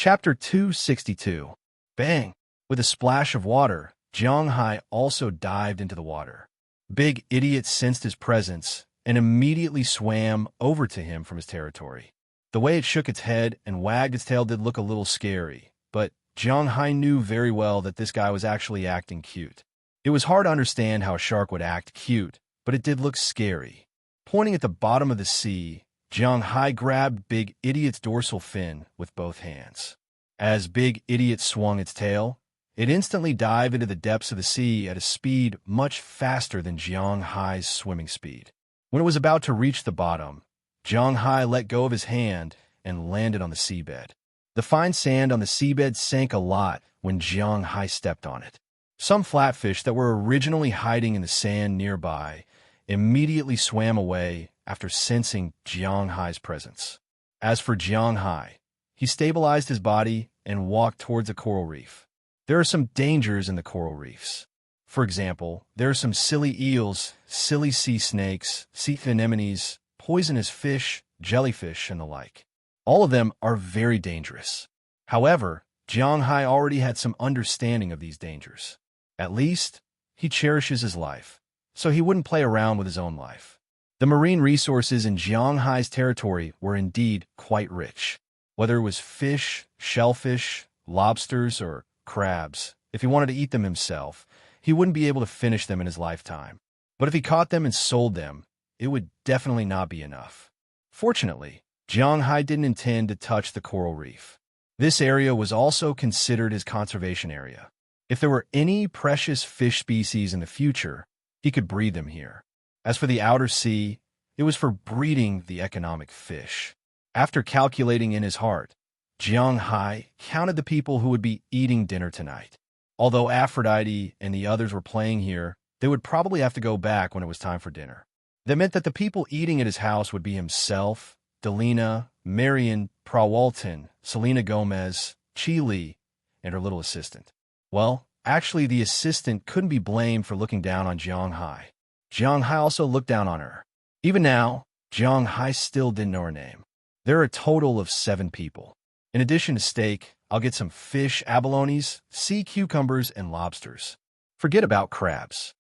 Chapter 262. Bang! With a splash of water, Hai also dived into the water. Big Idiot sensed his presence and immediately swam over to him from his territory. The way it shook its head and wagged its tail did look a little scary, but Hai knew very well that this guy was actually acting cute. It was hard to understand how a shark would act cute, but it did look scary. Pointing at the bottom of the sea, Hai grabbed Big Idiot's dorsal fin with both hands. As Big Idiot swung its tail, it instantly dived into the depths of the sea at a speed much faster than Hai's swimming speed. When it was about to reach the bottom, Hai let go of his hand and landed on the seabed. The fine sand on the seabed sank a lot when Hai stepped on it. Some flatfish that were originally hiding in the sand nearby immediately swam away after sensing Hai's presence. As for Hai, he stabilized his body and walked towards a coral reef. There are some dangers in the coral reefs. For example, there are some silly eels, silly sea snakes, sea anemones, poisonous fish, jellyfish, and the like. All of them are very dangerous. However, Hai already had some understanding of these dangers. At least, he cherishes his life, so he wouldn't play around with his own life. The marine resources in Hai's territory were indeed quite rich. Whether it was fish, shellfish, lobsters, or crabs, if he wanted to eat them himself, he wouldn't be able to finish them in his lifetime. But if he caught them and sold them, it would definitely not be enough. Fortunately, Hai didn't intend to touch the coral reef. This area was also considered his conservation area. If there were any precious fish species in the future, he could breed them here. As for the outer sea, it was for breeding the economic fish. After calculating in his heart, Hai counted the people who would be eating dinner tonight. Although Aphrodite and the others were playing here, they would probably have to go back when it was time for dinner. That meant that the people eating at his house would be himself, Delina, Marion, Prawalton, Selena Gomez, Chi Li, and her little assistant. Well, actually the assistant couldn't be blamed for looking down on Hai. Hai also looked down on her. Even now, Hai still didn't know her name. There are a total of 7 people. In addition to steak, I'll get some fish abalones, sea cucumbers, and lobsters. Forget about crabs.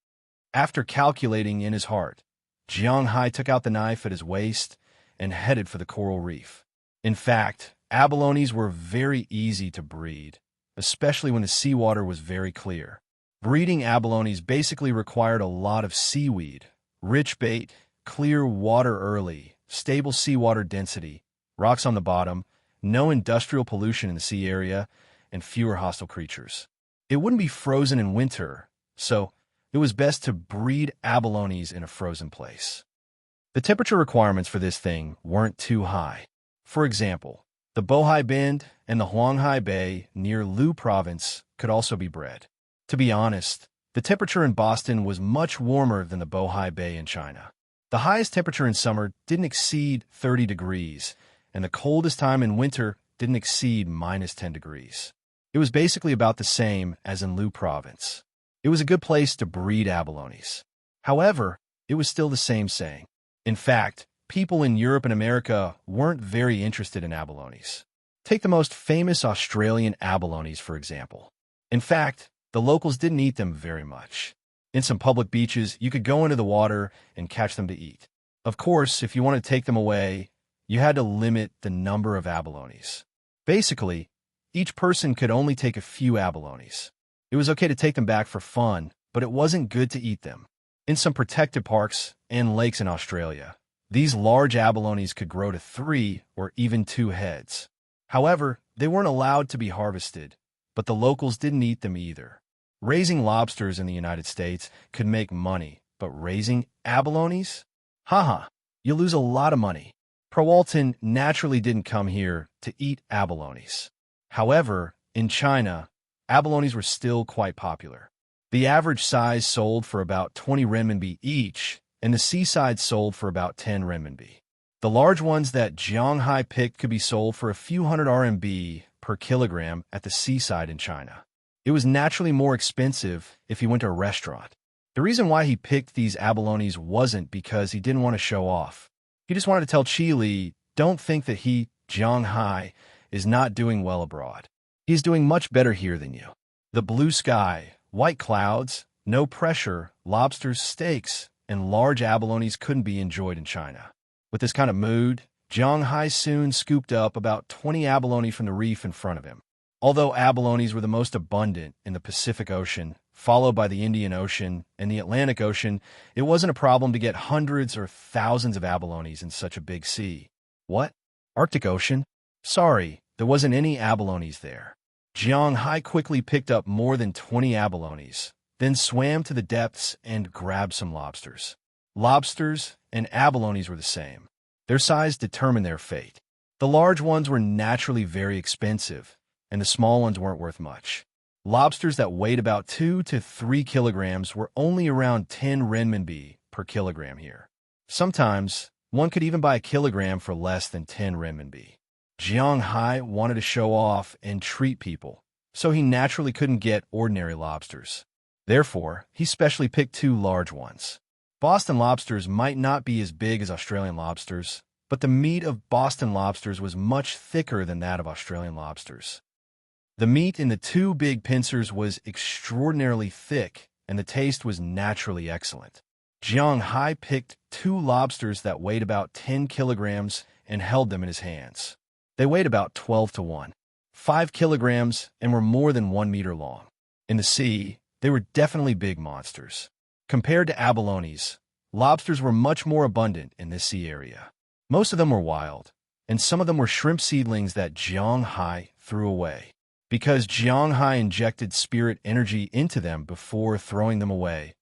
After calculating in his heart, Hai took out the knife at his waist and headed for the coral reef. In fact, abalones were very easy to breed, especially when the seawater was very clear. Breeding abalones basically required a lot of seaweed, rich bait, clear water early, stable seawater density, rocks on the bottom, no industrial pollution in the sea area, and fewer hostile creatures. It wouldn't be frozen in winter, so it was best to breed abalones in a frozen place. The temperature requirements for this thing weren't too high. For example, the Bohai Bend and the Huanghai Bay near Lu Province could also be bred. To be honest, the temperature in Boston was much warmer than the Bohai Bay in China. The highest temperature in summer didn't exceed 30 degrees, and the coldest time in winter didn't exceed -10 degrees. It was basically about the same as in Lu Province. It was a good place to breed abalones. However, it was still the same saying. In fact, people in Europe and America weren't very interested in abalones. Take the most famous Australian abalones, for example. In fact, the locals didn't eat them very much. In some public beaches, you could go into the water and catch them to eat. Of course, if you wanted to take them away, you had to limit the number of abalones. Basically, each person could only take a few abalones. It was okay to take them back for fun, but it wasn't good to eat them. In some protected parks and lakes in Australia, these large abalones could grow to 3 or even 2 heads. However, they weren't allowed to be harvested, but the locals didn't eat them either. Raising lobsters in the United States could make money, but raising abalones? Haha, you lose a lot of money. Prawalton naturally didn't come here to eat abalones. However, in China, abalones were still quite popular. The average size sold for about 20 renminbi each, and the seaside sold for about 10 renminbi. The large ones that Hai picked could be sold for a few hundred RMB per kilogram at the seaside in China. It was naturally more expensive if he went to a restaurant. The reason why he picked these abalones wasn't because he didn't want to show off. He just wanted to tell Chi Li, don't think that he, Hai, is not doing well abroad. He's doing much better here than you. The blue sky, white clouds, no pressure, lobsters, steaks, and large abalones couldn't be enjoyed in China. With this kind of mood, Jiang Hai soon scooped up about 20 abalone from the reef in front of him. Although abalones were the most abundant in the Pacific Ocean, followed by the Indian Ocean and the Atlantic Ocean, it wasn't a problem to get hundreds or thousands of abalones in such a big sea. What? Arctic Ocean? Sorry, there wasn't any abalones there. Jiang Hai quickly picked up more than 20 abalones, then swam to the depths and grabbed some lobsters. Lobsters and abalones were the same. Their size determined their fate. The large ones were naturally very expensive, and the small ones weren't worth much. Lobsters that weighed about 2 to 3 kilograms were only around 10 renminbi per kilogram here. Sometimes, one could even buy a kilogram for less than 10 renminbi. Jiang Hai wanted to show off and treat people, so he naturally couldn't get ordinary lobsters. Therefore, he specially picked 2 large ones. Boston lobsters might not be as big as Australian lobsters, but the meat of Boston lobsters was much thicker than that of Australian lobsters. The meat in the 2 big pincers was extraordinarily thick, and the taste was naturally excellent. Jiang Hai picked 2 lobsters that weighed about 10 kilograms and held them in his hands. They weighed about 12 to 1, 5 kilograms, and were more than 1 meter long. In the sea, they were definitely big monsters. Compared to abalones, lobsters were much more abundant in this sea area. Most of them were wild, and some of them were shrimp seedlings that Jiang Hai threw away. Because Jiang Hai injected spirit energy into them before throwing them away,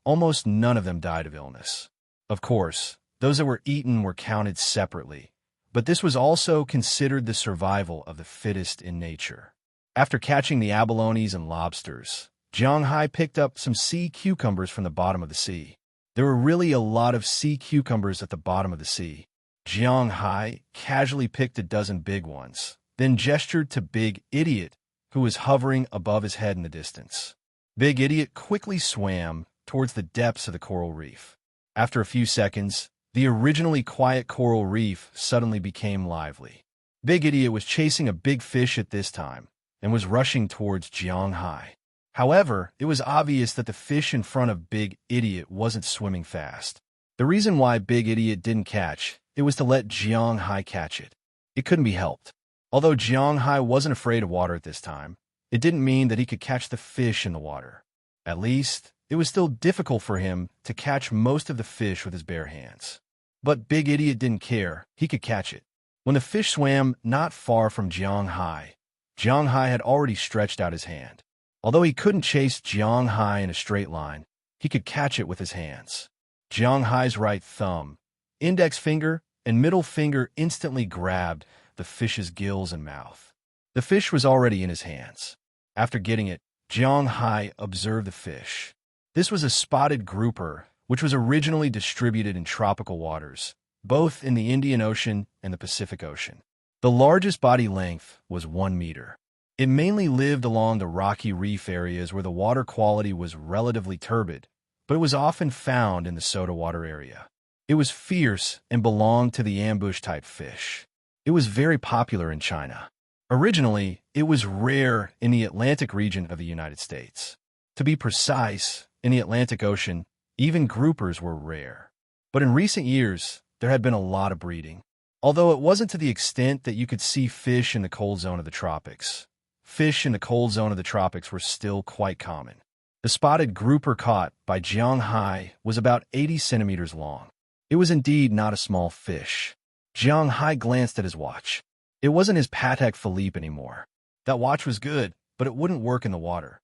almost none of them died of illness. Of course, those that were eaten were counted separately, but this was also considered the survival of the fittest in nature. After catching the abalones and lobsters, Jiang Hai picked up some sea cucumbers from the bottom of the sea. There were really a lot of sea cucumbers at the bottom of the sea. Jiang Hai casually picked a dozen big ones, then gestured to Big Idiot, who was hovering above his head in the distance. Big Idiot quickly swam towards the depths of the coral reef. After a few seconds, the originally quiet coral reef suddenly became lively. Big Idiot was chasing a big fish at this time and was rushing towards Jiang Hai. However, it was obvious that the fish in front of Big Idiot wasn't swimming fast. The reason why Big Idiot didn't catch it was to let Jiang Hai catch it. It couldn't be helped. Although Jiang Hai wasn't afraid of water at this time, it didn't mean that he could catch the fish in the water. At least, it was still difficult for him to catch most of the fish with his bare hands. But Big Idiot didn't care. He could catch it. When the fish swam not far from Jiang Hai had already stretched out his hand. Although he couldn't chase Jiang Hai in a straight line, he could catch it with his hands. Jiang Hai's right thumb, index finger, and middle finger instantly grabbed the fish's gills and mouth. The fish was already in his hands. After getting it, Jiang Hai observed the fish. This was a spotted grouper, which was originally distributed in tropical waters, both in the Indian Ocean and the Pacific Ocean. The largest body length was 1 meter. It mainly lived along the rocky reef areas where the water quality was relatively turbid, but it was often found in the soda water area. It was fierce and belonged to the ambush-type fish. It was very popular in China. Originally, it was rare in the Atlantic region of the United States. To be precise, in the Atlantic Ocean, even groupers were rare. But in recent years, there had been a lot of breeding. Although it wasn't to the extent that you could see fish in the cold zone of the tropics. Fish in the cold zone of the tropics were still quite common. The spotted grouper caught by Jiang Hai was about 80 centimeters long. It was indeed not a small fish. Jiang Hai glanced at his watch. It wasn't his Patek Philippe anymore. That watch was good, but it wouldn't work in the water.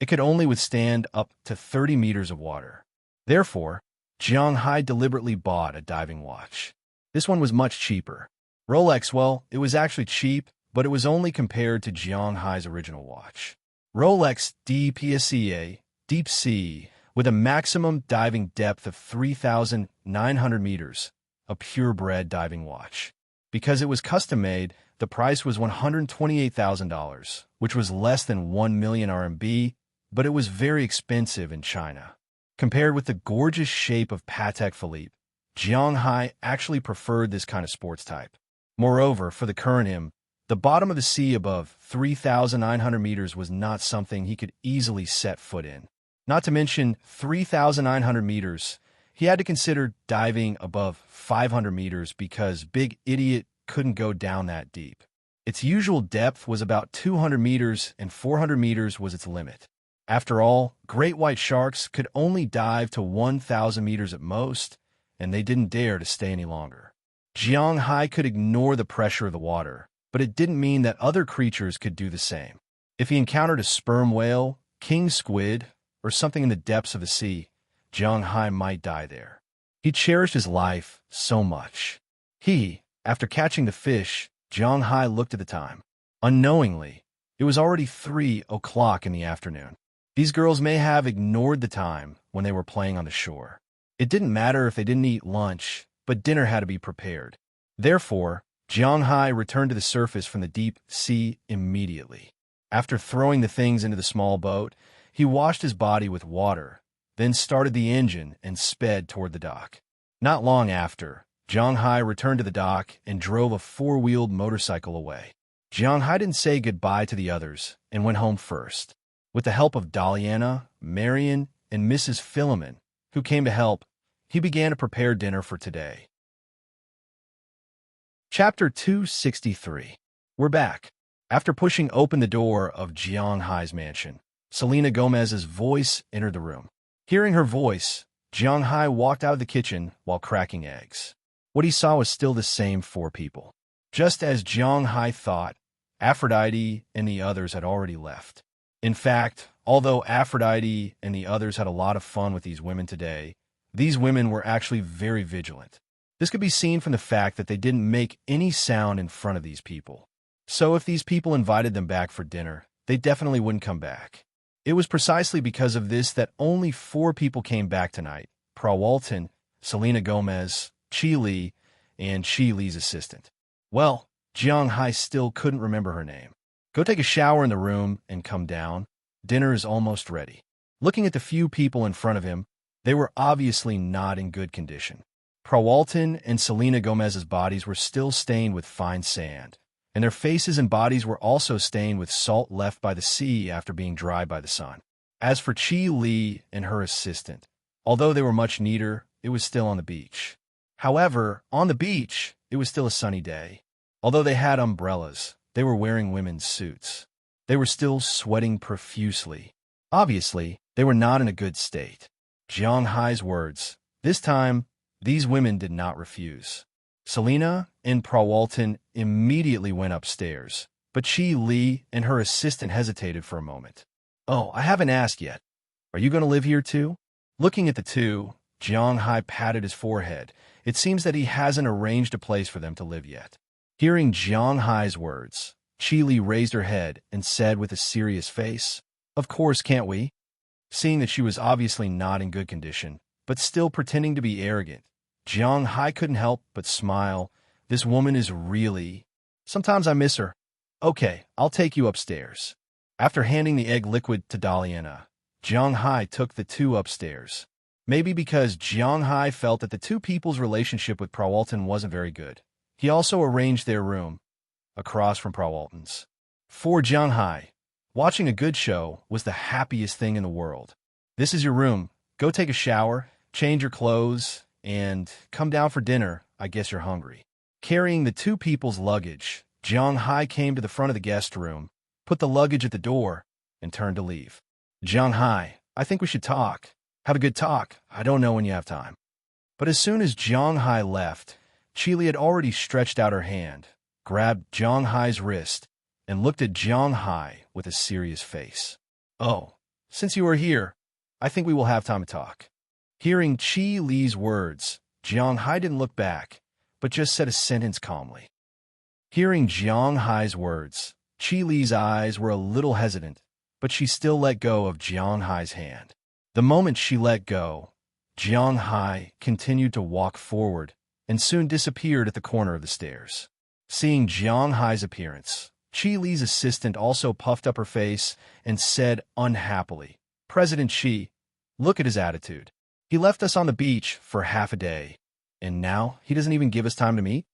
It could only withstand up to 30 meters of water. Therefore, Jiang Hai deliberately bought a diving watch. This one was much cheaper. Rolex, well, it was actually cheap, but it was only compared to Jiang Hai's original watch. Rolex DPSEA, Deep Sea, with a maximum diving depth of 3,900 meters, a purebred diving watch. Because it was custom-made, the price was $128,000, which was less than 1 million RMB, but it was very expensive in China. Compared with the gorgeous shape of Patek Philippe, Jiang Hai actually preferred this kind of sports type. Moreover, for the current him, The bottom of the sea above 3,900 meters was not something he could easily set foot in. Not to mention 3,900 meters, he had to consider diving above 500 meters because Big Idiot couldn't go down that deep. Its usual depth was about 200 meters and 400 meters was its limit. After all, great white sharks could only dive to 1,000 meters at most, and they didn't dare to stay any longer. Jiang Hai could ignore the pressure of the water, but it didn't mean that other creatures could do the same. If he encountered a sperm whale, king squid, or something in the depths of the sea, Jiang Hai might die there. He cherished his life so much. After catching the fish, Jiang Hai looked at the time. Unknowingly, it was already 3 o'clock in the afternoon. These girls may have ignored the time when they were playing on the shore. It didn't matter if they didn't eat lunch, but dinner had to be prepared. Therefore, Jiang Hai returned to the surface from the deep sea immediately. After throwing the things into the small boat, he washed his body with water, then started the engine and sped toward the dock. Not long after, Jiang Hai returned to the dock and drove a 4-wheeled motorcycle away. Jiang Hai didn't say goodbye to the others and went home first. With the help of Daliana, Marion, and Mrs. Philemon, who came to help, he began to prepare dinner for today. Chapter 263. We're back. After pushing open the door of Jiang Hai's mansion, Selena Gomez's voice entered the room. Hearing her voice, Jiang Hai walked out of the kitchen while cracking eggs. What he saw was still the same 4 people. Just as Jiang Hai thought, Aphrodite and the others had already left. In fact, although Aphrodite and the others had a lot of fun with these women today, these women were actually very vigilant. This could be seen from the fact that they didn't make any sound in front of these people. So if these people invited them back for dinner, they definitely wouldn't come back. It was precisely because of this that only 4 people came back tonight: Prawalton, Selena Gomez, Chi Li, and Chi Li's assistant. Well, Jiang Hai still couldn't remember her name. Go take a shower in the room and come down. Dinner is almost ready. Looking at the few people in front of him, they were obviously not in good condition. Prawalton and Selena Gomez's bodies were still stained with fine sand, and their faces and bodies were also stained with salt left by the sea after being dried by the sun. As for Chi Li and her assistant, although they were much neater, it was still on the beach. However, on the beach, it was still a sunny day. Although they had umbrellas, they were wearing women's suits. They were still sweating profusely. Obviously, they were not in a good state. Jiang Hai's words. This time, these women did not refuse. Selena and Prawalton immediately went upstairs, but Chi Li and her assistant hesitated for a moment. Oh, I haven't asked yet. Are you going to live here too? Looking at the two, Jiang Hai patted his forehead. It seems that he hasn't arranged a place for them to live yet. Hearing Jiang Hai's words, Chi Li raised her head and said with a serious face, "Of course, can't we?" Seeing that she was obviously not in good condition, but still pretending to be arrogant, Jiang Hai couldn't help but smile. This woman is really... Sometimes I miss her. Okay, I'll take you upstairs. After handing the egg liquid to Daliana, Jiang Hai took the 2 upstairs. Maybe because Jiang Hai felt that the 2 people's relationship with Prawalton wasn't very good. He also arranged their room across from Prawalton's. For Jiang Hai, watching a good show was the happiest thing in the world. This is your room. Go take a shower, change your clothes, and come down for dinner. I guess you're hungry. Carrying the 2 people's luggage, Jiang Hai came to the front of the guest room, put the luggage at the door, and turned to leave. Jiang Hai, I think we should talk. Have a good talk. I don't know when you have time. But as soon as Jiang Hai left, Chi Li had already stretched out her hand, grabbed Jiang Hai's wrist, and looked at Jiang Hai with a serious face. Oh, since you are here, I think we will have time to talk. Hearing Chi Li's words, Jiang Hai didn't look back, but just said a sentence calmly. Hearing Jiang Hai's words, Chi Li's eyes were a little hesitant, but she still let go of Jiang Hai's hand. The moment she let go, Jiang Hai continued to walk forward and soon disappeared at the corner of the stairs. Seeing Jiang Hai's appearance, Chi Li's assistant also puffed up her face and said unhappily, "President Chi, look at his attitude. He left us on the beach for half a day, and now he doesn't even give us time to meet?"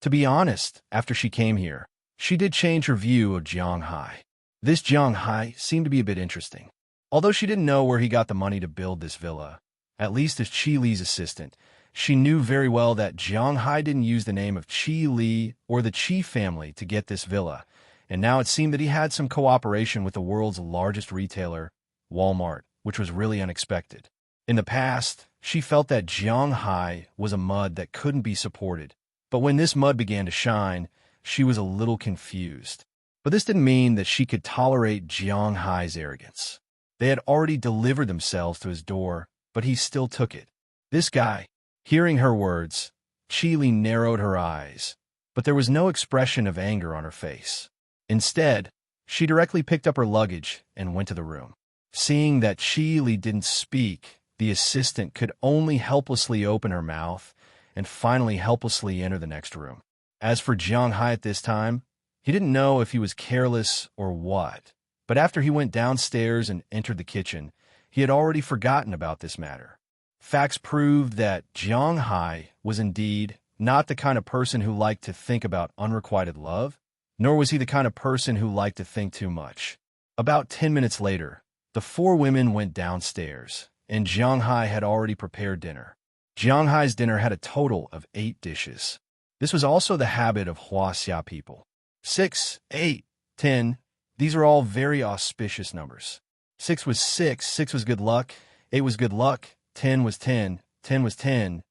To be honest, after she came here, she did change her view of Jiang Hai. This Jiang Hai seemed to be a bit interesting. Although she didn't know where he got the money to build this villa, at least as Qi Li's assistant, she knew very well that Jiang Hai didn't use the name of Qi Li or the Qi family to get this villa, and now it seemed that he had some cooperation with the world's largest retailer, Walmart, which was really unexpected. In the past, she felt that Jiang Hai was a mud that couldn't be supported, but when this mud began to shine, she was a little confused. But this didn't mean that she could tolerate Jiang Hai's arrogance. They had already delivered themselves to his door, but he still took it. This guy, hearing her words, Qi Li narrowed her eyes, but there was no expression of anger on her face. Instead, she directly picked up her luggage and went to the room. Seeing that Qi Li didn't speak, the assistant could only helplessly open her mouth and finally helplessly enter the next room. As for Jiang Hai at this time, he didn't know if he was careless or what, but after he went downstairs and entered the kitchen, he had already forgotten about this matter. Facts proved that Jiang Hai was indeed not the kind of person who liked to think about unrequited love, nor was he the kind of person who liked to think too much. About 10 minutes later, the four women went downstairs, and Jiang Hai had already prepared dinner. Jiang Hai's dinner had a total of 8 dishes. This was also the habit of Huaxia people. 6, 8, 10, these are all very auspicious numbers. 6 was 6, 6 was good luck, 8 was good luck, 10 was 10, 10 was 10,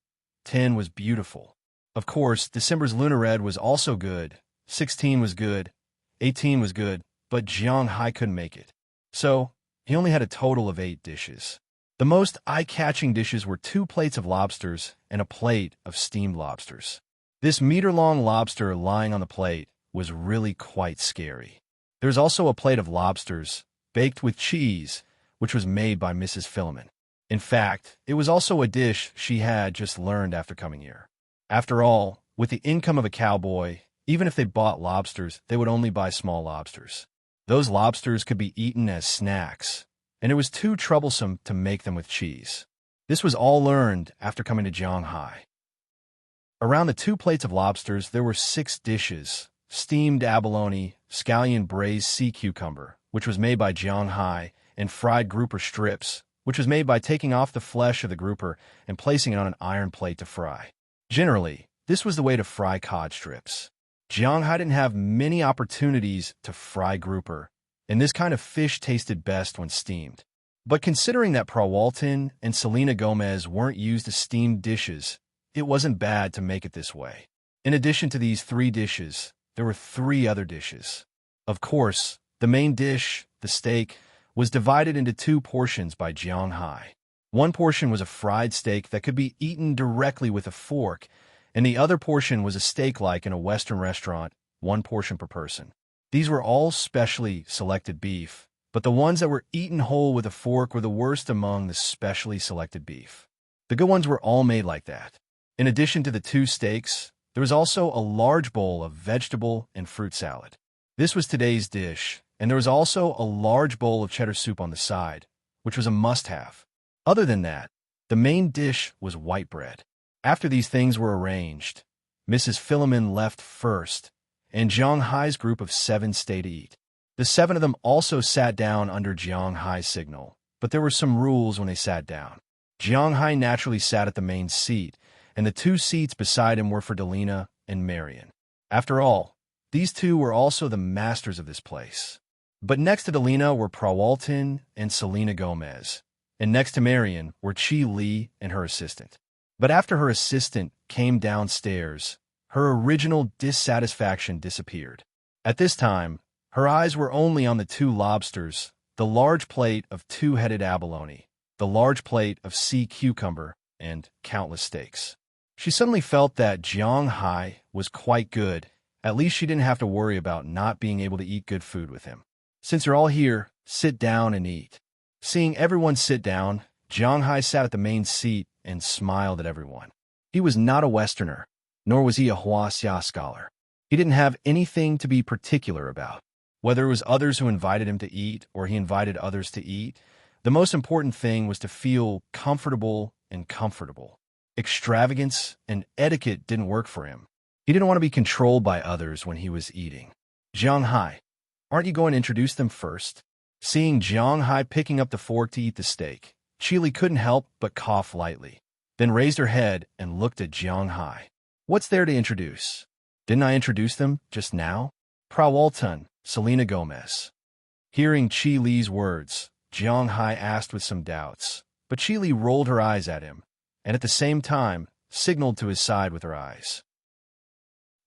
10 was beautiful. Of course, December's lunar red was also good, 16 was good, 18 was good, but Jiang Hai couldn't make it. So, he only had a total of 8 dishes. The most eye-catching dishes were 2 plates of lobsters and a plate of steamed lobsters. This meter-long lobster lying on the plate was really quite scary. There was also a plate of lobsters, baked with cheese, which was made by Mrs. Philemon. In fact, it was also a dish she had just learned after coming here. After all, with the income of a cowboy, even if they bought lobsters, they would only buy small lobsters. Those lobsters could be eaten as snacks, and it was too troublesome to make them with cheese. This was all learned after coming to Jiang Hai. Around the 2 plates of lobsters, there were 6 dishes: steamed abalone, scallion braised sea cucumber, which was made by Jiang Hai, and fried grouper strips, which was made by taking off the flesh of the grouper and placing it on an iron plate to fry. Generally, this was the way to fry cod strips. Jiang Hai didn't have many opportunities to fry grouper, and this kind of fish tasted best when steamed. But considering that Prawalton and Selena Gomez weren't used as steamed dishes, it wasn't bad to make it this way. In addition to these 3 dishes, there were 3 other dishes. Of course, the main dish, the steak, was divided into 2 portions by Jiang Hai. One portion was a fried steak that could be eaten directly with a fork, and the other portion was a steak like in a Western restaurant, 1 portion per person. These were all specially selected beef, but the ones that were eaten whole with a fork were the worst among the specially selected beef. The good ones were all made like that. In addition to the 2 steaks, there was also a large bowl of vegetable and fruit salad. This was today's dish, and there was also a large bowl of cheddar soup on the side, which was a must-have. Other than that, the main dish was white bread. After these things were arranged, Mrs. Philemon left first, and Jiang Hai's group of 7 stayed to eat. The 7 of them also sat down under Jiang Hai's signal, but there were some rules when they sat down. Jiang Hai naturally sat at the main seat, and the 2 seats beside him were for Delina and Marion. After all, these 2 were also the masters of this place. But next to Delina were Prawalton and Selena Gomez, and next to Marion were Qi Li and her assistant. But after her assistant came downstairs, her original dissatisfaction disappeared. At this time, her eyes were only on the 2 lobsters, the large plate of 2-headed abalone, the large plate of sea cucumber, and countless steaks. She suddenly felt that Jiang Hai was quite good. At least she didn't have to worry about not being able to eat good food with him. Since you're all here, sit down and eat. Seeing everyone sit down, Jiang Hai sat at the main seat and smiled at everyone. He was not a Westerner, nor was he a Huaxia scholar. He didn't have anything to be particular about. Whether it was others who invited him to eat or he invited others to eat, the most important thing was to feel comfortable and comfortable. Extravagance and etiquette didn't work for him. He didn't want to be controlled by others when he was eating. Jiang Hai, aren't you going to introduce them first? Seeing Jiang Hai picking up the fork to eat the steak, Qili couldn't help but cough lightly, then raised her head and looked at Jiang Hai. What's there to introduce? Didn't I introduce them just now? Prawalton, Selena Gomez. Hearing Qi Li's words, Jiang Hai asked with some doubts, but Qi Li rolled her eyes at him, and at the same time, signaled to his side with her eyes.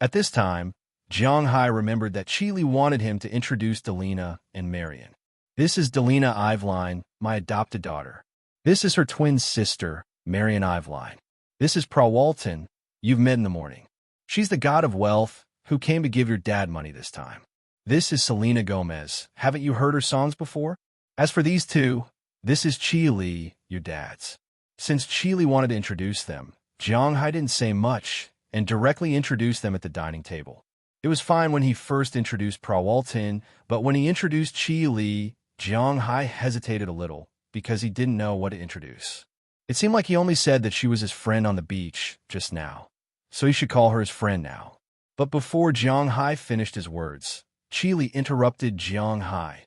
At this time, Jiang Hai remembered that Qi Li wanted him to introduce Delina and Marian. This is Delina Iveline, my adopted daughter. This is her twin sister, Marian Iveline. This is Prawalton, you've met in the morning. She's the god of wealth, who came to give your dad money this time. This is Selena Gomez. Haven't you heard her songs before? As for these two, this is Qi Li, your dad's. Since Qi Li wanted to introduce them, Jiang Hai didn't say much and directly introduced them at the dining table. It was fine when he first introduced Prawalton, but when he introduced Qi Li, Jiang Hai hesitated a little because he didn't know what to introduce. It seemed like he only said that she was his friend on the beach just now, so he should call her his friend now. But before Jiang Hai finished his words, Qi Li interrupted Jiang Hai.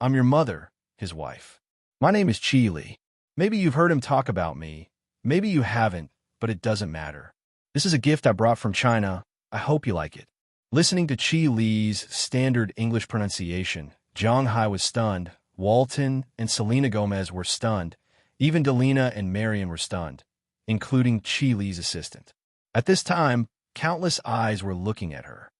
I'm your mother, his wife. My name is Qi Li. Maybe you've heard him talk about me. Maybe you haven't, but it doesn't matter. This is a gift I brought from China. I hope you like it. Listening to Qi Li's standard English pronunciation, Jiang Hai was stunned. Walton and Selena Gomez were stunned. Even Delina and Marian were stunned, including Qi Li's assistant. At this time, countless eyes were looking at her.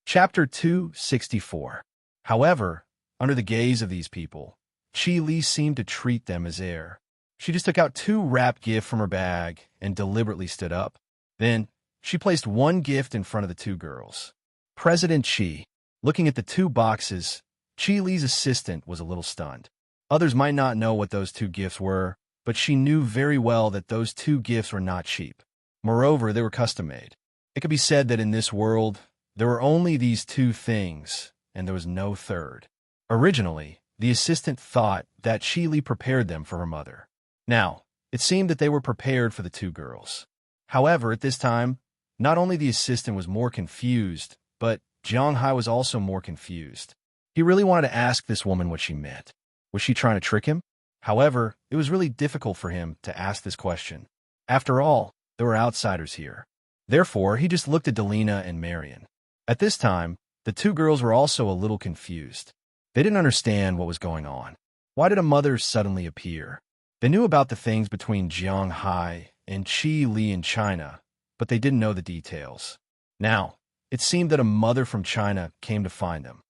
Chapter 264. However, under the gaze of these people, Qi Li seemed to treat them as air. She just took out 2 wrapped gifts from her bag and deliberately stood up. Then, she placed one gift in front of the 2 girls. President Qi. Looking at the 2 boxes, Qi Li's assistant was a little stunned. Others might not know what those 2 gifts were, but she knew very well that those 2 gifts were not cheap. Moreover, they were custom-made. It could be said that in this world, there were only these 2 things, and there was no third. Originally, the assistant thought that Qi Li prepared them for her mother. Now, it seemed that they were prepared for the 2 girls. However, at this time, not only the assistant was more confused, but Jiang Hai was also more confused. He really wanted to ask this woman what she meant. Was she trying to trick him? However, it was really difficult for him to ask this question. After all, there were outsiders here. Therefore, he just looked at Delina and Marian. At this time, the 2 girls were also a little confused. They didn't understand what was going on. Why did a mother suddenly appear? They knew about the things between Jiang Hai and Qi Li in China, but they didn't know the details. Now, it seemed that a mother from China came to find them.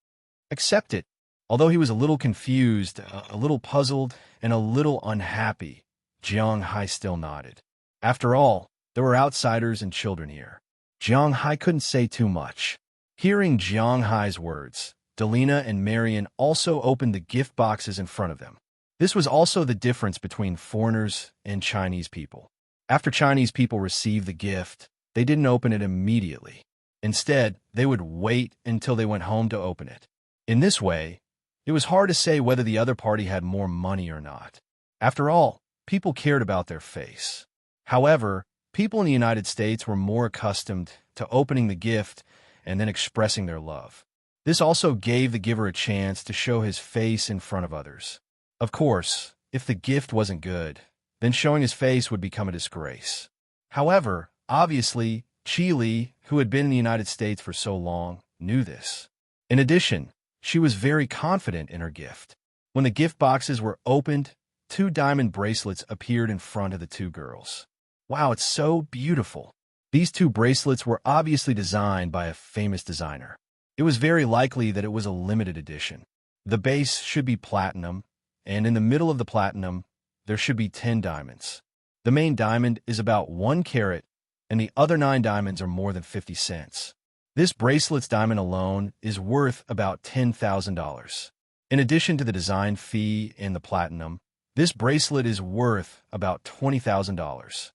Accept it. Although he was a little confused, a little puzzled, and a little unhappy, Jiang Hai still nodded. After all, there were outsiders and children here. Jiang Hai couldn't say too much. Hearing Jiang Hai's words, Delina and Marian also opened the gift boxes in front of them. This was also the difference between foreigners and Chinese people. After Chinese people received the gift, they didn't open it immediately. Instead, they would wait until they went home to open it. In this way, it was hard to say whether the other party had more money or not. After all, people cared about their face. However, people in the United States were more accustomed to opening the gift and then expressing their love. This also gave the giver a chance to show his face in front of others. Of course, if the gift wasn't good, then showing his face would become a disgrace. However, obviously, Qi Li, who had been in the United States for so long, knew this. In addition, she was very confident in her gift. When the gift boxes were opened, 2 diamond bracelets appeared in front of the 2 girls. Wow, it's so beautiful. These 2 bracelets were obviously designed by a famous designer. It was very likely that it was a limited edition. The base should be platinum, and in the middle of the platinum, there should be 10 diamonds. The main diamond is about 1 carat, and the other 9 diamonds are more than 50 cents. This bracelet's diamond alone is worth about $10,000. In addition to the design fee and the platinum, this bracelet is worth about $20,000.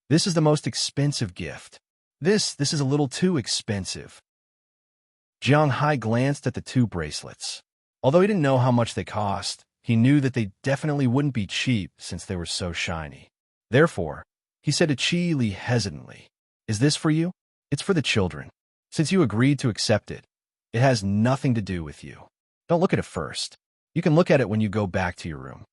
This is the most expensive gift. This is a little too expensive. Jiang Hai glanced at the 2 bracelets. Although he didn't know how much they cost, he knew that they definitely wouldn't be cheap since they were so shiny. Therefore, he said to Qi Li hesitantly, "Is this for you? It's for the children." Since you agreed to accept it, it has nothing to do with you. Don't look at it first. You can look at it when you go back to your room.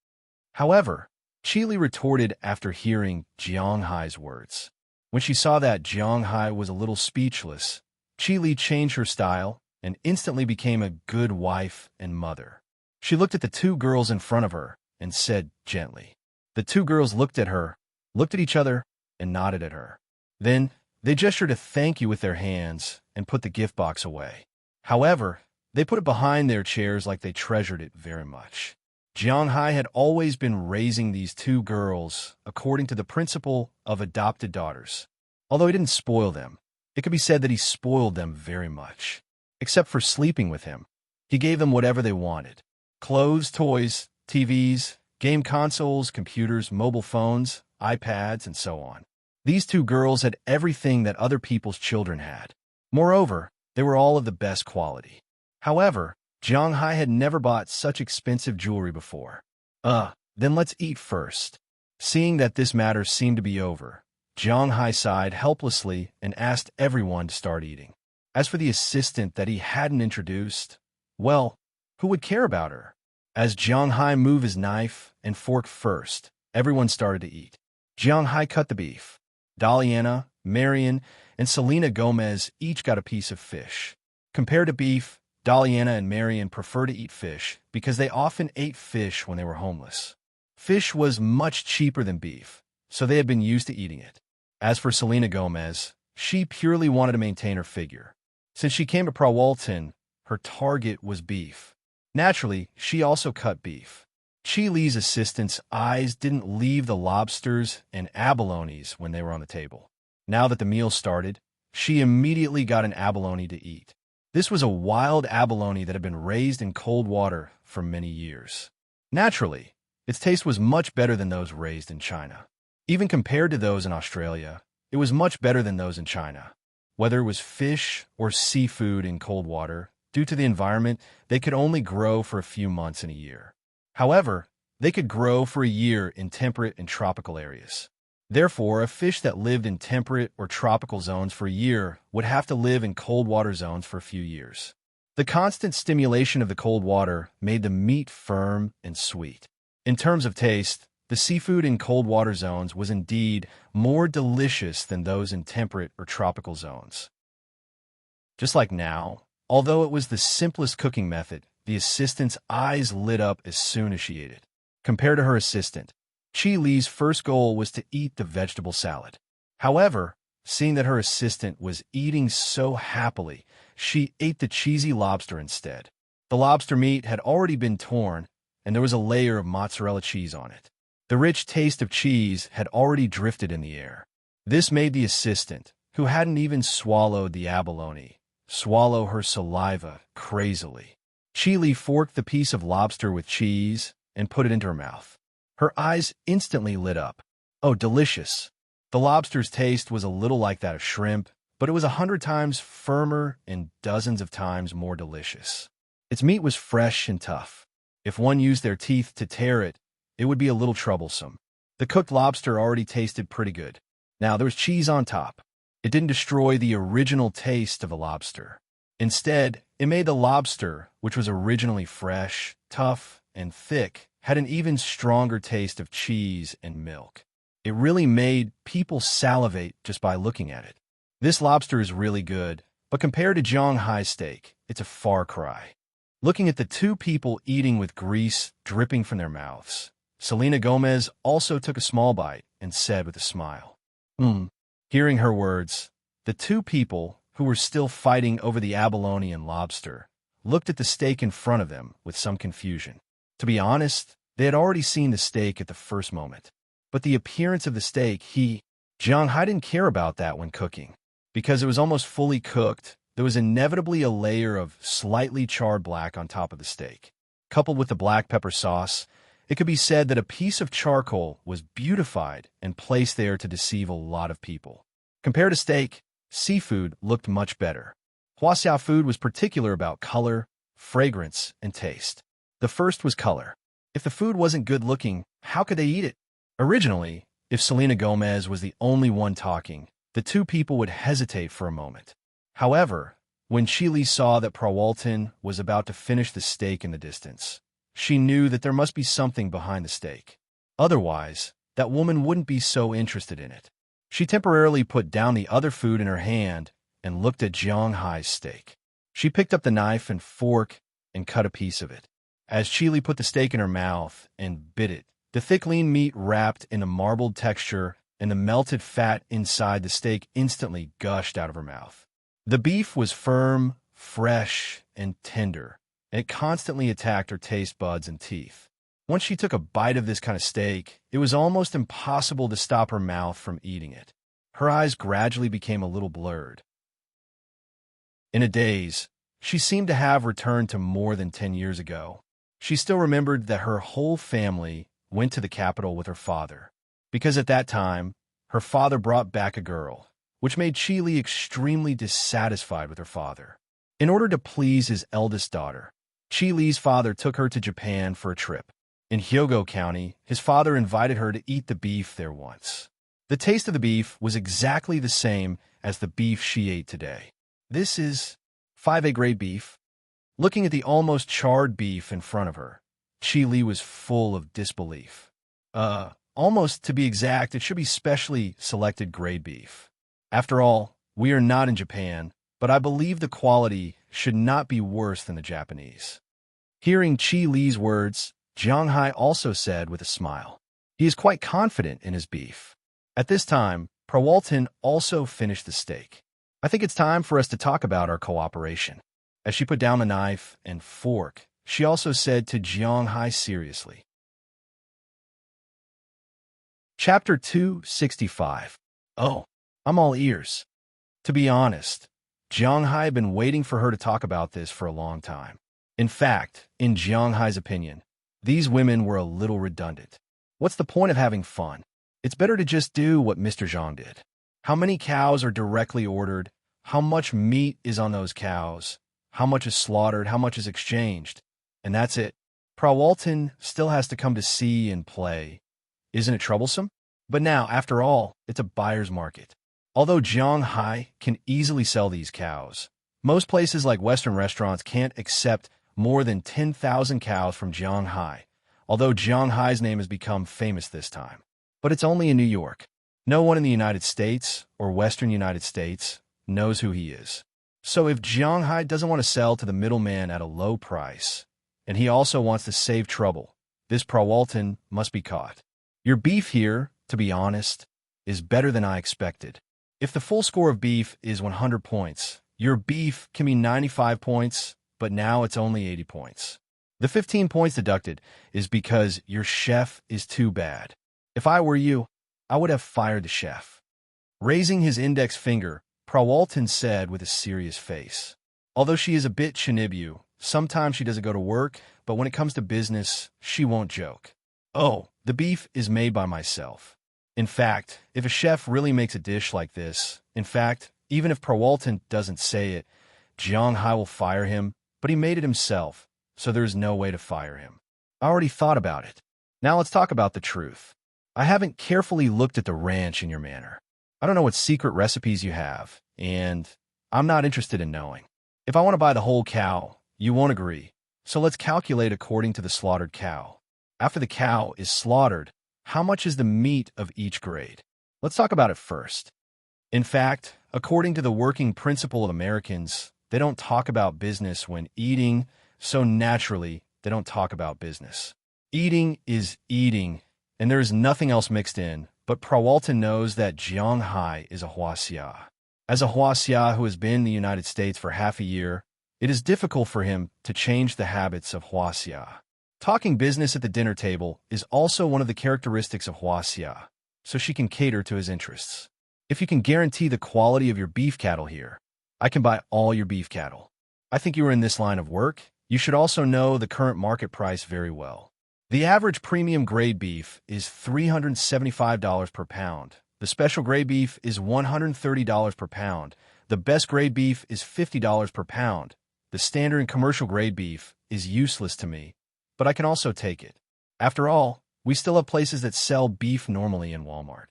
However, Qili retorted after hearing Jiang Hai's words. When she saw that Jiang Hai was a little speechless, Qili changed her style and instantly became a good wife and mother. She looked at the two girls in front of her and said gently. The two girls looked at her, looked at each other, and nodded at her. Then, they gestured a thank you with their hands and put the gift box away. However, they put it behind their chairs like they treasured it very much. Jiang Hai had always been raising these two girls according to the principle of adopted daughters. Although he didn't spoil them, it could be said that he spoiled them very much. Except for sleeping with him, he gave them whatever they wanted. Clothes, toys, TVs, game consoles, computers, mobile phones, iPads, and so on. These two girls had everything that other people's children had. Moreover, they were all of the best quality. However, Jiang Hai had never bought such expensive jewelry before. Then let's eat first. Seeing that this matter seemed to be over, Jiang Hai sighed helplessly and asked everyone to start eating. As for the assistant that he hadn't introduced, well, who would care about her? As Jiang Hai moved his knife and fork first, everyone started to eat. Jiang Hai cut the beef. Daliana, Marian, and Selena Gomez each got a piece of fish. Compared to beef, Daliana and Marian prefer to eat fish because they often ate fish when they were homeless. Fish was much cheaper than beef, so they had been used to eating it. As for Selena Gomez, she purely wanted to maintain her figure. Since she came to Prawalton, her target was beef. Naturally, she also cut beef. Qili's assistant's eyes didn't leave the lobsters and abalones when they were on the table. Now that the meal started, she immediately got an abalone to eat. This was a wild abalone that had been raised in cold water for many years. Naturally, its taste was much better than those raised in China. Even compared to those in Australia, it was much better than those in China. Whether it was fish or seafood in cold water, due to the environment, they could only grow for a few months in a year. However, they could grow for a year in temperate and tropical areas. Therefore, a fish that lived in temperate or tropical zones for a year would have to live in cold water zones for a few years. The constant stimulation of the cold water made the meat firm and sweet. In terms of taste, the seafood in cold water zones was indeed more delicious than those in temperate or tropical zones. Just like now, although it was the simplest cooking method, the assistant's eyes lit up as soon as she ate it. Compared to her assistant, Qili's first goal was to eat the vegetable salad. However, seeing that her assistant was eating so happily, she ate the cheesy lobster instead. The lobster meat had already been torn, and there was a layer of mozzarella cheese on it. The rich taste of cheese had already drifted in the air. This made the assistant, who hadn't even swallowed the abalone, swallow her saliva crazily. Qili forked the piece of lobster with cheese and put it into her mouth. Her eyes instantly lit up. Oh, delicious. The lobster's taste was a little like that of shrimp, but it was 100 times firmer and dozens of times more delicious. Its meat was fresh and tough. If one used their teeth to tear it, it would be a little troublesome. The cooked lobster already tasted pretty good. Now, there was cheese on top. It didn't destroy the original taste of the lobster. Instead, it made the lobster, which was originally fresh, tough, and thick, had an even stronger taste of cheese and milk. It really made people salivate just by looking at it. This lobster is really good, but compared to Jiang Hai steak, it's a far cry. Looking at the two people eating with grease dripping from their mouths, Selena Gomez also took a small bite and said with a smile, Hearing her words, the two people, who were still fighting over the abalone and lobster, looked at the steak in front of them with some confusion. To be honest, they had already seen the steak at the first moment. But the appearance of the steak, Jiang Hai didn't care about that when cooking. Because it was almost fully cooked, there was inevitably a layer of slightly charred black on top of the steak. Coupled with the black pepper sauce, it could be said that a piece of charcoal was beautified and placed there to deceive a lot of people. Compared to steak, seafood looked much better. Huaxia food was particular about color, fragrance, and taste. The first was color. If the food wasn't good-looking, how could they eat it? Originally, if Selena Gomez was the only one talking, the two people would hesitate for a moment. However, when Chile saw that Prawalton was about to finish the steak in the distance, she knew that there must be something behind the steak. Otherwise, that woman wouldn't be so interested in it. She temporarily put down the other food in her hand and looked at Jiang Hai's steak. She picked up the knife and fork and cut a piece of it. As Chile put the steak in her mouth and bit it, the thick lean meat wrapped in a marbled texture and the melted fat inside the steak instantly gushed out of her mouth. The beef was firm, fresh, and tender, and it constantly attacked her taste buds and teeth. Once she took a bite of this kind of steak, it was almost impossible to stop her mouth from eating it. Her eyes gradually became a little blurred. In a daze, she seemed to have returned to more than 10 years ago. She still remembered that her whole family went to the capital with her father, because at that time, her father brought back a girl, which made Chile extremely dissatisfied with her father. In order to please his eldest daughter, Chile's father took her to Japan for a trip. In Hyogo County, his father invited her to eat the beef there once. The taste of the beef was exactly the same as the beef she ate today. This is 5A grade beef. Looking at the almost charred beef in front of her, Chile was full of disbelief. Almost to be exact, it should be specially selected grade beef. After all, we are not in Japan, but I believe the quality should not be worse than the Japanese. Hearing Chile's words, Jiang Hai also said with a smile, he is quite confident in his beef. At this time, Prawalton also finished the steak. I think it's time for us to talk about our cooperation. As she put down the knife and fork, she also said to Jiang Hai seriously. Chapter 265. Oh, I'm all ears. To be honest, Jiang Hai had been waiting for her to talk about this for a long time. In fact, in Jiang Hai's opinion, these women were a little redundant. What's the point of having fun? It's better to just do what Mr. Zhang did. How many cows are directly ordered? How much meat is on those cows? How much is slaughtered? How much is exchanged? And that's it. Prawalton still has to come to see and play. Isn't it troublesome? But now, after all, it's a buyer's market. Although Jiang Hai can easily sell these cows, most places like Western restaurants can't accept more than 10,000 cows from Jiang Hai, although Jiang Hai's name has become famous this time. But it's only in New York. No one in the United States or Western United States knows who he is. So if Jiang Hai doesn't want to sell to the middleman at a low price, and he also wants to save trouble, this Prawalton must be caught. Your beef here, to be honest, is better than I expected. If the full score of beef is 100 points, your beef can be 95 points, but now it's only 80 points. The 15 points deducted is because your chef is too bad. If I were you, I would have fired the chef. Raising his index finger, Prawalton said with a serious face. Although she is a bit Shinibu, sometimes she doesn't go to work, but when it comes to business, she won't joke. Oh, the beef is made by myself. In fact, if a chef really makes a dish like this, even if Prawalton doesn't say it, Jiang Hai will fire him, but he made it himself, so there's no way to fire him. I already thought about it. Now let's talk about the truth. I haven't carefully looked at the ranch in your manor. I don't know what secret recipes you have, and I'm not interested in knowing. If I want to buy the whole cow, you won't agree. So let's calculate according to the slaughtered cow. After the cow is slaughtered, how much is the meat of each grade? Let's talk about it first. In fact, according to the working principle of Americans, they don't talk about business when eating, so naturally, they don't talk about business. Eating is eating, and there is nothing else mixed in, but Prawalton knows that Jiang Hai is a Huaxia. As a Huaxia who has been in the United States for half a year, it is difficult for him to change the habits of Huaxia. Talking business at the dinner table is also one of the characteristics of Huaxia, so she can cater to his interests. If you can guarantee the quality of your beef cattle here, I can buy all your beef cattle. I think you are in this line of work. You should also know the current market price very well. The average premium grade beef is $375 per pound. The special grade beef is $130 per pound. The best grade beef is $50 per pound. The standard and commercial grade beef is useless to me, but I can also take it. After all, we still have places that sell beef normally in Walmart.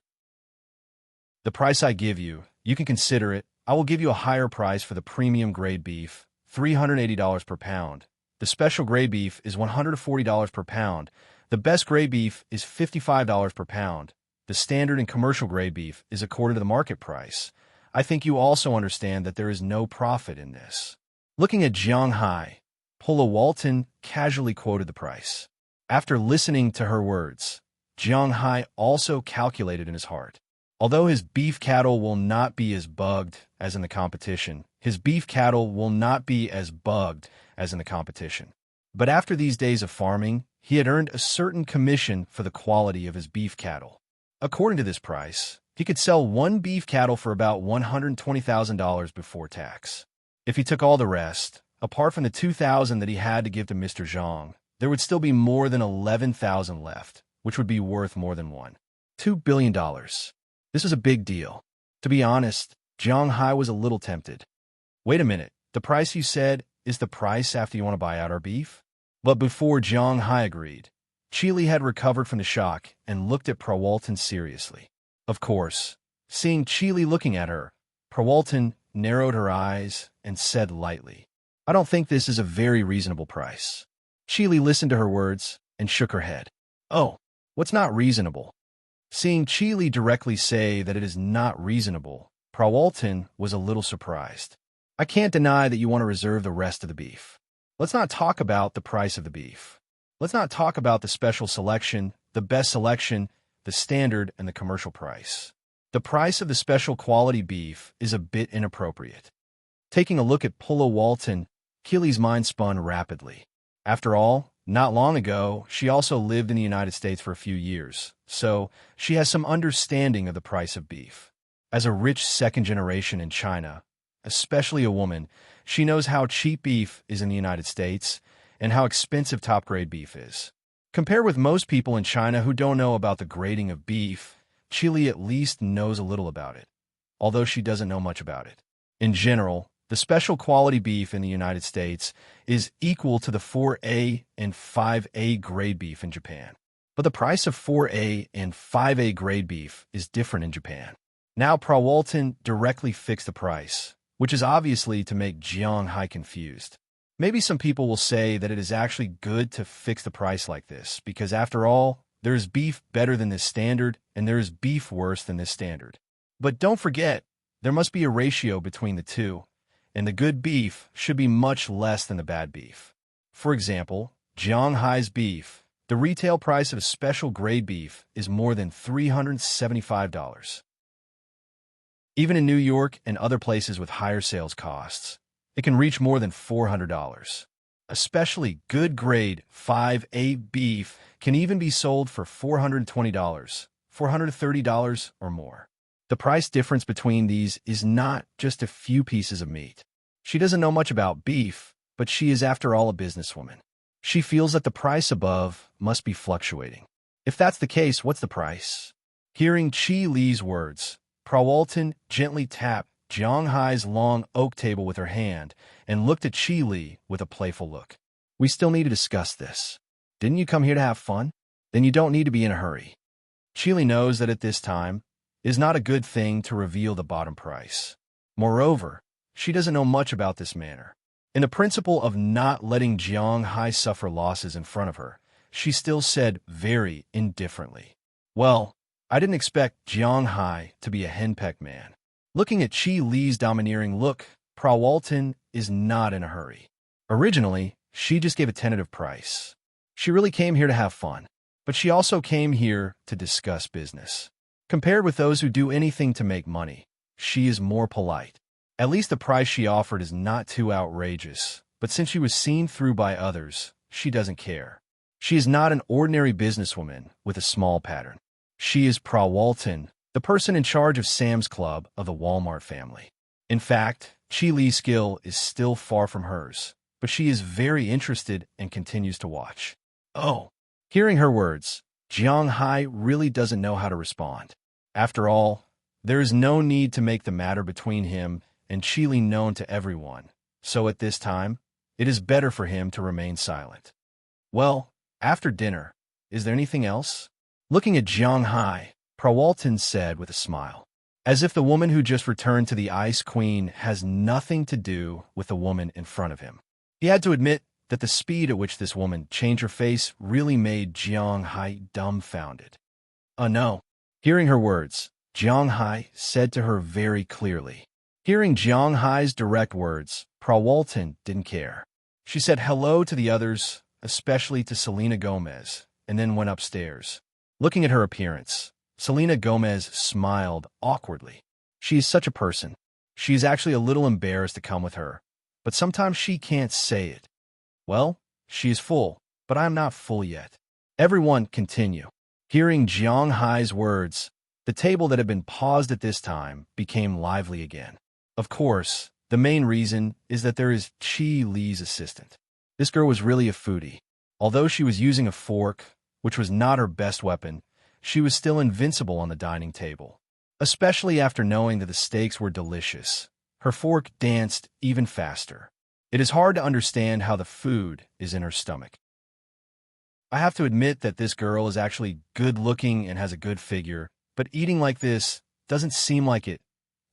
The price I give you, you can consider it, I will give you a higher price for the premium grade beef, $380 per pound. The special grade beef is $140 per pound. The best grade beef is $55 per pound. The standard and commercial grade beef is according to the market price. I think you also understand that there is no profit in this. Looking at Jiang Hai, Paula Walton casually quoted the price. After listening to her words, Jiang Hai also calculated in his heart. Although his beef cattle will not be as bugged as in the competition, But after these days of farming, he had earned a certain commission for the quality of his beef cattle. According to this price, he could sell one beef cattle for about $120,000 before tax. If he took all the rest, apart from the $2,000 that he had to give to Mr. Zhang, there would still be more than $11,000 left, which would be worth more than $2 billion. This was a big deal. To be honest, Jiang Hai was a little tempted. Wait a minute, the price you said is the price after you want to buy out our beef? But before Jiang Hai agreed, Chili had recovered from the shock and looked at Prawalton seriously. Of course, seeing Chili looking at her, Prawalton narrowed her eyes and said lightly, I don't think this is a very reasonable price. Chili listened to her words and shook her head. Oh, what's not reasonable? Seeing Chili directly say that it is not reasonable, Prawalton was a little surprised. I can't deny that you want to reserve the rest of the beef. Let's not talk about the price of the beef. Let's not talk about the special selection, the best selection, the standard, and the commercial price. The price of the special quality beef is a bit inappropriate. Taking a look at Paula Walton, Chili's mind spun rapidly. After all, not long ago, she also lived in the United States for a few years, so she has some understanding of the price of beef. As a rich second generation in China, especially a woman, she knows how cheap beef is in the United States and how expensive top-grade beef is. Compared with most people in China who don't know about the grading of beef, Chili at least knows a little about it, although she doesn't know much about it. In general, the special quality beef in the United States is equal to the 4A and 5A grade beef in Japan. But the price of 4A and 5A grade beef is different in Japan. Now Prawalton directly fixed the price, which is obviously to make Jiang Hai confused. Maybe some people will say that it is actually good to fix the price like this, because after all, there is beef better than this standard, and there is beef worse than this standard. But don't forget, there must be a ratio between the two, and the good beef should be much less than the bad beef. For example, Jiang Hai's beef, the retail price of special grade beef is more than $375. Even in New York and other places with higher sales costs, it can reach more than $400. Especially good grade 5A beef can even be sold for $420, $430 or more. The price difference between these is not just a few pieces of meat. She doesn't know much about beef, but she is after all a businesswoman. She feels that the price above must be fluctuating. If that's the case, what's the price? Hearing Chi Li's words, Prawalton gently tapped Jiang Hai's long oak table with her hand and looked at Chi Li with a playful look. We still need to discuss this. Didn't you come here to have fun? Then you don't need to be in a hurry. Chi Li knows that at this time, it is not a good thing to reveal the bottom price. Moreover, she doesn't know much about this matter. In the principle of not letting Jiang Hai suffer losses in front of her, she still said very indifferently, Well, I didn't expect Jiang Hai to be a henpecked man. Looking at Chi Li's domineering look, Prawalton is not in a hurry. Originally, she just gave a tentative price. She really came here to have fun, but she also came here to discuss business. Compared with those who do anything to make money, she is more polite. At least the price she offered is not too outrageous, but since she was seen through by others, she doesn't care. She is not an ordinary businesswoman with a small pattern. She is Prawalton, the person in charge of Sam's Club of the Walmart family. In fact, Chi Li's skill is still far from hers, but she is very interested and continues to watch. Oh! Hearing her words, Jiang Hai really doesn't know how to respond. After all, there is no need to make the matter between him and Chi Li known to everyone, so at this time, it is better for him to remain silent. Well, after dinner, is there anything else? Looking at Jiang Hai, Prawalton said with a smile. as if the woman who just returned to the Ice Queen has nothing to do with the woman in front of him. He had to admit that the speed at which this woman changed her face really made Jiang Hai dumbfounded. "Oh no." Hearing her words, Jiang Hai said to her very clearly. Hearing Jiang Hai's direct words, Prawalton didn't care. She said hello to the others, especially to Selena Gomez, and then went upstairs. Looking at her appearance, Selena Gomez smiled awkwardly. She is such a person. She is actually a little embarrassed to come with her, but sometimes she can't say it. "Well, she is full, but I am not full yet." Everyone continue. Hearing Jiang Hai's words, the table that had been paused at this time became lively again. Of course, the main reason is that there is Chi Li's assistant. This girl was really a foodie. Although she was using a fork, which was not her best weapon, she was still invincible on the dining table. Especially after knowing that the steaks were delicious, her fork danced even faster. It is hard to understand how the food is in her stomach. I have to admit that this girl is actually good-looking and has a good figure, but eating like this doesn't seem like it.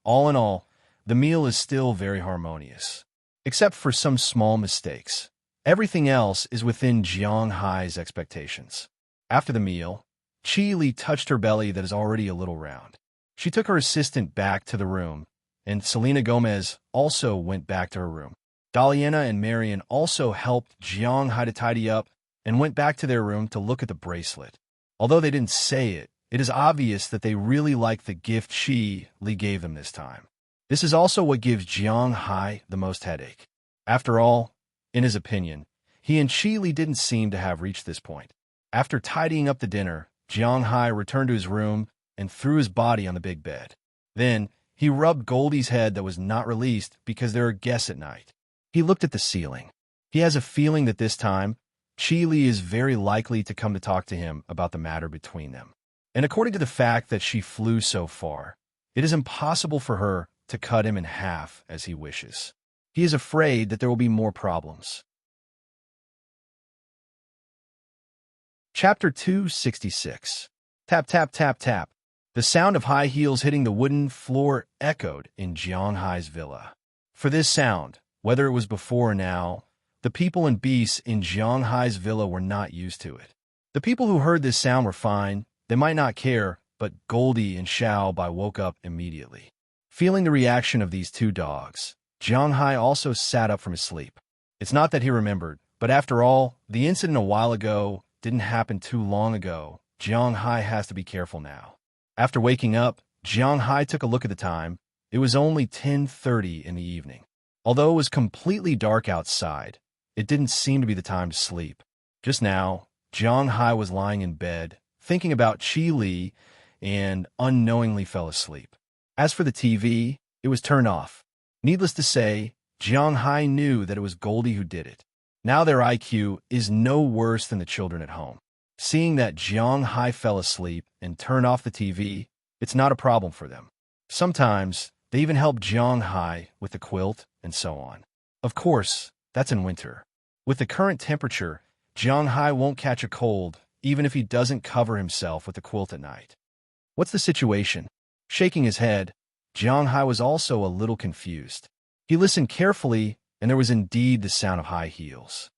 All in all, the meal is still very harmonious, except for some small mistakes. Everything else is within Jiang Hai's expectations. After the meal, Chi Li touched her belly that is already a little round. She took her assistant back to the room, and Selena Gomez also went back to her room. Daliana and Marion also helped Jiang Hai to tidy up and went back to their room to look at the bracelet. Although they didn't say it, it is obvious that they really liked the gift Chi Li gave them this time. This is also what gives Jiang Hai the most headache. After all, in his opinion, he and Chi Li didn't seem to have reached this point. After tidying up the dinner, Jiang Hai returned to his room and threw his body on the big bed. Then, he rubbed Goldie's head that was not released because there are guests at night. He looked at the ceiling. He has a feeling that this time, Chi Li is very likely to come to talk to him about the matter between them. And according to the fact that she flew so far, it is impossible for her to cut him in half as he wishes. He is afraid that there will be more problems. Chapter 266. Tap, tap, tap, tap. The sound of high heels hitting the wooden floor echoed in Jiang Hai's villa. For this sound, whether it was before or now, the people and beasts in Jiang Hai's villa were not used to it. The people who heard this sound were fine. They might not care, but Goldie and Xiao Bai woke up immediately. Feeling the reaction of these two dogs, Jiang Hai also sat up from his sleep. It's not that he remembered, but after all, the incident a while ago didn't happen too long ago. Jiang Hai has to be careful now. After waking up, Jiang Hai took a look at the time. It was only 10:30 in the evening. Although it was completely dark outside, it didn't seem to be the time to sleep. Just now, Jiang Hai was lying in bed, thinking about Chi Li, and unknowingly fell asleep. As for the TV, it was turned off. Needless to say, Jiang Hai knew that it was Goldie who did it. Now their IQ is no worse than the children at home. Seeing that Jiang Hai fell asleep and turned off the TV, it's not a problem for them. Sometimes, they even help Jiang Hai with the quilt and so on. Of course, that's in winter. With the current temperature, Jiang Hai won't catch a cold, even if he doesn't cover himself with the quilt at night. What's the situation? Shaking his head, Jiang Hai was also a little confused. He listened carefully, and there was indeed the sound of high heels.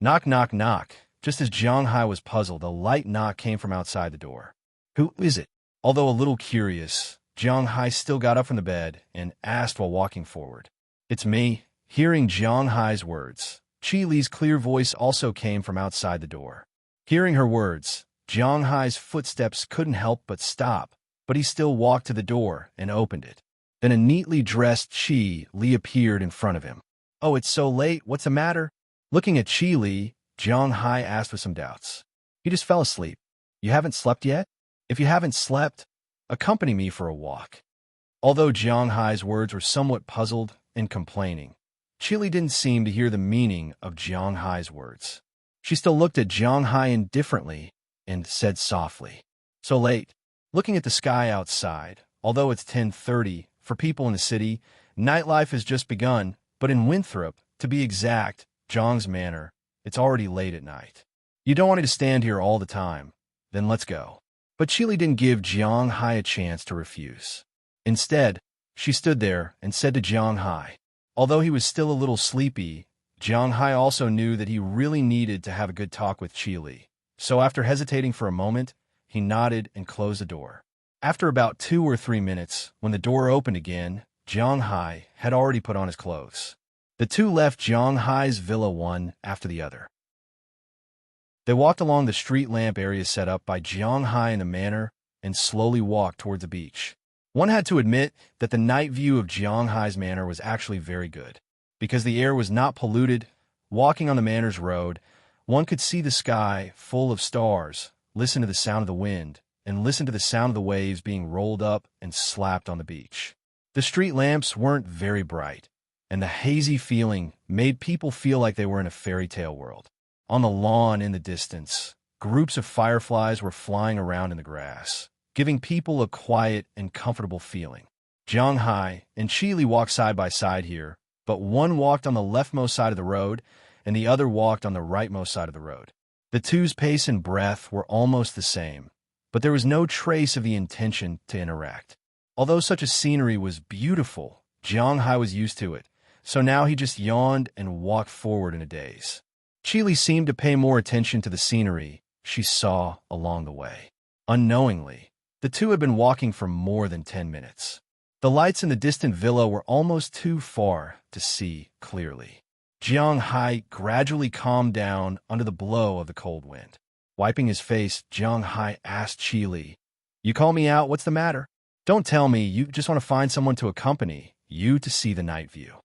Knock, knock, knock. Just as Jiang Hai was puzzled, a light knock came from outside the door. Who is it? Although a little curious, Jiang Hai still got up from the bed and asked while walking forward. It's me. Hearing Jiang Hai's words, Chi Li's clear voice also came from outside the door. Hearing her words, Jiang Hai's footsteps couldn't help but stop, but he still walked to the door and opened it. Then a neatly dressed Chi Li appeared in front of him. Oh, it's so late. What's the matter? Looking at Chi Li, Jiang Hai asked with some doubts. He just fell asleep. You haven't slept yet? If you haven't slept, accompany me for a walk. Although Jiang Hai's words were somewhat puzzled and complaining, Chi Li didn't seem to hear the meaning of Jiang Hai's words. She still looked at Jiang Hai indifferently and said softly, So late. Looking at the sky outside, although it's 10:30, for people in the city, nightlife has just begun, but in Winthrop, to be exact, Zhang's Manor, it's already late at night. You don't want me to stand here all the time. Then let's go. But Chi Li didn't give Jiang Hai a chance to refuse. Instead, she stood there and said to Jiang Hai. Although he was still a little sleepy, Jiang Hai also knew that he really needed to have a good talk with Qi Li. So after hesitating for a moment, he nodded and closed the door. After about 2 or 3 minutes, when the door opened again, Jiang Hai had already put on his clothes. The two left Jiang Hai's villa one after the other. They walked along the street lamp area set up by Jiang Hai in the manor and slowly walked towards the beach. One had to admit that the night view of Jiang Hai's manor was actually very good. Because the air was not polluted, walking on the manor's road, one could see the sky full of stars, listen to the sound of the wind, and listen to the sound of the waves being rolled up and slapped on the beach. The street lamps weren't very bright, and the hazy feeling made people feel like they were in a fairy tale world. On the lawn in the distance, groups of fireflies were flying around in the grass, giving people a quiet and comfortable feeling. Jiang Hai and Qi Li walked side by side here, but one walked on the leftmost side of the road, and the other walked on the rightmost side of the road. The two's pace and breath were almost the same, but there was no trace of the intention to interact. Although such a scenery was beautiful, Jiang Hai was used to it, so now he just yawned and walked forward in a daze. Qi Li seemed to pay more attention to the scenery she saw along the way. Unknowingly, the two had been walking for more than 10 minutes. The lights in the distant villa were almost too far to see clearly. Jiang Hai gradually calmed down under the blow of the cold wind. Wiping his face, Jiang Hai asked Qi Li, "You call me out, what's the matter? Don't tell me you just want to find someone to accompany you to see the night view.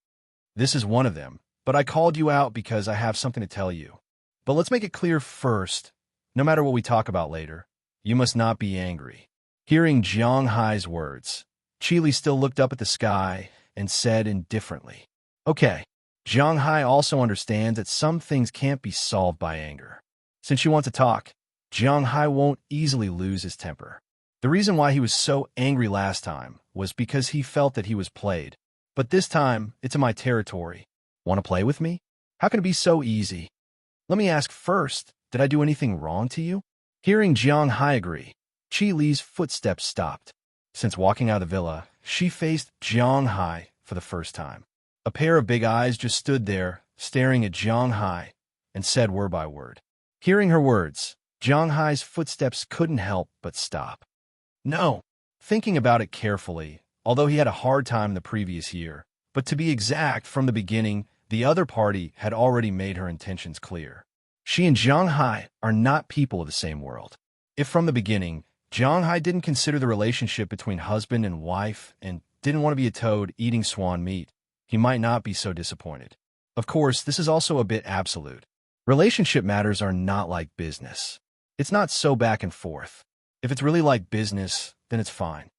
This is one of them, but I called you out because I have something to tell you. But let's make it clear first, no matter what we talk about later, you must not be angry." Hearing Jiang Hai's words, Qi Li still looked up at the sky and said indifferently, "Okay." Jiang Hai also understands that some things can't be solved by anger. Since you want to talk, Jiang Hai won't easily lose his temper. The reason why he was so angry last time was because he felt that he was played. But this time, it's in my territory. Want to play with me? How can it be so easy? Let me ask first, did I do anything wrong to you? Hearing Jiang Hai agree, Qi Li's footsteps stopped. Since walking out of the villa, she faced Jiang Hai for the first time. A pair of big eyes just stood there, staring at Jiang Hai, and said word by word. Hearing her words, Jiang Hai's footsteps couldn't help but stop. No. Thinking about it carefully, although he had a hard time the previous year, but to be exact, from the beginning, the other party had already made her intentions clear. She and Jiang Hai are not people of the same world. If from the beginning, Jiang Hai didn't consider the relationship between husband and wife and didn't want to be a toad eating swan meat, he might not be so disappointed. Of course, this is also a bit absolute. Relationship matters are not like business. It's not so back and forth. If it's really like business, then it's fine.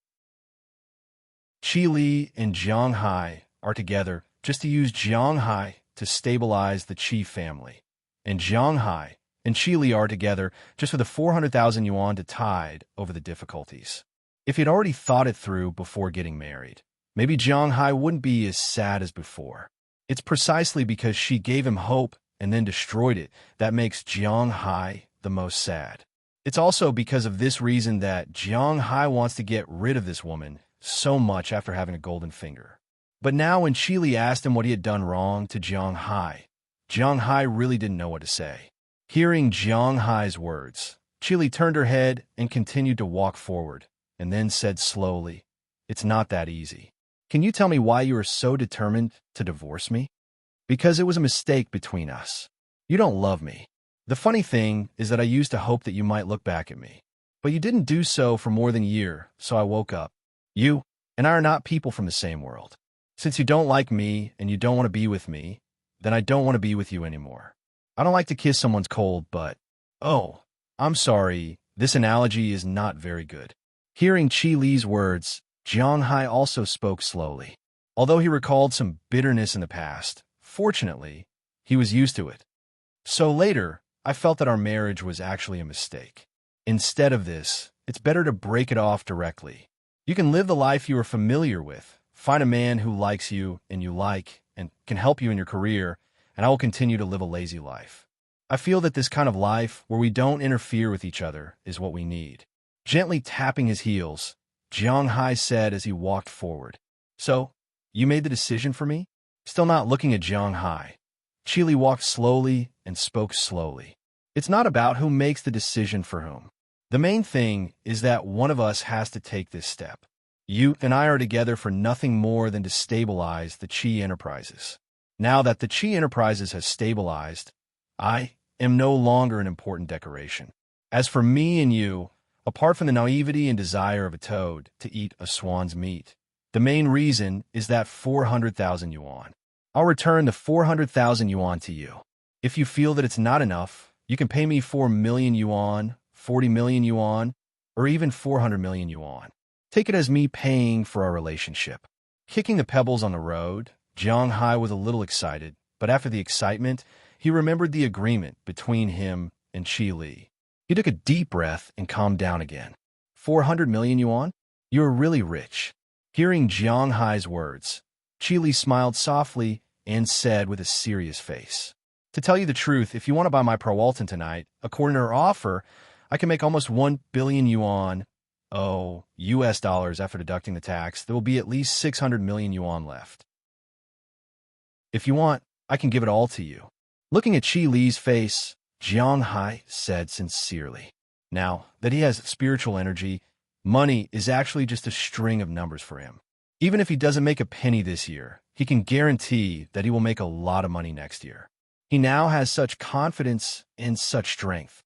Qi Li and Jiang Hai are together just to use Jiang Hai to stabilize the Qi family. And Jiang Hai and Qi Li are together just for the 400,000 yuan to tide over the difficulties. If he'd already thought it through before getting married, maybe Jiang Hai wouldn't be as sad as before. It's precisely because she gave him hope and then destroyed it that makes Jiang Hai the most sad. It's also because of this reason that Jiang Hai wants to get rid of this woman so much after having a golden finger. But now when Qi Li asked him what he had done wrong to Jiang Hai really didn't know what to say. Hearing Jiang Hai's words, Qi Li turned her head and continued to walk forward, and then said slowly, "It's not that easy. Can you tell me why you are so determined to divorce me? Because it was a mistake between us. You don't love me. The funny thing is that I used to hope that you might look back at me. But you didn't do so for more than a year, so I woke up. You and I are not people from the same world. Since you don't like me and you don't want to be with me, then I don't want to be with you anymore. I don't like to kiss someone's cold butt. Oh, I'm sorry, this analogy is not very good." Hearing Qi Li's words, Jiang Hai also spoke slowly. Although he recalled some bitterness in the past, fortunately, he was used to it. "So later, I felt that our marriage was actually a mistake. Instead of this, it's better to break it off directly. You can live the life you are familiar with, find a man who likes you and you like, and can help you in your career, and I will continue to live a lazy life. I feel that this kind of life, where we don't interfere with each other, is what we need." Gently tapping his heels, Jiang Hai said as he walked forward. So, you made the decision for me? Still not looking at Jiang Hai, Qi walked slowly and spoke slowly. It's not about who makes the decision for whom. The main thing is that one of us has to take this step. You and I are together for nothing more than to stabilize the Qi Enterprises. Now that the Qi Enterprises has stabilized, I am no longer an important decoration. As for me and you, apart from the naivety and desire of a toad to eat a swan's meat, the main reason is that 400,000 yuan. I'll return the 400,000 yuan to you. If you feel that it's not enough, you can pay me 4 million yuan, 40 million yuan, or even 400 million yuan. Take it as me paying for our relationship. Kicking the pebbles on the road, Jiang Hai was a little excited, but after the excitement, he remembered the agreement between him and Qi Li. He took a deep breath and calmed down again. 400 million yuan? You're really rich. Hearing Jiang Hai's words, Qi Li smiled softly and said with a serious face, "To tell you the truth, if you want to buy my Pro-Alton tonight, according to her offer, I can make almost 1 billion yuan. Oh, US dollars after deducting the tax. There will be at least 600 million yuan left. If you want, I can give it all to you." Looking at Qi Li's face, Jiang Hai said sincerely, now that he has spiritual energy, money is actually just a string of numbers for him. Even if he doesn't make a penny this year, he can guarantee that he will make a lot of money next year. He now has such confidence and such strength.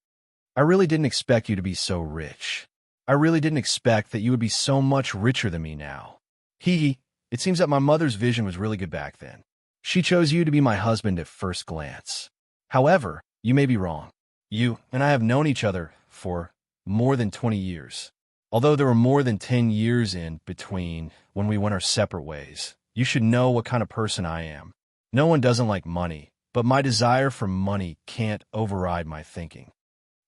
I really didn't expect you to be so rich. I really didn't expect that you would be so much richer than me now. It seems that my mother's vision was really good back then. She chose you to be my husband at first glance. However, you may be wrong. You and I have known each other for more than 20 years. Although there were more than 10 years in between when we went our separate ways, you should know what kind of person I am. No one doesn't like money, but my desire for money can't override my thinking.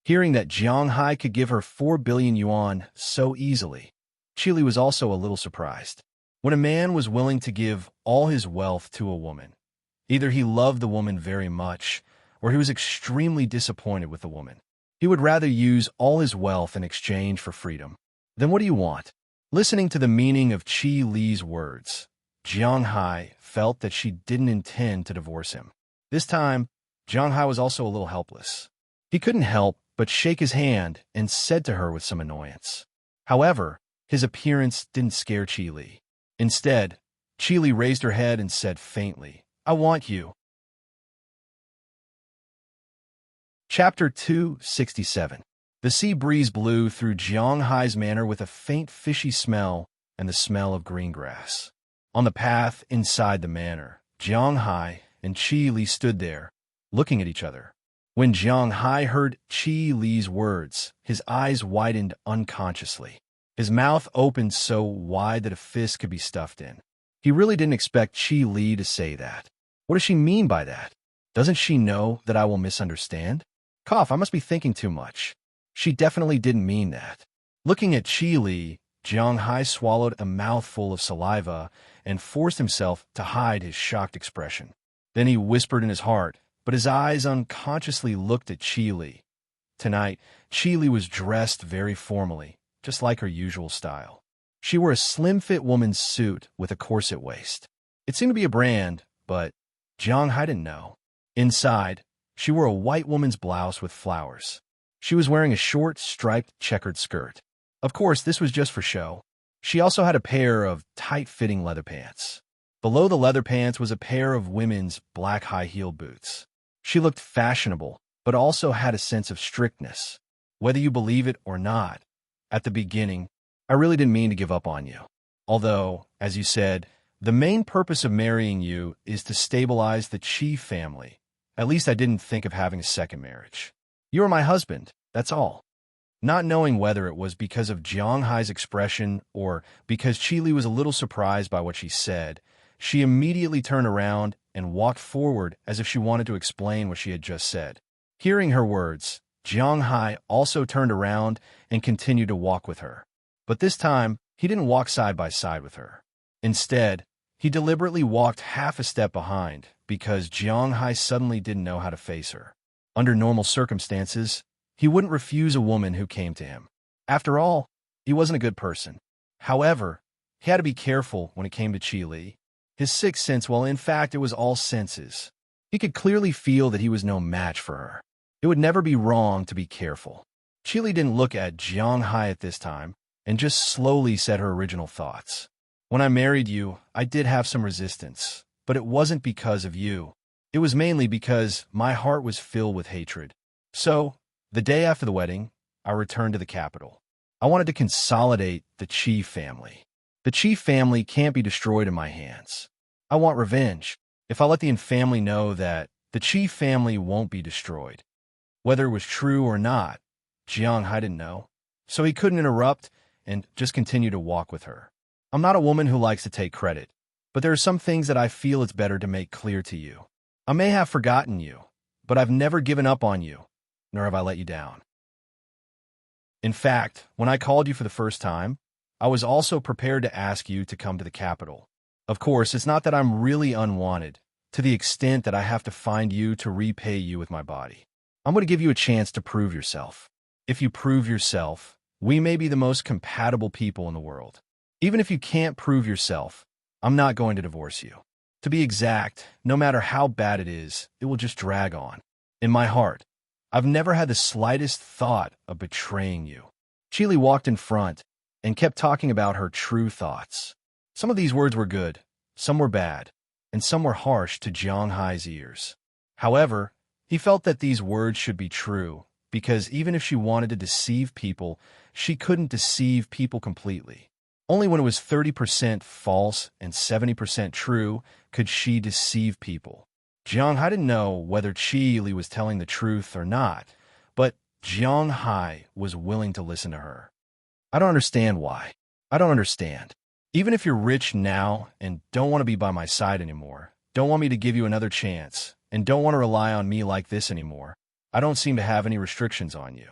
Hearing that Jiang Hai could give her 4 billion yuan so easily, Qi Li was also a little surprised. When a man was willing to give all his wealth to a woman, either he loved the woman very much, or he was extremely disappointed with the woman. He would rather use all his wealth in exchange for freedom. Then what do you want? Listening to the meaning of Qi Li's words, Jiang Hai felt that she didn't intend to divorce him. This time, Jiang Hai was also a little helpless. He couldn't help but shake his hand and said to her with some annoyance. However, his appearance didn't scare Qi Li. Instead, Qi Li raised her head and said faintly, "I want you." Chapter 267. The sea breeze blew through Jiang Hai's manor with a faint fishy smell and the smell of green grass. On the path inside the manor, Jiang Hai and Qi Li stood there, looking at each other. When Jiang Hai heard Qi Li's words, his eyes widened unconsciously. His mouth opened so wide that a fist could be stuffed in. He really didn't expect Qi Li to say that. What does she mean by that? Doesn't she know that I will misunderstand? Cough, I must be thinking too much. She definitely didn't mean that. Looking at Qi Li, Jiang Hai swallowed a mouthful of saliva and forced himself to hide his shocked expression. Then he whispered in his heart, but his eyes unconsciously looked at Qi Li. Tonight, Qi Li was dressed very formally, just like her usual style. She wore a slim-fit woman's suit with a corset waist. It seemed to be a brand, but Jiang Hai didn't know. Inside, she wore a white woman's blouse with flowers. She was wearing a short, striped, checkered skirt. Of course, this was just for show. She also had a pair of tight-fitting leather pants. Below the leather pants was a pair of women's black high-heel boots. She looked fashionable, but also had a sense of strictness. Whether you believe it or not, at the beginning, I really didn't mean to give up on you. Although, as you said, the main purpose of marrying you is to stabilize the Qi family. At least I didn't think of having a second marriage. You are my husband, that's all. Not knowing whether it was because of Jiang Hai's expression or because Qi Li was a little surprised by what she said, she immediately turned around and walked forward as if she wanted to explain what she had just said. Hearing her words, Jiang Hai also turned around and continued to walk with her. But this time, he didn't walk side by side with her. Instead, he deliberately walked half a step behind because Jiang Hai suddenly didn't know how to face her. Under normal circumstances, he wouldn't refuse a woman who came to him. After all, he wasn't a good person. However, he had to be careful when it came to Chi Li. His sixth sense, well, in fact, it was all senses. He could clearly feel that he was no match for her. It would never be wrong to be careful. Chi Li didn't look at Jiang Hai at this time and just slowly said her original thoughts. When I married you, I did have some resistance, but it wasn't because of you. It was mainly because my heart was filled with hatred. So, the day after the wedding, I returned to the capital. I wanted to consolidate the Qi family. The Qi family can't be destroyed in my hands. I want revenge. If I let the family know that the Qi family won't be destroyed. Whether it was true or not, Jiang Hai didn't know, so he couldn't interrupt and just continue to walk with her. I'm not a woman who likes to take credit, but there are some things that I feel it's better to make clear to you. I may have forgotten you, but I've never given up on you, nor have I let you down. In fact, when I called you for the first time, I was also prepared to ask you to come to the capital. Of course, it's not that I'm really unwanted, to the extent that I have to find you to repay you with my body. I'm going to give you a chance to prove yourself. If you prove yourself, we may be the most compatible people in the world. Even if you can't prove yourself, I'm not going to divorce you. To be exact, no matter how bad it will just drag on. In my heart, I've never had the slightest thought of betraying you. Chi Li walked in front and kept talking about her true thoughts. Some of these words were good, some were bad, and some were harsh to Jiang Hai's ears. However, he felt that these words should be true, because even if she wanted to deceive people, she couldn't deceive people completely. Only when it was 30% false and 70% true could she deceive people. Jiang Hai didn't know whether Chi Li was telling the truth or not, but Jiang Hai was willing to listen to her. I don't understand why. I don't understand. Even if you're rich now and don't want to be by my side anymore, don't want me to give you another chance, and don't want to rely on me like this anymore, I don't seem to have any restrictions on you.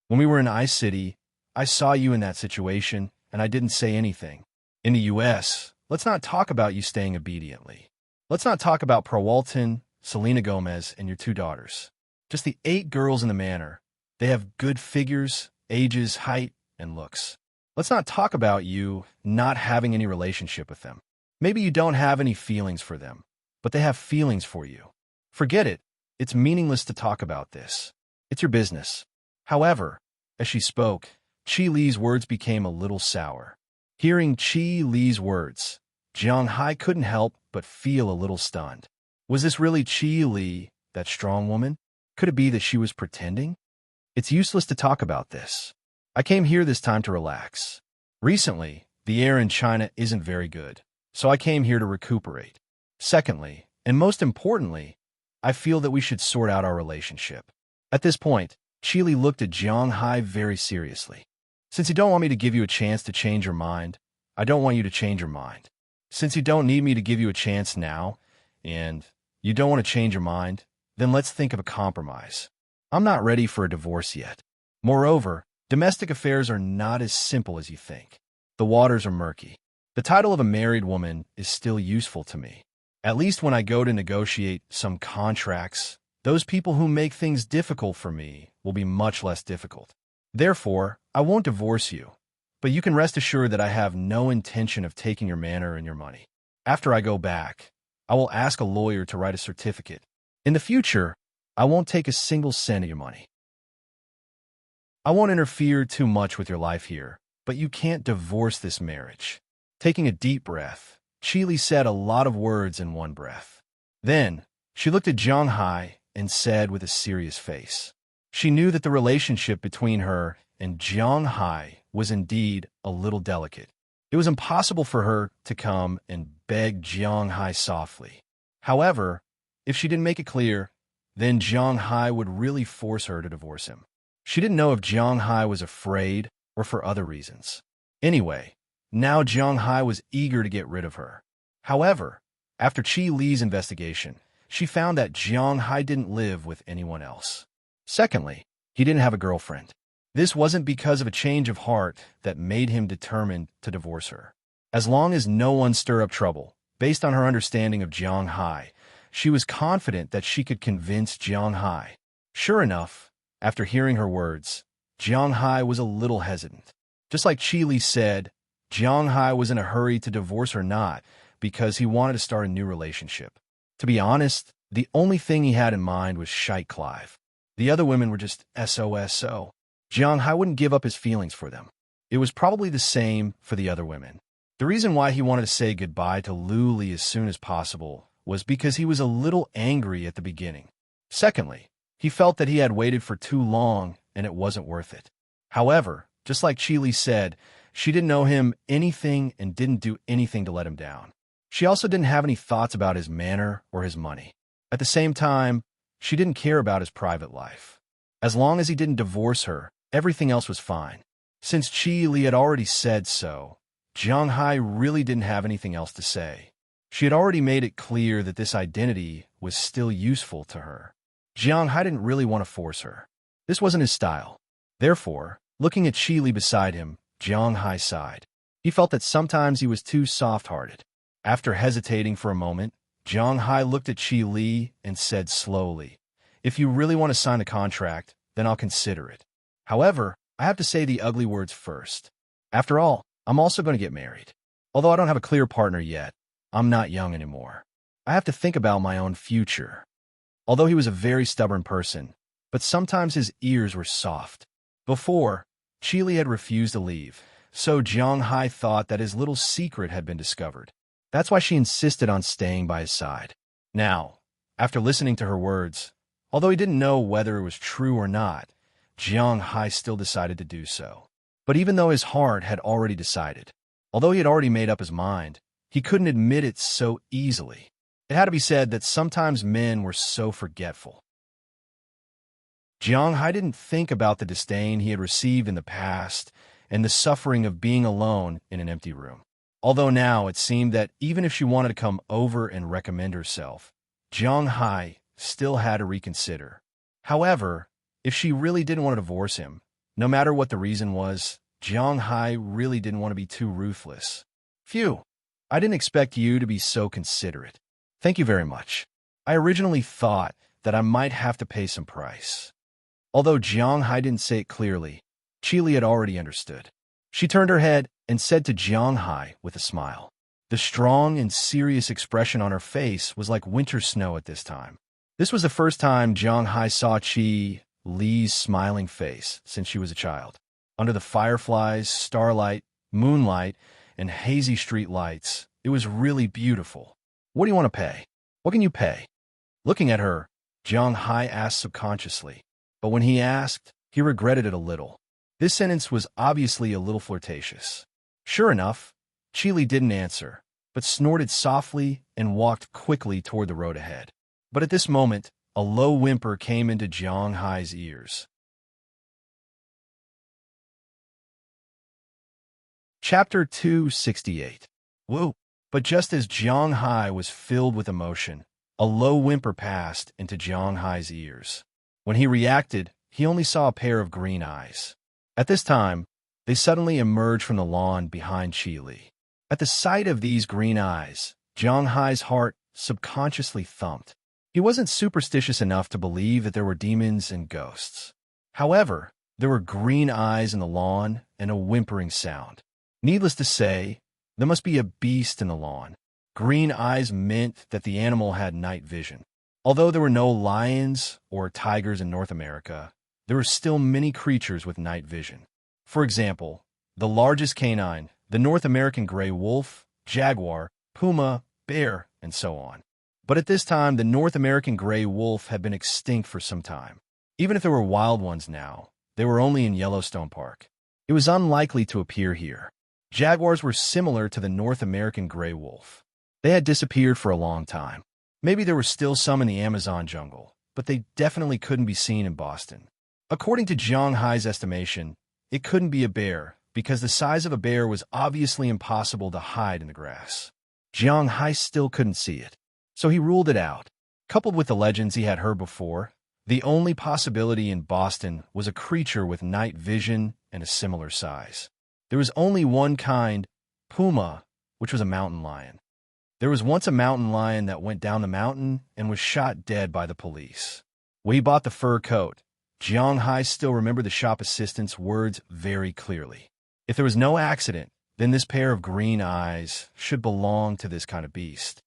When we were in Ice City, I saw you in that situation, and I didn't say anything. In the U.S., let's not talk about you staying obediently. Let's not talk about Peraltin, Selena Gomez, and your 2 daughters. Just the 8 girls in the manor. They have good figures, ages, height, and looks. Let's not talk about you not having any relationship with them. Maybe you don't have any feelings for them, but they have feelings for you. Forget it. It's meaningless to talk about this. It's your business. However, as she spoke, Chi Li's words became a little sour. Hearing Chi Li's words, Jiang Hai couldn't help but feel a little stunned. Was this really Chi Li, that strong woman? Could it be that she was pretending? It's useless to talk about this. I came here this time to relax. Recently, the air in China isn't very good, so I came here to recuperate. Secondly, and most importantly, I feel that we should sort out our relationship. At this point, Chi Li looked at Jiang Hai very seriously. Since you don't want me to give you a chance to change your mind, I don't want you to change your mind. Since you don't need me to give you a chance now, and you don't want to change your mind, then let's think of a compromise. I'm not ready for a divorce yet. Moreover, domestic affairs are not as simple as you think. The waters are murky. The title of a married woman is still useful to me. At least when I go to negotiate some contracts, those people who make things difficult for me will be much less difficult. Therefore, I won't divorce you, but you can rest assured that I have no intention of taking your manor and your money. After I go back, I will ask a lawyer to write a certificate. In the future, I won't take a single cent of your money. I won't interfere too much with your life here, but you can't divorce this marriage. Taking a deep breath, Chi Li said a lot of words in one breath. Then, she looked at Jiang Hai and said with a serious face. She knew that the relationship between her and Jiang Hai was indeed a little delicate. It was impossible for her to come and beg Jiang Hai softly. However, if she didn't make it clear, then Jiang Hai would really force her to divorce him. She didn't know if Jiang Hai was afraid or for other reasons. Anyway, now Jiang Hai was eager to get rid of her. However, after Chi Li's investigation, she found that Jiang Hai didn't live with anyone else. Secondly, he didn't have a girlfriend. This wasn't because of a change of heart that made him determined to divorce her. As long as no one stirred up trouble, based on her understanding of Jiang Hai, she was confident that she could convince Jiang Hai. Sure enough, after hearing her words, Jiang Hai was a little hesitant. Just like Chi Li said, Jiang Hai was in a hurry to divorce or not because he wanted to start a new relationship. To be honest, the only thing he had in mind was Shite Clive. The other women were just SOSO. Jiang Hai wouldn't give up his feelings for them. It was probably the same for the other women. The reason why he wanted to say goodbye to Lu Li as soon as possible was because he was a little angry at the beginning. Secondly, he felt that he had waited for too long and it wasn't worth it. However, just like Chi Li said, she didn't know him anything and didn't do anything to let him down. She also didn't have any thoughts about his manner or his money. At the same time, she didn't care about his private life. As long as he didn't divorce her, everything else was fine. Since Chi Li had already said so, Jiang Hai really didn't have anything else to say. She had already made it clear that this identity was still useful to her. Jiang Hai didn't really want to force her. This wasn't his style. Therefore, looking at Chi Li beside him, Jiang Hai sighed. He felt that sometimes he was too soft-hearted. After hesitating for a moment, Jiang Hai looked at Chi Li and said slowly, "If you really want to sign a contract, then I'll consider it. However, I have to say the ugly words first. After all, I'm also going to get married. Although I don't have a clear partner yet, I'm not young anymore. I have to think about my own future." Although he was a very stubborn person, but sometimes his ears were soft. Before, Chi Li had refused to leave, so Jiang Hai thought that his little secret had been discovered. That's why she insisted on staying by his side. Now, after listening to her words, although he didn't know whether it was true or not, Jiang Hai still decided to do so. But even though his heart had already decided, although he had already made up his mind, he couldn't admit it so easily. It had to be said that sometimes men were so forgetful. Jiang Hai didn't think about the disdain he had received in the past and the suffering of being alone in an empty room. Although now it seemed that even if she wanted to come over and recommend herself, Jiang Hai still had to reconsider. However, if she really didn't want to divorce him, no matter what the reason was, Jiang Hai really didn't want to be too ruthless. "Phew, I didn't expect you to be so considerate. Thank you very much. I originally thought that I might have to pay some price." Although Jiang Hai didn't say it clearly, Chi Li had already understood. She turned her head and said to Jiang Hai with a smile. The strong and serious expression on her face was like winter snow at this time. This was the first time Jiang Hai saw Chi Li's smiling face since she was a child. Under the fireflies, starlight, moonlight, and hazy street lights, it was really beautiful. "What do you want to pay? What can you pay?" Looking at her, Jiang Hai asked subconsciously. But when he asked, he regretted it a little. This sentence was obviously a little flirtatious. Sure enough, Chi Li didn't answer, but snorted softly and walked quickly toward the road ahead. But at this moment, a low whimper came into Jiang Hai's ears. Chapter 268. Woo! But just as Jiang Hai was filled with emotion, a low whimper passed into Jiang Hai's ears. When he reacted, he only saw a pair of green eyes. At this time, they suddenly emerged from the lawn behind Chi Li. At the sight of these green eyes, Jiang Hai's heart subconsciously thumped. He wasn't superstitious enough to believe that there were demons and ghosts. However, there were green eyes in the lawn and a whimpering sound. Needless to say, there must be a beast in the lawn. Green eyes meant that the animal had night vision. Although there were no lions or tigers in North America, there were still many creatures with night vision. For example, the largest canine, the North American gray wolf, jaguar, puma, bear, and so on. But at this time, the North American gray wolf had been extinct for some time. Even if there were wild ones now, they were only in Yellowstone Park. It was unlikely to appear here. Jaguars were similar to the North American gray wolf. They had disappeared for a long time. Maybe there were still some in the Amazon jungle, but they definitely couldn't be seen in Boston. According to Jiang Hai's estimation, it couldn't be a bear because the size of a bear was obviously impossible to hide in the grass. Jiang Hai still couldn't see it, so he ruled it out. Coupled with the legends he had heard before, the only possibility in Boston was a creature with night vision and a similar size. There was only one kind, puma, which was a mountain lion. There was once a mountain lion that went down the mountain and was shot dead by the police. When he bought the fur coat, Jiang Hai still remembered the shop assistant's words very clearly. If there was no accident, then this pair of green eyes should belong to this kind of beast.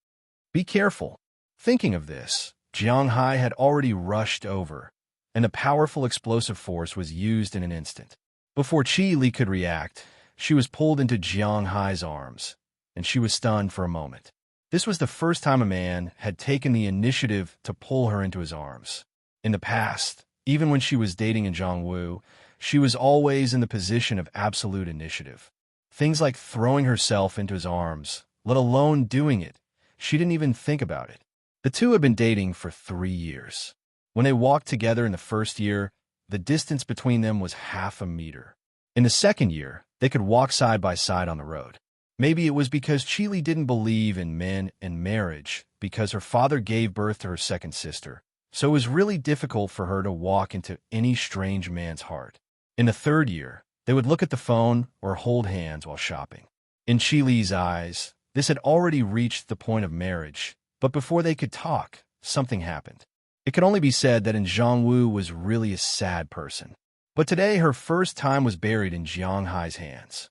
Be careful. Thinking of this, Jiang Hai had already rushed over, and a powerful explosive force was used in an instant. Before Qi Li could react, she was pulled into Jiang Hai's arms, and she was stunned for a moment. This was the first time a man had taken the initiative to pull her into his arms. In the past, even when she was dating in Zhongwu, she was always in the position of absolute initiative. Things like throwing herself into his arms, let alone doing it, she didn't even think about it. The two had been dating for 3 years. When they walked together in the first year, the distance between them was half a meter. In the second year, they could walk side by side on the road. Maybe it was because Qi Li didn't believe in men and marriage because her father gave birth to her second sister, so it was really difficult for her to walk into any strange man's heart. In the third year, they would look at the phone or hold hands while shopping. In Qi Li's eyes, this had already reached the point of marriage, but before they could talk, something happened. It could only be said that Zhongwu was really a sad person. But today her first time was buried in Jiang Hai's hands.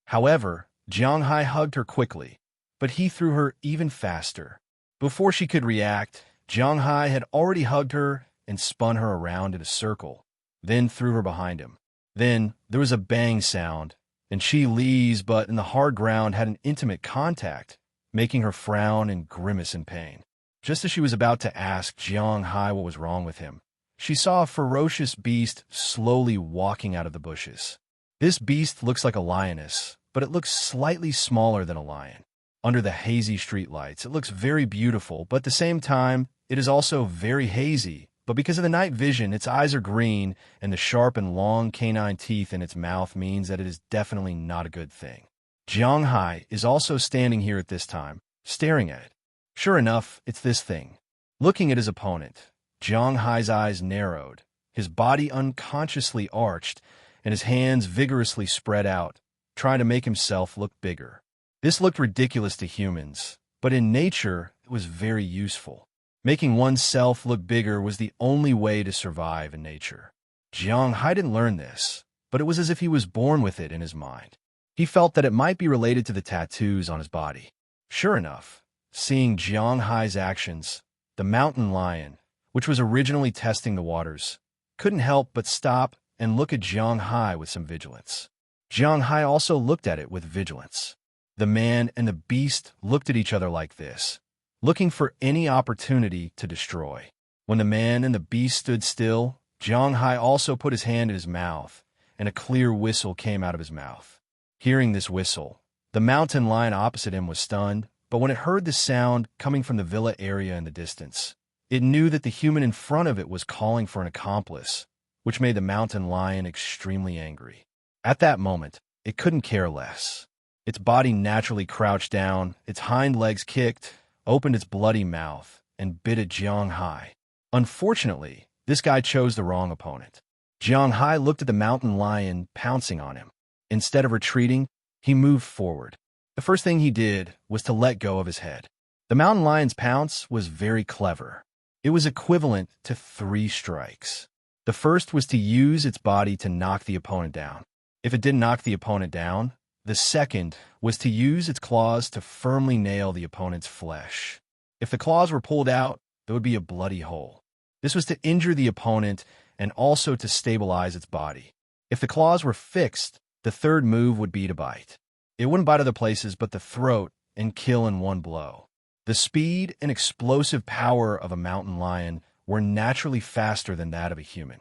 However, Jiang Hai hugged her quickly, but he threw her even faster. Before she could react, Jiang Hai had already hugged her and spun her around in a circle, then threw her behind him. Then there was a bang sound, and Qi Li's butt in the hard ground had an intimate contact, making her frown and grimace in pain. Just as she was about to ask Jiang Hai what was wrong with him, she saw a ferocious beast slowly walking out of the bushes. This beast looks like a lioness, but it looks slightly smaller than a lion. Under the hazy streetlights, it looks very beautiful, but at the same time, it is also very hazy. But because of the night vision, its eyes are green, and the sharp and long canine teeth in its mouth means that it is definitely not a good thing. Jiang Hai is also standing here at this time, staring at it. Sure enough, it's this thing. Looking at his opponent, Jiang Hai's eyes narrowed, his body unconsciously arched, and his hands vigorously spread out, trying to make himself look bigger. This looked ridiculous to humans, but in nature, it was very useful. Making oneself look bigger was the only way to survive in nature. Jiang Hai didn't learn this, but it was as if he was born with it in his mind. He felt that it might be related to the tattoos on his body. Sure enough, seeing Jiang Hai's actions, the mountain lion, which was originally testing the waters, couldn't help but stop and look at Jiang Hai with some vigilance. Jiang Hai also looked at it with vigilance. The man and the beast looked at each other like this, looking for any opportunity to destroy. When the man and the beast stood still, Jiang Hai also put his hand in his mouth, and a clear whistle came out of his mouth. Hearing this whistle, the mountain lion opposite him was stunned, but when it heard the sound coming from the villa area in the distance, it knew that the human in front of it was calling for an accomplice, which made the mountain lion extremely angry. At that moment, it couldn't care less. Its body naturally crouched down, its hind legs kicked, opened its bloody mouth, and bit at Jiang Hai. Unfortunately, this guy chose the wrong opponent. Jiang Hai looked at the mountain lion pouncing on him. Instead of retreating, he moved forward. The first thing he did was to let go of his head. The mountain lion's pounce was very clever. It was equivalent to 3 strikes. The first was to use its body to knock the opponent down. If it didn't knock the opponent down, the second was to use its claws to firmly nail the opponent's flesh. If the claws were pulled out, there would be a bloody hole. This was to injure the opponent and also to stabilize its body. If the claws were fixed, the third move would be to bite. It wouldn't bite other places but the throat and kill in one blow. The speed and explosive power of a mountain lion were naturally faster than that of a human.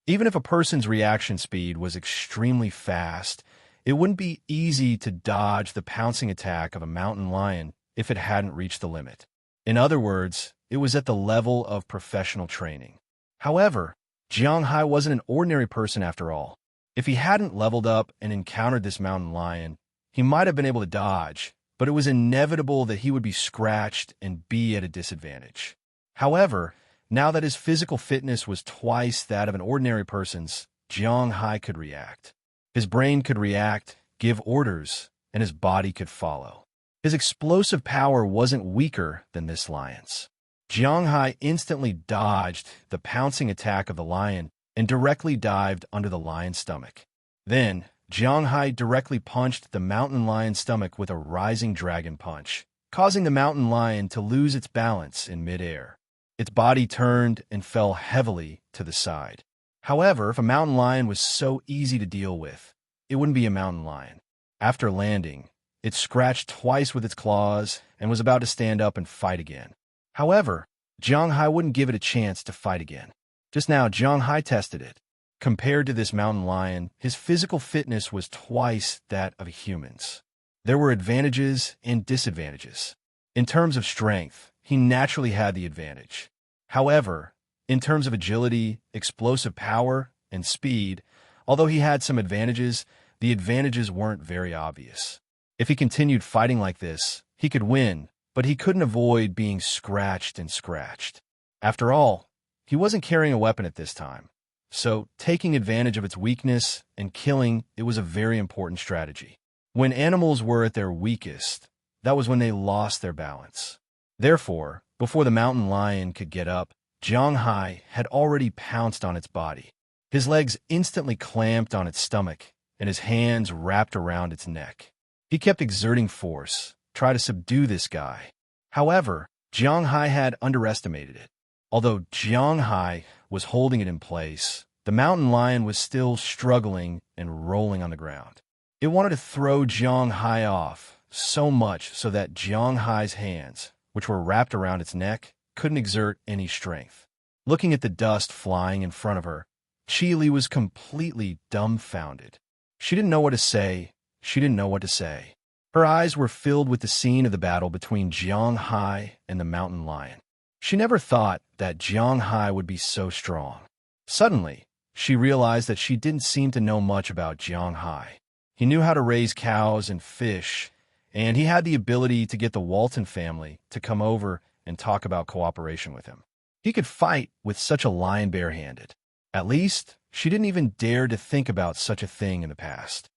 Even if a person's reaction speed was extremely fast, it wouldn't be easy to dodge the pouncing attack of a mountain lion if it hadn't reached the limit. In other words, it was at the level of professional training. However, Jiang Hai wasn't an ordinary person after all. If he hadn't leveled up and encountered this mountain lion, he might have been able to dodge, but it was inevitable that he would be scratched and be at a disadvantage. However, now that his physical fitness was twice that of an ordinary person's, Jiang Hai could react. His brain could react, give orders, and his body could follow. His explosive power wasn't weaker than this lion's. Jiang Hai instantly dodged the pouncing attack of the lion and directly dived under the lion's stomach. Then, Jiang Hai directly punched the mountain lion's stomach with a rising dragon punch, causing the mountain lion to lose its balance in midair. Its body turned and fell heavily to the side. However, if a mountain lion was so easy to deal with, it wouldn't be a mountain lion. After landing, it scratched twice with its claws and was about to stand up and fight again. However, Jiang Hai wouldn't give it a chance to fight again. Just now, Jiang Hai tested it. Compared to this mountain lion, his physical fitness was twice that of a human's. There were advantages and disadvantages. In terms of strength, he naturally had the advantage. However, in terms of agility, explosive power, and speed, although he had some advantages, the advantages weren't very obvious. If he continued fighting like this, he could win, but he couldn't avoid being scratched and scratched. After all, he wasn't carrying a weapon at this time, so taking advantage of its weakness and killing it was a very important strategy. When animals were at their weakest, that was when they lost their balance. Therefore, before the mountain lion could get up, Jiang Hai had already pounced on its body. His legs instantly clamped on its stomach, and his hands wrapped around its neck. He kept exerting force, trying to subdue this guy. However, Jiang Hai had underestimated it. Although Jiang Hai was holding it in place, the mountain lion was still struggling and rolling on the ground. It wanted to throw Jiang Hai off, so much so that Jiang Hai's hands, which were wrapped around its neck, couldn't exert any strength. Looking at the dust flying in front of her, Qi Li was completely dumbfounded. She didn't know what to say. She didn't know what to say. Her eyes were filled with the scene of the battle between Jiang Hai and the mountain lion. She never thought that Jiang Hai would be so strong. Suddenly, she realized that she didn't seem to know much about Jiang Hai. He knew how to raise cows and fish, and he had the ability to get the Walton family to come over and talk about cooperation with him. He could fight with such a lion barehanded. At least, she didn't even dare to think about such a thing in the past.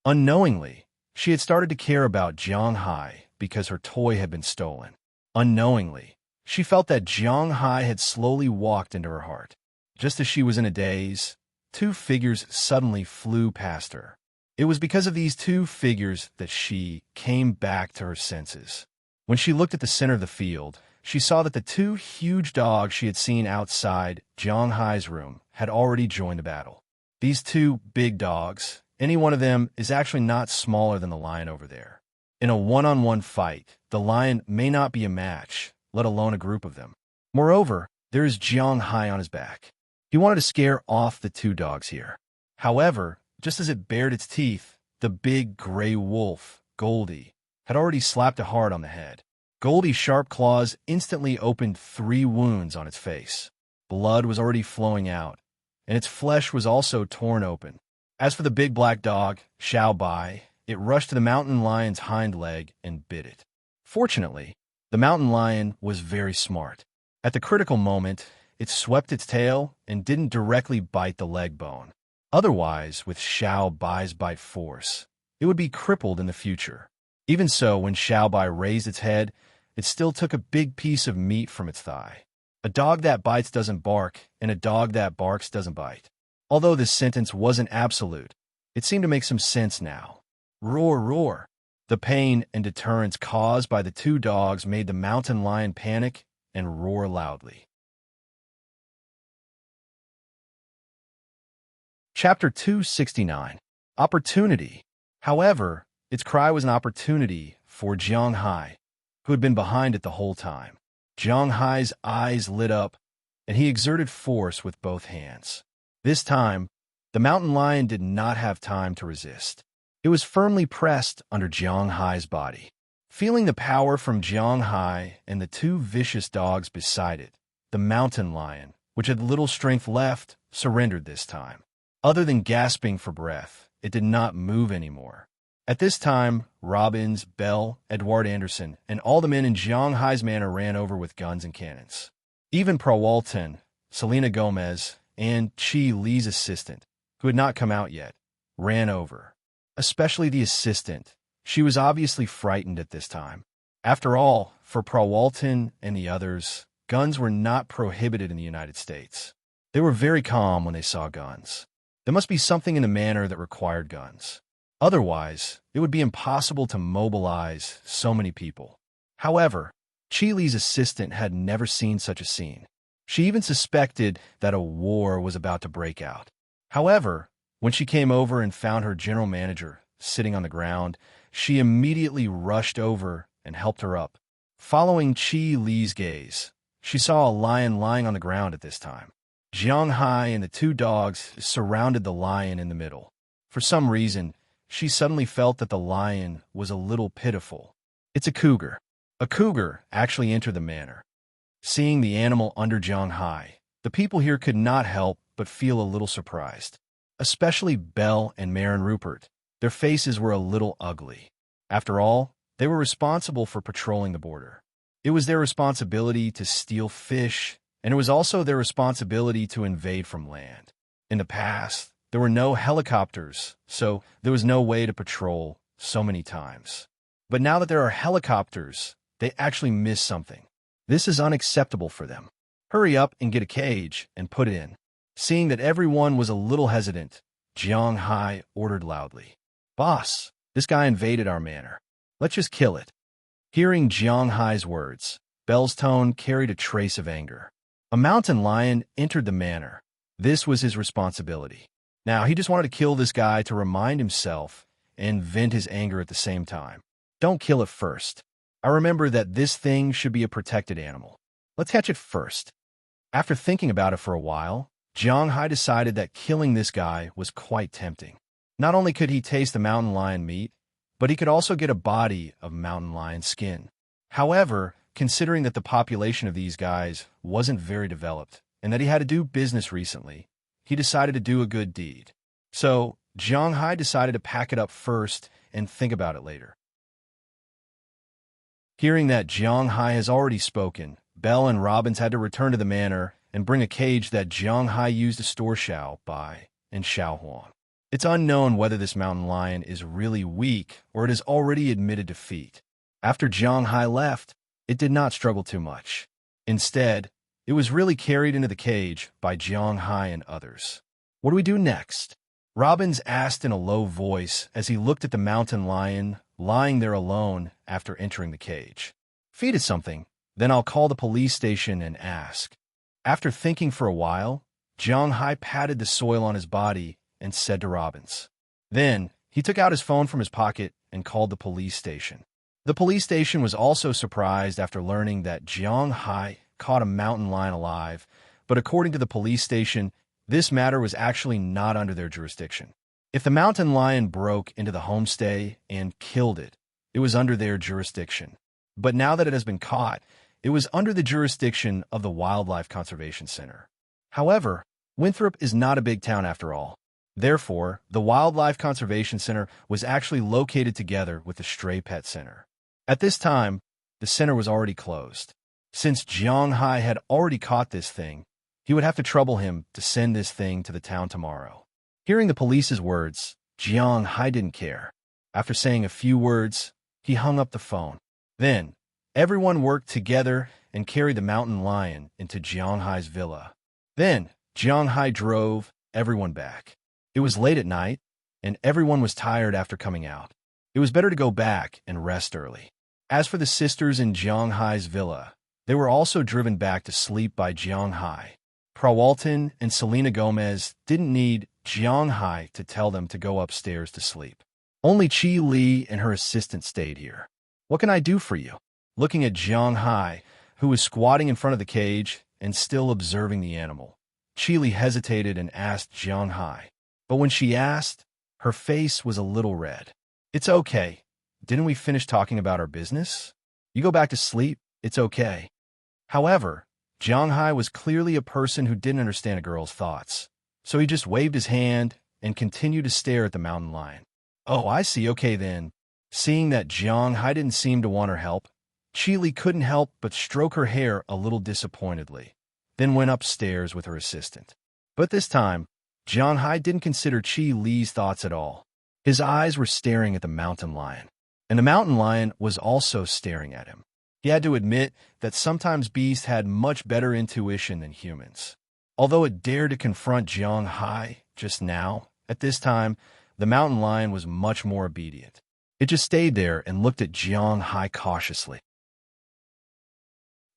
Unknowingly, she had started to care about Jiang Hai because her toy had been stolen. Unknowingly, she felt that Jiang Hai had slowly walked into her heart. Just as she was in a daze, two figures suddenly flew past her. It was because of these two figures that she came back to her senses. When she looked at the center of the field, she saw that the two huge dogs she had seen outside Jiang Hai's room had already joined the battle. These two big dogs, any one of them is actually not smaller than the lion over there. In a one-on-one fight, the lion may not be a match, let alone a group of them. Moreover, there is Jiang Hai on his back. He wanted to scare off the two dogs here. However, just as it bared its teeth, the big gray wolf, Goldie, had already slapped it hard on the head. Goldie's sharp claws instantly opened 3 wounds on its face. Blood was already flowing out, and its flesh was also torn open. As for the big black dog, Xiao Bai, it rushed to the mountain lion's hind leg and bit it. Fortunately, the mountain lion was very smart. At the critical moment, it swept its tail and didn't directly bite the leg bone. Otherwise, with Xiao Bai's bite force, it would be crippled in the future. Even so, when Xiao Bai raised its head, it still took a big piece of meat from its thigh. A dog that bites doesn't bark, and a dog that barks doesn't bite. Although this sentence wasn't absolute, it seemed to make some sense now. Roar, roar. The pain and deterrence caused by the two dogs made the mountain lion panic and roar loudly. Chapter 269. Opportunity. However, its cry was an opportunity for Jiang Hai, who had been behind it the whole time. Jiang Hai's eyes lit up, and he exerted force with both hands. This time, the mountain lion did not have time to resist. It was firmly pressed under Jiang Hai's body. Feeling the power from Jiang Hai and the two vicious dogs beside it, the mountain lion, which had little strength left, surrendered this time. Other than gasping for breath, it did not move anymore. At this time, Robbins, Bell, Edward Anderson, and all the men in Jiang Hai's manor ran over with guns and cannons. Even Prawalton, Selena Gomez, and Qi Li's assistant, who had not come out yet, ran over. Especially the assistant. She was obviously frightened at this time. After all, for Prawalton and the others, guns were not prohibited in the United States. They were very calm when they saw guns. There must be something in the manor that required guns. Otherwise, it would be impossible to mobilize so many people. However, Chi Li's assistant had never seen such a scene. She even suspected that a war was about to break out. However, when she came over and found her general manager sitting on the ground, she immediately rushed over and helped her up. Following Chi Li's gaze, she saw a lion lying on the ground at this time. Jiang Hai and the two dogs surrounded the lion in the middle. For some reason, she suddenly felt that the lion was a little pitiful. It's a cougar. A cougar actually entered the manor. Seeing the animal under Jiang Hai, the people here could not help but feel a little surprised. Especially Belle and Marin Rupert. Their faces were a little ugly. After all, they were responsible for patrolling the border. It was their responsibility to steal fish, and it was also their responsibility to invade from land. In the past, there were no helicopters, so there was no way to patrol so many times. But now that there are helicopters, they actually miss something. This is unacceptable for them. Hurry up and get a cage and put it in. Seeing that everyone was a little hesitant, Jiang Hai ordered loudly, "Boss, this guy invaded our manor. Let's just kill it." Hearing Jiang Hai's words, Belle's tone carried a trace of anger. A mountain lion entered the manor. This was his responsibility. Now, he just wanted to kill this guy to remind himself and vent his anger at the same time. Don't kill it first. I remember that this thing should be a protected animal. Let's catch it first. After thinking about it for a while, Jiang Hai decided that killing this guy was quite tempting. Not only could he taste the mountain lion meat, but he could also get a body of mountain lion skin. However, considering that the population of these guys wasn't very developed and that he had to do business recently, he decided to do a good deed. So, Jiang Hai decided to pack it up first and think about it later. Hearing that Jiang Hai has already spoken, Belle and Robbins had to return to the manor and bring a cage that Jiang Hai used to store Xiao Bai and Xiao Huang. It's unknown whether this mountain lion is really weak or it has already admitted defeat. After Jiang Hai left, it did not struggle too much. Instead, it was really carried into the cage by Jiang Hai and others. What do we do next? Robbins asked in a low voice as he looked at the mountain lion lying there alone after entering the cage. Feed it something, then I'll call the police station and ask. After thinking for a while, Jiang Hai patted the soil on his body and said to Robbins. Then, he took out his phone from his pocket and called the police station. The police station was also surprised after learning that Jiang Hai caught a mountain lion alive, but according to the police station, this matter was actually not under their jurisdiction. If the mountain lion broke into the homestay and killed it, it was under their jurisdiction. But now that it has been caught, it was under the jurisdiction of the Wildlife Conservation Center. However, Winthrop is not a big town after all. Therefore, the Wildlife Conservation Center was actually located together with the Stray Pet Center. At this time, the center was already closed. Since Jiang Hai had already caught this thing, he would have to trouble him to send this thing to the town tomorrow. Hearing the police's words, Jiang Hai didn't care. After saying a few words, he hung up the phone. Then, everyone worked together and carried the mountain lion into Jiang Hai's villa. Then, Jiang Hai drove everyone back. It was late at night, and everyone was tired after coming out. It was better to go back and rest early. As for the sisters in Jiang Hai's villa, they were also driven back to sleep by Jiang Hai. Prawalton and Selena Gomez didn't need Jiang Hai to tell them to go upstairs to sleep. Only Chi Li and her assistant stayed here. What can I do for you? Looking at Jiang Hai, who was squatting in front of the cage and still observing the animal, Chi Li hesitated and asked Jiang Hai. But when she asked, her face was a little red. It's okay. Didn't we finish talking about our business? You go back to sleep. It's okay. However, Jiang Hai was clearly a person who didn't understand a girl's thoughts, so he just waved his hand and continued to stare at the mountain lion. Oh, I see. Okay then. Seeing that Jiang Hai didn't seem to want her help, Chi Li couldn't help but stroke her hair a little disappointedly, then went upstairs with her assistant. But this time, Jiang Hai didn't consider Chi Li's thoughts at all. His eyes were staring at the mountain lion, and the mountain lion was also staring at him. He had to admit that sometimes beasts had much better intuition than humans. Although it dared to confront Jiang Hai just now, at this time, the mountain lion was much more obedient. It just stayed there and looked at Jiang Hai cautiously.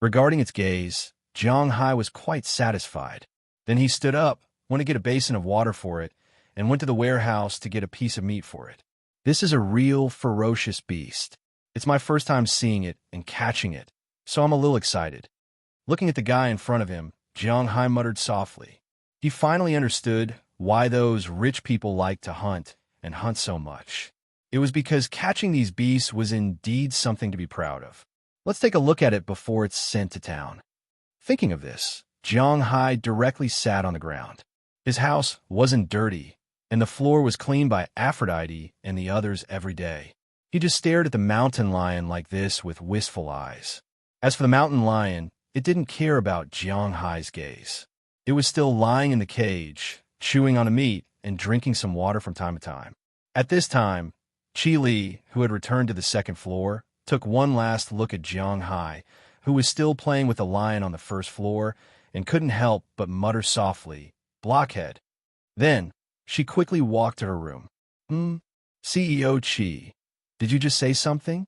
Regarding its gaze, Jiang Hai was quite satisfied. Then he stood up, went to get a basin of water for it, and went to the warehouse to get a piece of meat for it. This is a real ferocious beast. It's my first time seeing it and catching it, so I'm a little excited. Looking at the guy in front of him, Jiang Hai muttered softly. He finally understood why those rich people like to hunt and hunt so much. It was because catching these beasts was indeed something to be proud of. Let's take a look at it before it's sent to town. Thinking of this, Jiang Hai directly sat on the ground. His house wasn't dirty, and the floor was cleaned by Aphrodite and the others every day. He just stared at the mountain lion like this with wistful eyes. As for the mountain lion, it didn't care about Jiang Hai's gaze. It was still lying in the cage, chewing on the meat and drinking some water from time to time. At this time, Qi Li, who had returned to the second floor, took one last look at Jiang Hai, who was still playing with the lion on the first floor, and couldn't help but mutter softly, "Blockhead." Then, she quickly walked to her room. CEO Qi, did you just say something?"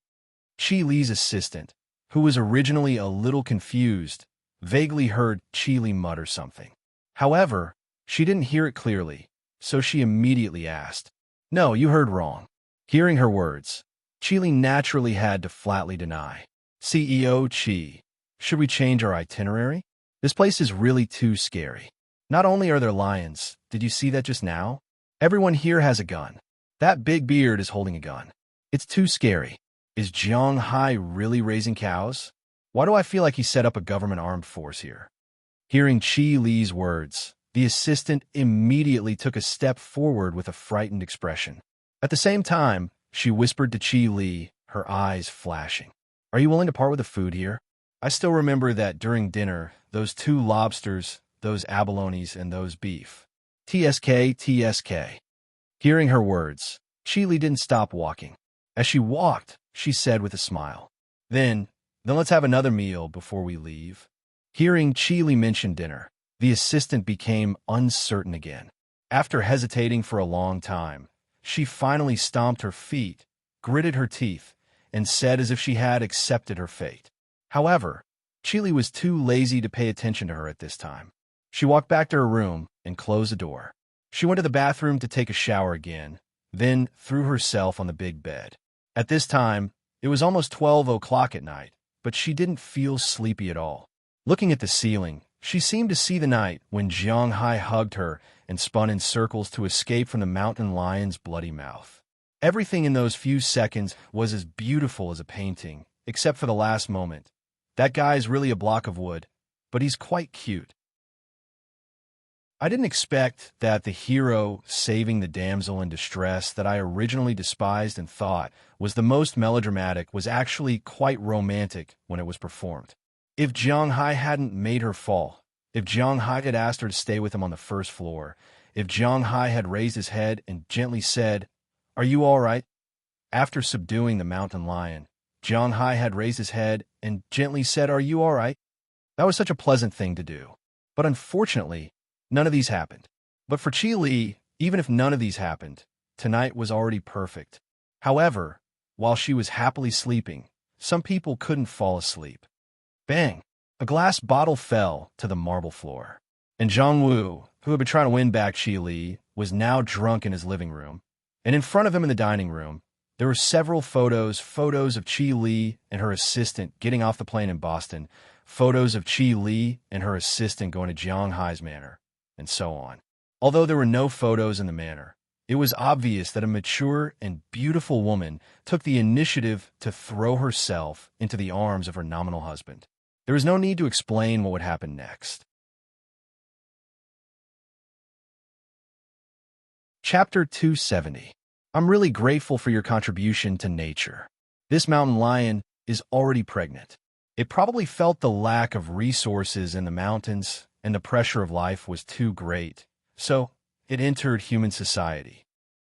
Qi Li's assistant, who was originally a little confused, vaguely heard Qi Li mutter something. However, she didn't hear it clearly, so she immediately asked, "No, you heard wrong." Hearing her words, Qi Li naturally had to flatly deny. "CEO Qi, should we change our itinerary? This place is really too scary. Not only are there lions, did you see that just now? Everyone here has a gun. That big beard is holding a gun. It's too scary. Is Jiang Hai really raising cows? Why do I feel like he set up a government armed force here?" Hearing Qi Li's words, the assistant immediately took a step forward with a frightened expression. At the same time, she whispered to Qi Li, her eyes flashing, "Are you willing to part with the food here? I still remember that during dinner, those 2 lobsters, those abalones, and those beef. TSK, TSK. Hearing her words, Qi Li didn't stop walking. As she walked, she said with a smile, Then let's have another meal before we leave." Hearing Qi Li mention dinner, the assistant became uncertain again. After hesitating for a long time, she finally stomped her feet, gritted her teeth, and said as if she had accepted her fate. However, Qi Li was too lazy to pay attention to her at this time. She walked back to her room and closed the door. She went to the bathroom to take a shower again, then threw herself on the big bed. At this time, it was almost 12 o'clock at night, but she didn't feel sleepy at all. Looking at the ceiling, she seemed to see the night when Jiang Hai hugged her and spun in circles to escape from the mountain lion's bloody mouth. Everything in those few seconds was as beautiful as a painting, except for the last moment. That guy's really a block of wood, but he's quite cute. I didn't expect that the hero saving the damsel in distress that I originally despised and thought was the most melodramatic was actually quite romantic when it was performed. If Jiang Hai hadn't made her fall, if Jiang Hai had asked her to stay with him on the first floor, if Jiang Hai had raised his head and gently said, "Are you all right?" After subduing the mountain lion, Jiang Hai had raised his head and gently said, "Are you all right?" That was such a pleasant thing to do. But unfortunately, none of these happened. But for Qi Li, even if none of these happened, tonight was already perfect. However, while she was happily sleeping, some people couldn't fall asleep. Bang! A glass bottle fell to the marble floor. And Zhang Wu, who had been trying to win back Qi Li, was now drunk in his living room. And in front of him in the dining room, there were several photos of Qi Li and her assistant getting off the plane in Boston, photos of Qi Li and her assistant going to Jiang Hai's manor, and so on. Although there were no photos in the manor, it was obvious that a mature and beautiful woman took the initiative to throw herself into the arms of her nominal husband. There is no need to explain what would happen next. Chapter 270. I'm really grateful for your contribution to nature. This mountain lion is already pregnant. It probably felt the lack of resources in the mountains and the pressure of life was too great, so it entered human society.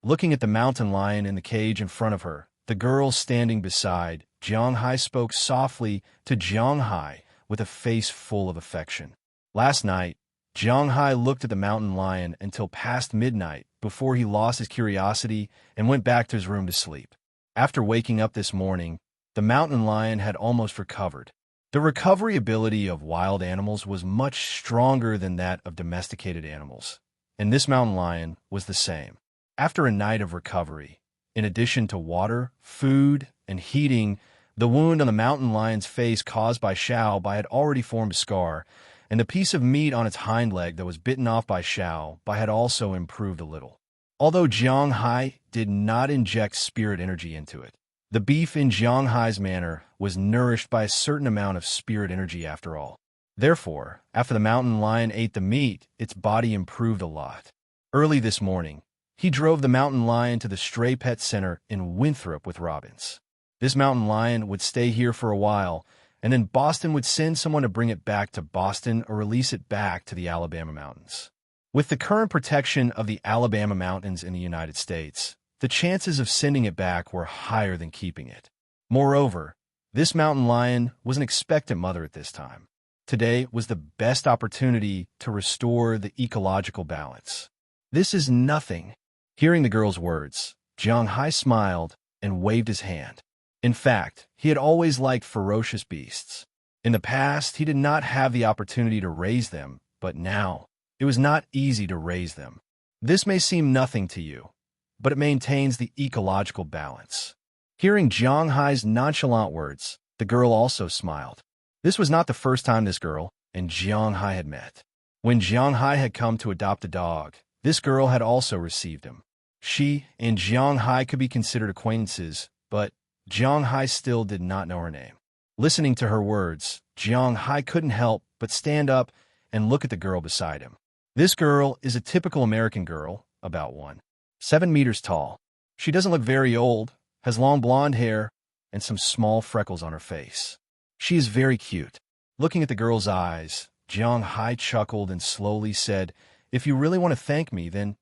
Looking at the mountain lion in the cage in front of her, the girl standing beside Jiang Hai spoke softly to Jiang Hai with a face full of affection. Last night, Hai looked at the mountain lion until past midnight before he lost his curiosity and went back to his room to sleep. After waking up this morning, the mountain lion had almost recovered. The recovery ability of wild animals was much stronger than that of domesticated animals, and this mountain lion was the same. After a night of recovery, in addition to water, food, and heating, the wound on the mountain lion's face caused by Xiao Bai had already formed a scar, and the piece of meat on its hind leg that was bitten off by Xiao Bai had also improved a little. Although Hai did not inject spirit energy into it, the beef in Hai's manor was nourished by a certain amount of spirit energy after all. Therefore, after the mountain lion ate the meat, its body improved a lot. Early this morning, he drove the mountain lion to the stray pet center in Winthrop with Robbins. This mountain lion would stay here for a while, and then Boston would send someone to bring it back to Boston or release it back to the Alabama mountains. With the current protection of the Alabama mountains in the United States, the chances of sending it back were higher than keeping it. Moreover, this mountain lion was an expectant mother at this time. Today was the best opportunity to restore the ecological balance. This is nothing. Hearing the girl's words, Hai smiled and waved his hand. In fact, he had always liked ferocious beasts. In the past, he did not have the opportunity to raise them, but now, it was not easy to raise them. This may seem nothing to you, but it maintains the ecological balance. Hearing Hai's nonchalant words, the girl also smiled. This was not the first time this girl and Hai had met. When Hai had come to adopt a dog, this girl had also received him. She and Hai could be considered acquaintances, but Hai still did not know her name. Listening to her words, Hai couldn't help but stand up and look at the girl beside him. This girl is a typical American girl, about 1.7 meters tall. She doesn't look very old, has long blonde hair, and some small freckles on her face. She is very cute. Looking at the girl's eyes, Hai chuckled and slowly said, "If you really want to thank me, then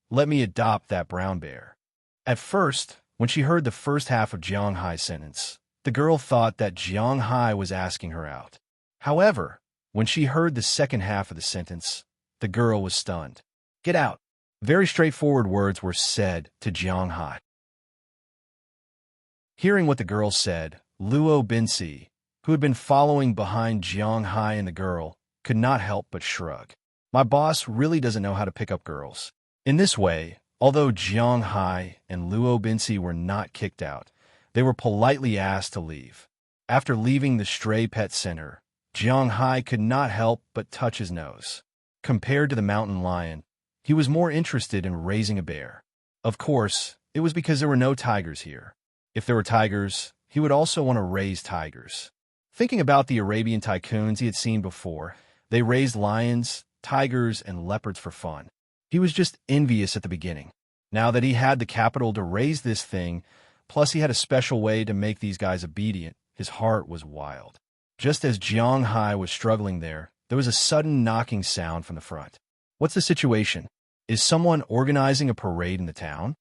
let me adopt that brown bear." At first, when she heard the first half of Hai's sentence, the girl thought that Hai was asking her out. However, when she heard the second half of the sentence, the girl was stunned. "Get out." Very straightforward words were said to Hai. Hearing what the girl said, Luo Binsi, who had been following behind Hai and the girl, could not help but shrug. My boss really doesn't know how to pick up girls. In this way, although Hai and Luo Binsi were not kicked out, they were politely asked to leave. After leaving the stray pet center, Hai could not help but touch his nose. Compared to the mountain lion, he was more interested in raising a bear. Of course, it was because there were no tigers here. If there were tigers, he would also want to raise tigers. Thinking about the Arabian tycoons he had seen before, they raised lions, tigers, and leopards for fun. He was just envious at the beginning. Now that he had the capital to raise this thing, plus he had a special way to make these guys obedient, his heart was wild. Just as Hai was struggling there was a sudden knocking sound from the front. "What's the situation? Is someone organizing a parade in the town?"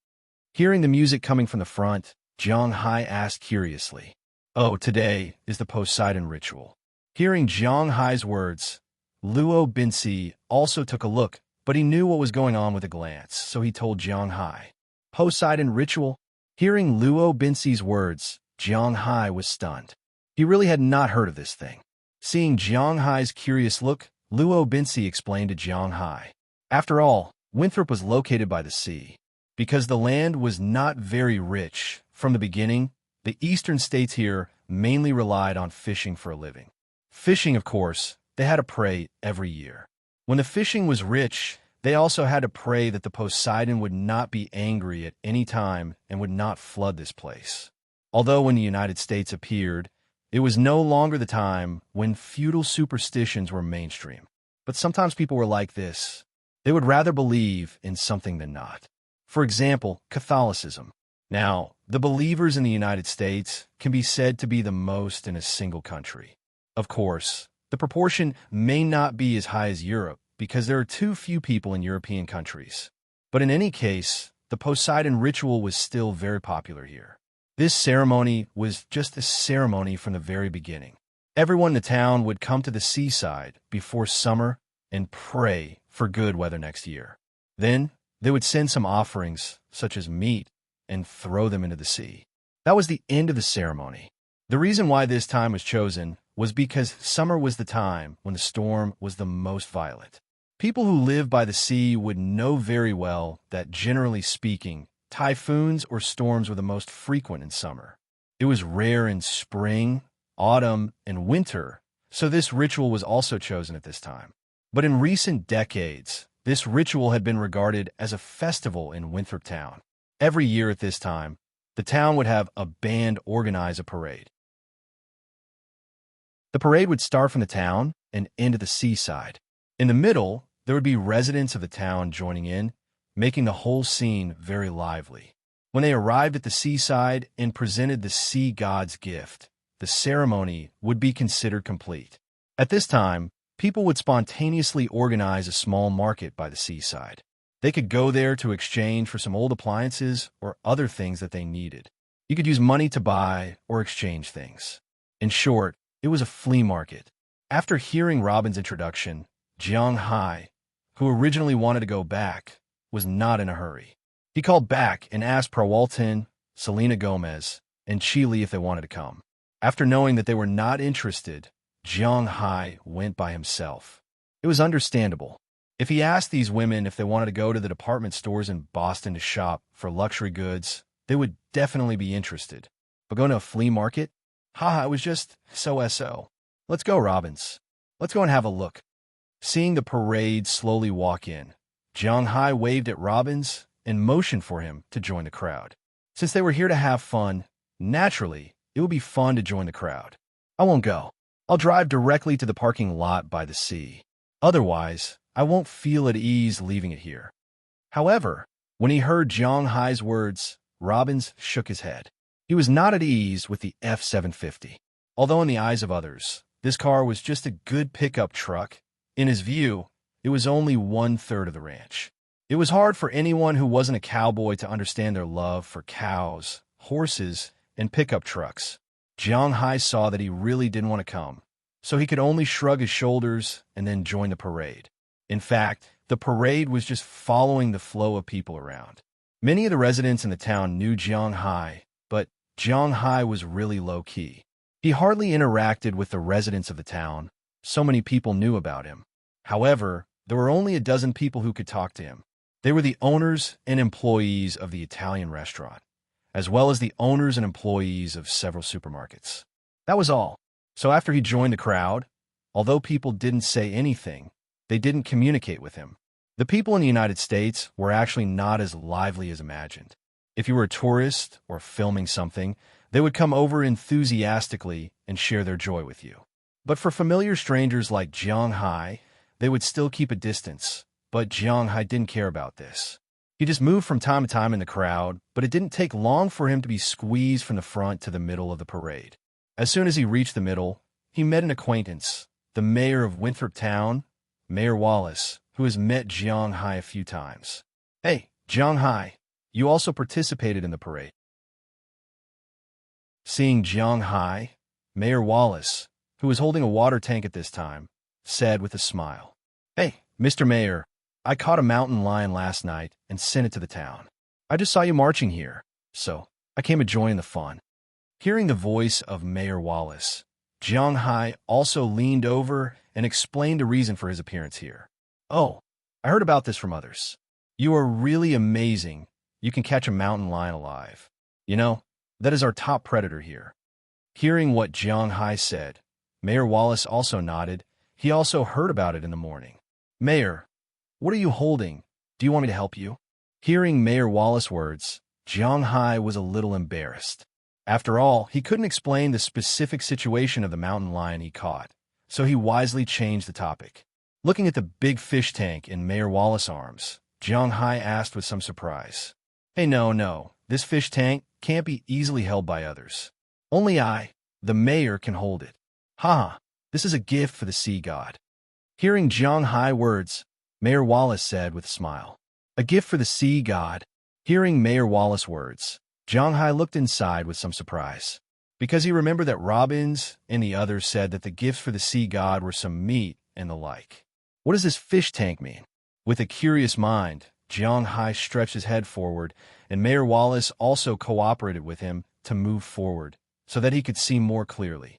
Hearing the music coming from the front, Hai asked curiously. "Oh, today is the Poseidon ritual." Hearing Hai's words, Luo Binsi also took a look, but he knew what was going on with a glance, so he told Hai. "Poseidon ritual?" Hearing Luo Binsi's words, Hai was stunned. He really had not heard of this thing. Seeing Hai's curious look, Luo Binsi explained to Hai. After all, Winthrop was located by the sea. Because the land was not very rich from the beginning, the eastern states here mainly relied on fishing for a living. Fishing, of course, they had to pray every year. When the fishing was rich, they also had to pray that the Poseidon would not be angry at any time and would not flood this place. Although when the United States appeared, it was no longer the time when feudal superstitions were mainstream. But sometimes people were like this. They would rather believe in something than not. For example, Catholicism. Now, the believers in the United States can be said to be the most in a single country. Of course, the proportion may not be as high as Europe because there are too few people in European countries. But in any case, the Poseidon ritual was still very popular here. This ceremony was just a ceremony from the very beginning. Everyone in the town would come to the seaside before summer and pray for good weather next year. Then they would send some offerings, such as meat, and throw them into the sea. That was the end of the ceremony. The reason why this time was chosen was because summer was the time when the storm was the most violent. People who live by the sea would know very well that, generally speaking, typhoons or storms were the most frequent in summer. It was rare in spring, autumn, and winter, so this ritual was also chosen at this time. But in recent decades, this ritual had been regarded as a festival in Winthrop Town. Every year at this time, the town would have a band organize a parade. The parade would start from the town and end at the seaside. In the middle, there would be residents of the town joining in, making the whole scene very lively. When they arrived at the seaside and presented the sea god's gift, the ceremony would be considered complete. At this time, people would spontaneously organize a small market by the seaside. They could go there to exchange for some old appliances or other things that they needed. You could use money to buy or exchange things. In short, it was a flea market. After hearing Robin's introduction, Jiang Hai, who originally wanted to go back, was not in a hurry. He called back and asked Prawalton, Selena Gomez, and Chile if they wanted to come. After knowing that they were not interested, Jiang Hai went by himself. It was understandable. If he asked these women if they wanted to go to the department stores in Boston to shop for luxury goods, they would definitely be interested. But going to a flea market? Haha, it was just so. Let's go, Robbins. Let's go and have a look. Seeing the parade slowly walk in, Jiang Hai waved at Robbins and motioned for him to join the crowd. Since they were here to have fun, naturally, it would be fun to join the crowd. I won't go. I'll drive directly to the parking lot by the sea. Otherwise, I won't feel at ease leaving it here. However, when he heard Jiang Hai's words, Robbins shook his head. He was not at ease with the F-750. Although in the eyes of others, this car was just a good pickup truck, in his view, it was only 1/3 of the ranch. It was hard for anyone who wasn't a cowboy to understand their love for cows, horses, and pickup trucks. Jiang Hai saw that he really didn't want to come, so he could only shrug his shoulders and then join the parade. In fact, the parade was just following the flow of people around. Many of the residents in the town knew Jiang Hai, but Jiang Hai was really low-key. He hardly interacted with the residents of the town. So many people knew about him. However, there were only a dozen people who could talk to him. They were the owners and employees of the Italian restaurant, as well as the owners and employees of several supermarkets. That was all. So after he joined the crowd, although people didn't say anything, they didn't communicate with him. The people in the United States were actually not as lively as imagined. If you were a tourist or filming something, they would come over enthusiastically and share their joy with you. But for familiar strangers like Jiang Hai, they would still keep a distance. But Jiang Hai didn't care about this. He just moved from time to time in the crowd, but it didn't take long for him to be squeezed from the front to the middle of the parade. As soon as he reached the middle, he met an acquaintance, the mayor of Winthrop Town, Mayor Wallace, who has met Jiang Hai a few times. Hey, Jiang Hai, you also participated in the parade. Seeing Jiang Hai, Mayor Wallace, who was holding a water tank at this time, said with a smile, "Hey, Mr. Mayor, I caught a mountain lion last night and sent it to the town. I just saw you marching here, so I came to join the fun." Hearing the voice of Mayor Wallace, Jiang Hai also leaned over and explained the reason for his appearance here. "Oh, I heard about this from others. You are really amazing. You can catch a mountain lion alive. You know, that is our top predator here." Hearing what Jiang Hai said, Mayor Wallace also nodded. He also heard about it in the morning. "Mayor, what are you holding? Do you want me to help you?" Hearing Mayor Wallace's words, Jiang Hai was a little embarrassed. After all, he couldn't explain the specific situation of the mountain lion he caught, so he wisely changed the topic. Looking at the big fish tank in Mayor Wallace's arms, Jiang Hai asked with some surprise, "Hey, no, this fish tank can't be easily held by others. Only I, the mayor, can hold it. Ha, this is a gift for the sea god." Hearing Jiang Hai's words, Mayor Wallace said with a smile, "A gift for the sea god?" Hearing Mayor Wallace's words, Jiang Hai looked inside with some surprise, because he remembered that Robbins and the others said that the gifts for the sea god were some meat and the like. What does this fish tank mean? With a curious mind, Jiang Hai stretched his head forward, and Mayor Wallace also cooperated with him to move forward so that he could see more clearly.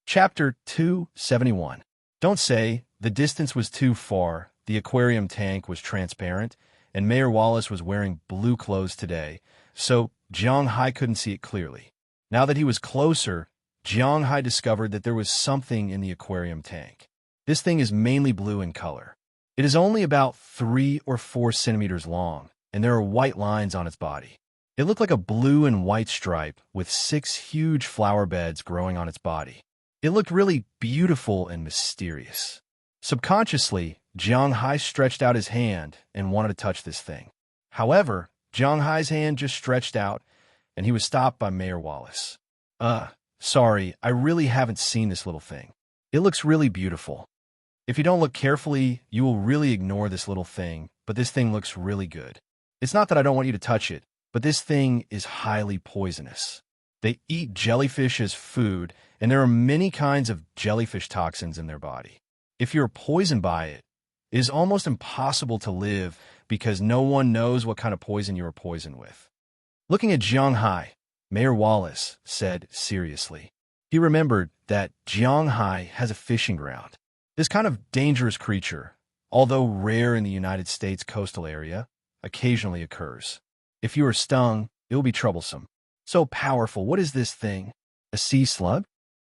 Chapter 271. Don't say the distance was too far. The aquarium tank was transparent, and Mayor Wallace was wearing blue clothes today, so Jiang Hai couldn't see it clearly. Now that he was closer, Jiang Hai discovered that there was something in the aquarium tank. This thing is mainly blue in color. It is only about 3 or 4 centimeters long, and there are white lines on its body. It looked like a blue and white stripe with 6 huge flower beds growing on its body. It looked really beautiful and mysterious. Subconsciously, Jiang Hai stretched out his hand and wanted to touch this thing. However, Jiang Hai's hand just stretched out, and he was stopped by Mayor Wallace. Sorry, I really haven't seen this little thing. It looks really beautiful. If you don't look carefully, you will really ignore this little thing, but this thing looks really good. It's not that I don't want you to touch it, but this thing is highly poisonous. They eat jellyfish as food, and there are many kinds of jellyfish toxins in their body. If you're poisoned by it, it is almost impossible to live because no one knows what kind of poison you are poisoned with. Looking at Jiang Hai, Mayor Wallace said seriously. He remembered that Jiang Hai has a fishing ground. This kind of dangerous creature, although rare in the United States coastal area, occasionally occurs. If you are stung, it will be troublesome. So powerful. What is this thing? A sea slug?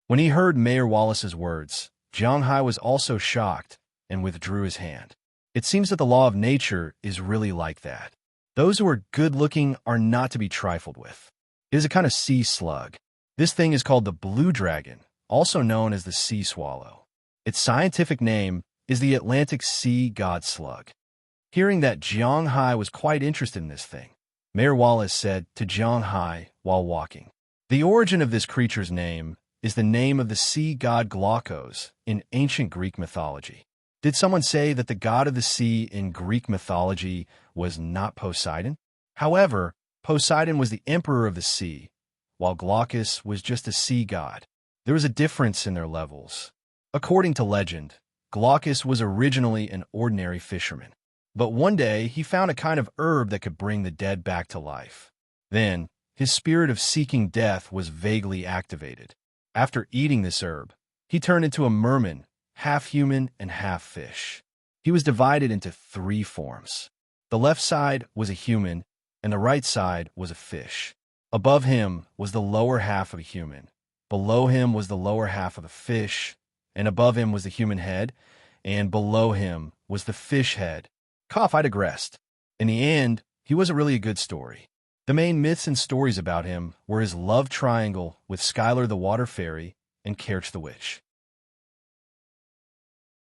When he heard Mayor Wallace's words, Jiang Hai was also shocked and withdrew his hand. It seems that the law of nature is really like that. Those who are good-looking are not to be trifled with. It is a kind of sea slug. This thing is called the blue dragon, also known as the sea swallow. Its scientific name is the Atlantic sea god slug. Hearing that Jiang Hai was quite interested in this thing, Mayor Wallace said to Jiang Hai while walking, "The origin of this creature's name is the name of the sea god Glaucos in ancient Greek mythology. Did someone say that the god of the sea in Greek mythology was not Poseidon? However, Poseidon was the emperor of the sea, while Glaucus was just a sea god. There was a difference in their levels. According to legend, Glaucus was originally an ordinary fisherman. But one day he found a kind of herb that could bring the dead back to life. Then, his spirit of seeking death was vaguely activated. After eating this herb, he turned into a merman, half human and half fish. He was divided into 3 forms. The left side was a human, and the right side was a fish. Above him was the lower half of a human. Below him was the lower half of the fish, and above him was the human head, and below him was the fish head. I digressed. In the end, he wasn't really a good story. The main myths and stories about him were his love triangle with Skylar the Water Fairy and Kerch the Witch.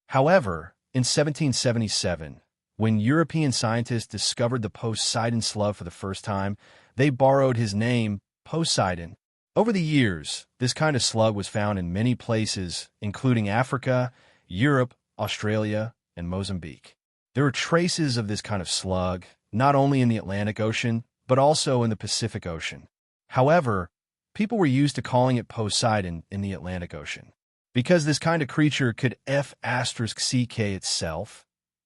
However, in 1777, when European scientists discovered the Poseidon slug for the first time, they borrowed his name, Poseidon. Over the years, this kind of slug was found in many places, including Africa, Europe, Australia, and Mozambique. There are traces of this kind of slug, not only in the Atlantic Ocean, but also in the Pacific Ocean. However, people were used to calling it Poseidon in the Atlantic Ocean. Because this kind of creature could F***ck itself,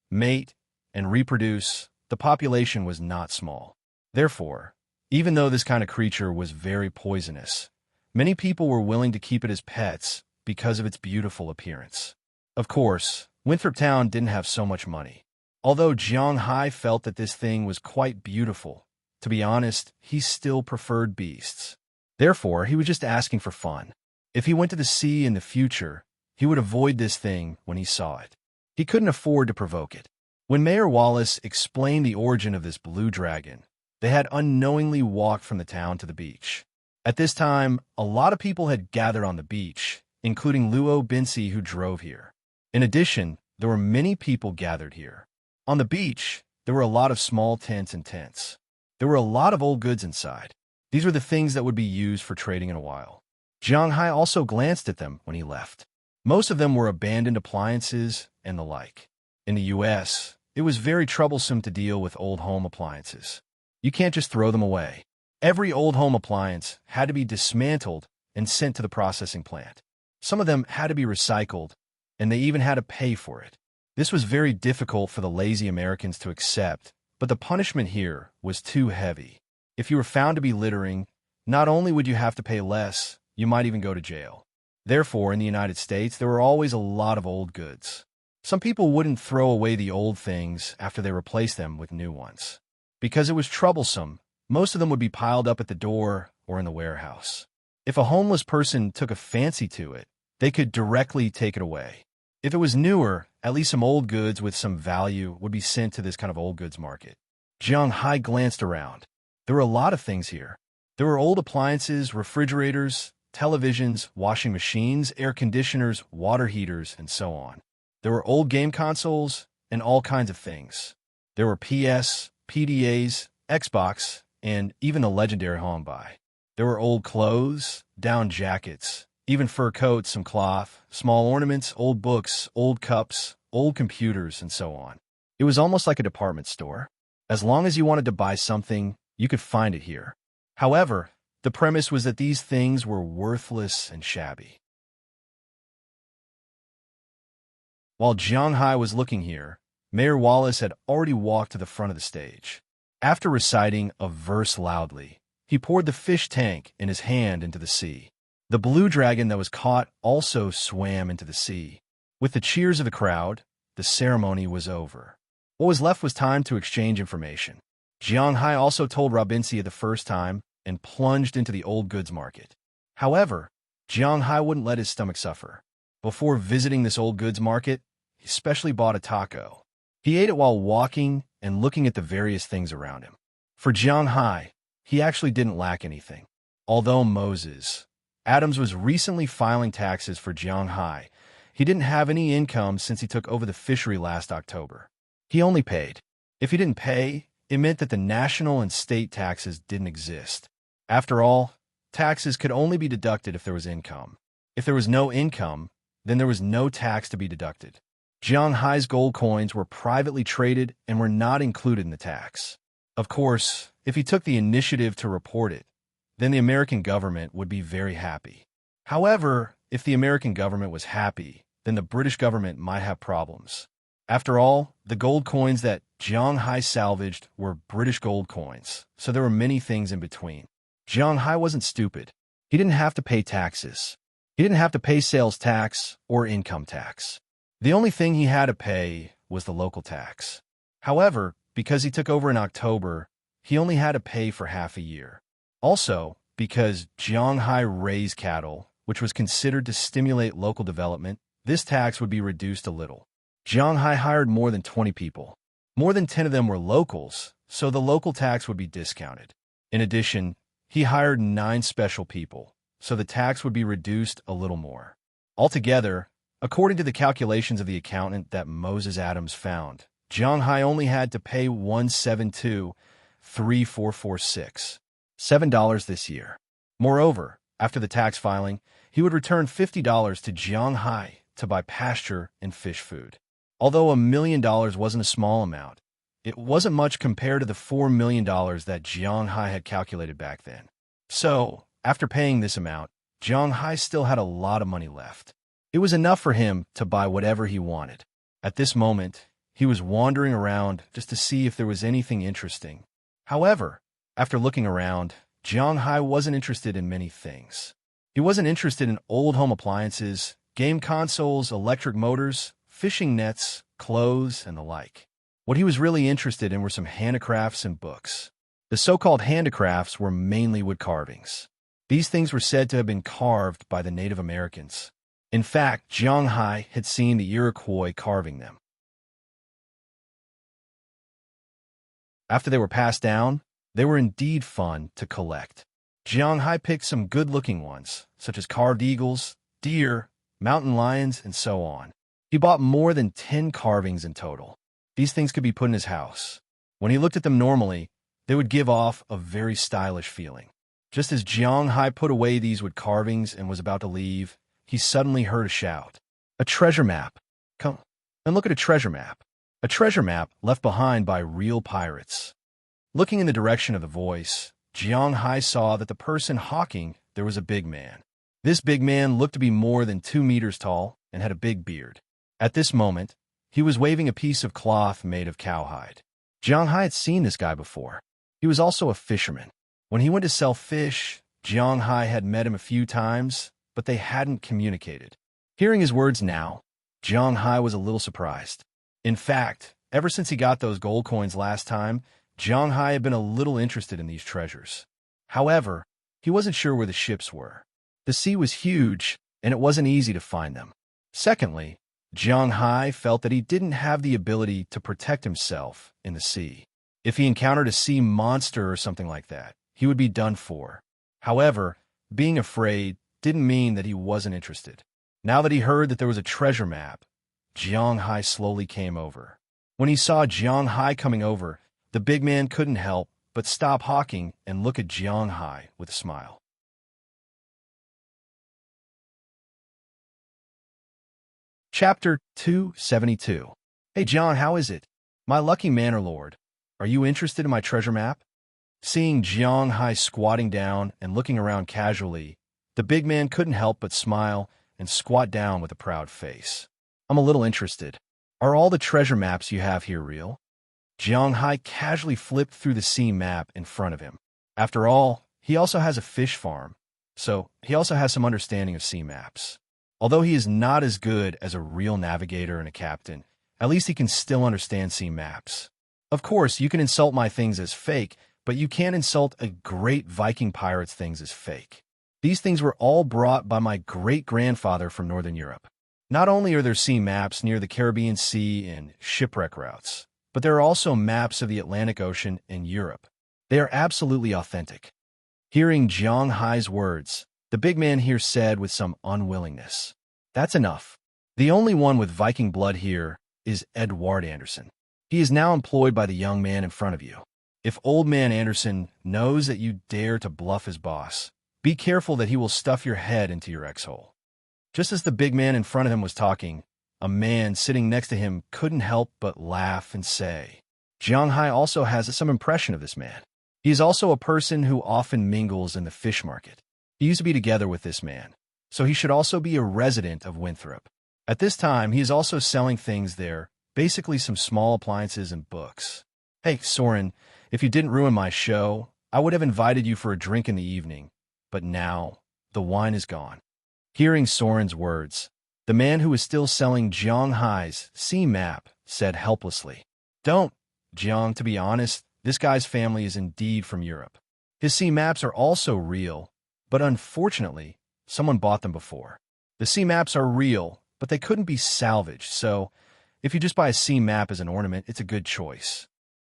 mate, and reproduce, the population was not small. Therefore, even though this kind of creature was very poisonous, many people were willing to keep it as pets because of its beautiful appearance. Of course, Winthrop Town didn't have so much money. Although Jiang Hai felt that this thing was quite beautiful, to be honest, he still preferred beasts. Therefore, he was just asking for fun. If he went to the sea in the future, he would avoid this thing when he saw it. He couldn't afford to provoke it. When Mayor Wallace explained the origin of this blue dragon, they had unknowingly walked from the town to the beach. At this time, a lot of people had gathered on the beach, including Luo Binsi, who drove here. In addition, there were many people gathered here. On the beach, there were a lot of small tents and tents. There were a lot of old goods inside. These were the things that would be used for trading in a while. Jiang Hai also glanced at them when he left. Most of them were abandoned appliances and the like. In the U.S., it was very troublesome to deal with old home appliances. You can't just throw them away. Every old home appliance had to be dismantled and sent to the processing plant. Some of them had to be recycled, and they even had to pay for it. This was very difficult for the lazy Americans to accept, but the punishment here was too heavy. If you were found to be littering, not only would you have to pay less, you might even go to jail. Therefore, in the United States, there were always a lot of old goods. Some people wouldn't throw away the old things after they replaced them with new ones. Because it was troublesome, most of them would be piled up at the door or in the warehouse. If a homeless person took a fancy to it, they could directly take it away. If it was newer, at least some old goods with some value would be sent to this kind of old goods market. Jiang Hai glanced around. There were a lot of things here. There were old appliances, refrigerators, televisions, washing machines, air conditioners, water heaters, and so on. There were old game consoles and all kinds of things. There were PS, PDAs, Xbox, and even the legendary Honbai. There were old clothes, down jackets, even fur coats, some cloth, small ornaments, old books, old cups, old computers, and so on. It was almost like a department store. As long as you wanted to buy something, you could find it here. However, the premise was that these things were worthless and shabby. While Jiang Hai was looking here, Mayor Wallace had already walked to the front of the stage. After reciting a verse loudly, he poured the fish tank in his hand into the sea. The blue dragon that was caught also swam into the sea. With the cheers of the crowd, the ceremony was over. What was left was time to exchange information. Jiang Hai also told Robinsia the first time and plunged into the old goods market. However, Jiang Hai wouldn't let his stomach suffer. Before visiting this old goods market, he specially bought a taco. He ate it while walking and looking at the various things around him. For Jiang Hai, he actually didn't lack anything. Although Moses Adams was recently filing taxes for Jiang Hai, he didn't have any income since he took over the fishery last October. He only paid. If he didn't pay, it meant that the national and state taxes didn't exist. After all, taxes could only be deducted if there was income. If there was no income, then there was no tax to be deducted. Jiang Hai's gold coins were privately traded and were not included in the tax. Of course, if he took the initiative to report it, then the American government would be very happy. However, if the American government was happy, then the British government might have problems. After all, the gold coins that Jiang Hai salvaged were British gold coins, so there were many things in between. Jiang Hai wasn't stupid. He didn't have to pay taxes. He didn't have to pay sales tax or income tax. The only thing he had to pay was the local tax. However, because he took over in October, he only had to pay for half a year. Also, because Jiang Hai raised cattle, which was considered to stimulate local development, this tax would be reduced a little. Jiang Hai hired more than 20 people. More than 10 of them were locals, so the local tax would be discounted. In addition, he hired 9 special people, so the tax would be reduced a little more. Altogether, according to the calculations of the accountant that Moses Adams found, Jiang Hai only had to pay $172,346. $7 this year. Moreover, after the tax filing, he would return $50 to Jiang Hai to buy pasture and fish food. Although $1 million wasn't a small amount, it wasn't much compared to the $4 million that Jiang Hai had calculated back then. So, after paying this amount, Jiang Hai still had a lot of money left. It was enough for him to buy whatever he wanted. At this moment, he was wandering around just to see if there was anything interesting. However, after looking around, Jiang Hai wasn't interested in many things. He wasn't interested in old home appliances, game consoles, electric motors, fishing nets, clothes, and the like. What he was really interested in were some handicrafts and books. The so-called handicrafts were mainly wood carvings. These things were said to have been carved by the Native Americans. In fact, Jiang Hai had seen the Iroquois carving them. After they were passed down, they were indeed fun to collect. Jiang Hai picked some good-looking ones, such as carved eagles, deer, mountain lions, and so on. He bought more than 10 carvings in total. These things could be put in his house. When he looked at them normally, they would give off a very stylish feeling. Just as Jiang Hai put away these wood carvings and was about to leave, he suddenly heard a shout. A treasure map! Come and look at a treasure map. A treasure map left behind by real pirates. Looking in the direction of the voice, Jiang Hai saw that the person hawking there was a big man. This big man looked to be more than 2 meters tall and had a big beard. At this moment, he was waving a piece of cloth made of cowhide. Jiang Hai had seen this guy before. He was also a fisherman. When he went to sell fish, Jiang Hai had met him a few times, but they hadn't communicated. Hearing his words now, Jiang Hai was a little surprised. In fact, ever since he got those gold coins last time, Jiang Hai had been a little interested in these treasures. However, he wasn't sure where the ships were. The sea was huge, and it wasn't easy to find them. Secondly, Jiang Hai felt that he didn't have the ability to protect himself in the sea. If he encountered a sea monster or something like that, he would be done for. However, being afraid didn't mean that he wasn't interested. Now that he heard that there was a treasure map, Jiang Hai slowly came over. When he saw Jiang Hai coming over, the big man couldn't help but stop hawking and look at Jiang Hai with a smile. Chapter 272. Hey John, how is it? My lucky manor lord. Are you interested in my treasure map? Seeing Jiang Hai squatting down and looking around casually, the big man couldn't help but smile and squat down with a proud face. I'm a little interested. Are all the treasure maps you have here real? Jiang Hai casually flipped through the sea map in front of him. After all, he also has a fish farm, so he also has some understanding of sea maps. Although he is not as good as a real navigator and a captain, at least he can still understand sea maps. Of course, you can insult my things as fake, but you can't insult a great Viking pirate's things as fake. These things were all brought by my great-grandfather from Northern Europe. Not only are there sea maps near the Caribbean Sea and shipwreck routes, but there are also maps of the Atlantic Ocean and Europe. They are absolutely authentic. Hearing Jiang Hai's words, the big man here said with some unwillingness, "That's enough. The only one with Viking blood here is Edward Anderson. He is now employed by the young man in front of you. If old man Anderson knows that you dare to bluff his boss, be careful that he will stuff your head into your X-hole." Just as the big man in front of him was talking, a man sitting next to him couldn't help but laugh and say, Jiang Hai also has some impression of this man. He is also a person who often mingles in the fish market. He used to be together with this man, so he should also be a resident of Winthrop. At this time, he is also selling things there, basically some small appliances and books. Hey, Soren, if you didn't ruin my show, I would have invited you for a drink in the evening, but now the wine is gone. Hearing Soren's words, the man who was still selling Jiang Hai's sea map said helplessly, "Don't, Jiang, to be honest, this guy's family is indeed from Europe. His sea maps are also real, but unfortunately, someone bought them before. The sea maps are real, but they couldn't be salvaged, so if you just buy a sea map as an ornament, it's a good choice."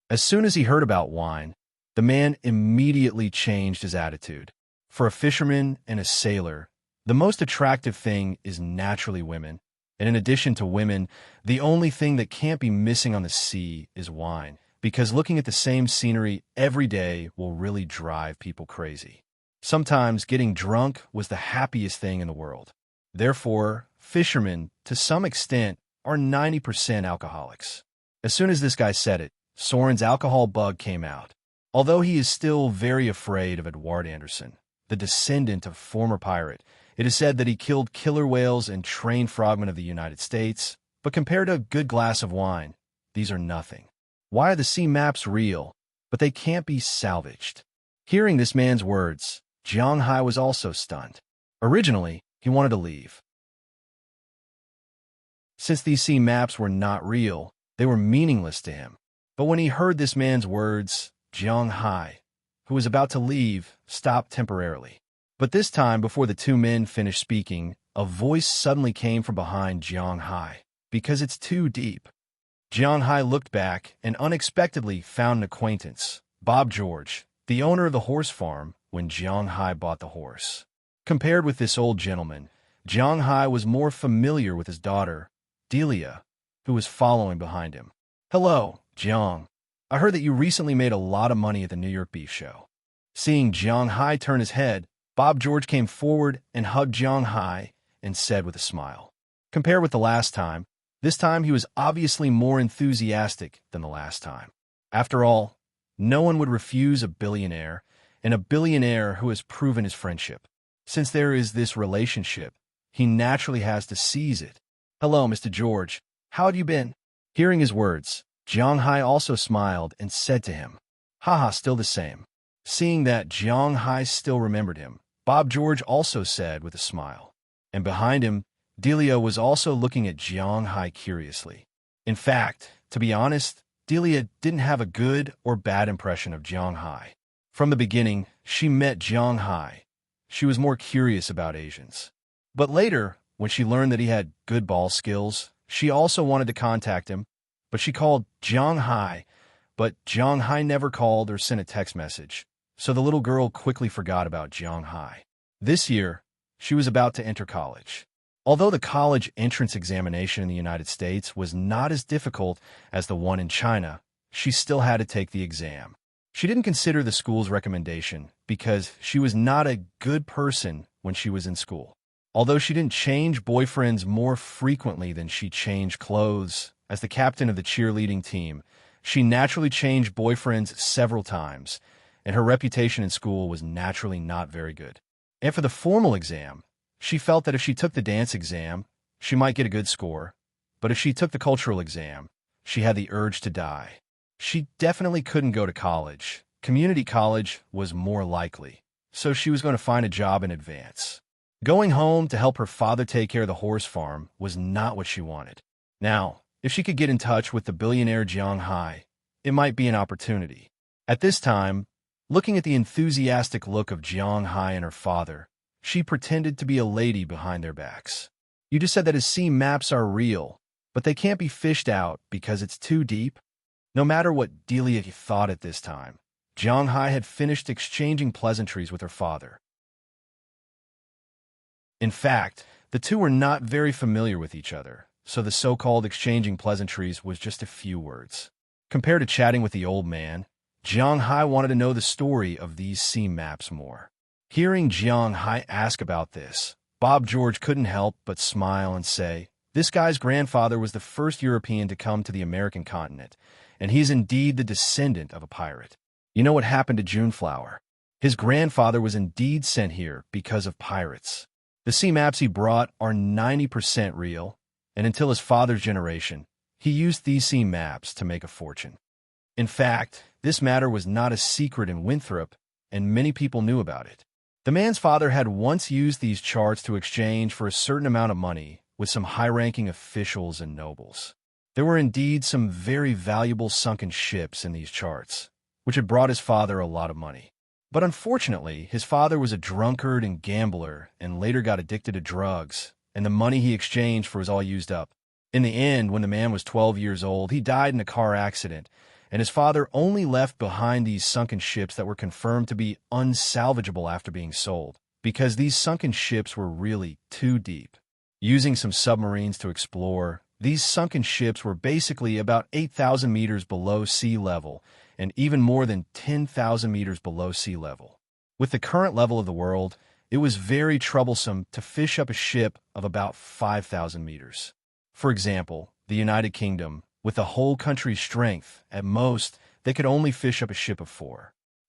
As soon as he heard about wine, the man immediately changed his attitude. For a fisherman and a sailor, the most attractive thing is naturally women, and in addition to women, the only thing that can't be missing on the sea is wine, because looking at the same scenery every day will really drive people crazy. Sometimes getting drunk was the happiest thing in the world. Therefore, fishermen, to some extent, are 90% alcoholics. As soon as this guy said it, Soren's alcohol bug came out. Although he is still very afraid of Edward Anderson, the descendant of a former pirate, it is said that he killed killer whales and trained frogmen of the United States, but compared to a good glass of wine, these are nothing. Why are the sea maps real, but they can't be salvaged? Hearing this man's words, Jiang Hai was also stunned. Originally, he wanted to leave. Since these sea maps were not real, they were meaningless to him. But when he heard this man's words, Jiang Hai, who was about to leave, stopped temporarily. But this time, before the two men finished speaking, a voice suddenly came from behind Jiang Hai, because it's too deep. Jiang Hai looked back and unexpectedly found an acquaintance, Bob George, the owner of the horse farm, when Jiang Hai bought the horse. Compared with this old gentleman, Jiang Hai was more familiar with his daughter, Delia, who was following behind him. "Hello, Jiang. I heard that you recently made a lot of money at the New York Beef Show." Seeing Jiang Hai turn his head, Bob George came forward and hugged Jiang Hai and said with a smile. Compared with the last time, this time he was obviously more enthusiastic than the last time. After all, no one would refuse a billionaire, and a billionaire who has proven his friendship. Since there is this relationship, he naturally has to seize it. "Hello, Mr. George. How have you been?" Hearing his words, Jiang Hai also smiled and said to him, "Haha, still the same." Seeing that Jiang Hai still remembered him, Bob George also said with a smile. And behind him, Delia was also looking at Jiang Hai curiously. In fact, to be honest, Delia didn't have a good or bad impression of Jiang Hai. From the beginning, she met Jiang Hai. She was more curious about Asians. But later, when she learned that he had good ball skills, she also wanted to contact him, but she called Jiang Hai, but Jiang Hai never called or sent a text message, so the little girl quickly forgot about Jiang Hai. This year, she was about to enter college. Although the college entrance examination in the United States was not as difficult as the one in China, she still had to take the exam. She didn't consider the school's recommendation because she was not a good person when she was in school. Although she didn't change boyfriends more frequently than she changed clothes, as the captain of the cheerleading team, she naturally changed boyfriends several times, and her reputation in school was naturally not very good. And for the formal exam, she felt that if she took the dance exam, she might get a good score, but if she took the cultural exam, she had the urge to die. She definitely couldn't go to college. Community college was more likely, so she was going to find a job in advance. Going home to help her father take care of the horse farm was not what she wanted. Now, if she could get in touch with the billionaire Jiang Hai, it might be an opportunity. At this time, looking at the enthusiastic look of Jiang Hai and her father, she pretended to be a lady behind their backs. "You just said that his sea maps are real, but they can't be fished out because it's too deep?" No matter what Delia thought at this time, Jiang Hai had finished exchanging pleasantries with her father. In fact, the two were not very familiar with each other, so the so-called exchanging pleasantries was just a few words. Compared to chatting with the old man, Jiang Hai wanted to know the story of these sea maps more. Hearing Jiang Hai ask about this, Bob George couldn't help but smile and say, "This guy's grandfather was the first European to come to the American continent, and he's indeed the descendant of a pirate. You know what happened to Juneflower? His grandfather was indeed sent here because of pirates. The sea maps he brought are 90% real, and until his father's generation, he used these sea maps to make a fortune." In fact, this matter was not a secret in Winthrop, and many people knew about it. The man's father had once used these charts to exchange for a certain amount of money with some high-ranking officials and nobles. There were indeed some very valuable sunken ships in these charts, which had brought his father a lot of money. But unfortunately, his father was a drunkard and gambler and later got addicted to drugs, and the money he exchanged for was all used up. In the end, when the man was 12 years old, he died in a car accident, and his father only left behind these sunken ships that were confirmed to be unsalvageable after being sold, because these sunken ships were really too deep. Using some submarines to explore, these sunken ships were basically about 8,000 meters below sea level, and even more than 10,000 meters below sea level. With the current level of the world, it was very troublesome to fish up a ship of about 5,000 meters. For example, the United Kingdom, with the whole country's strength, at most, they could only fish up a ship of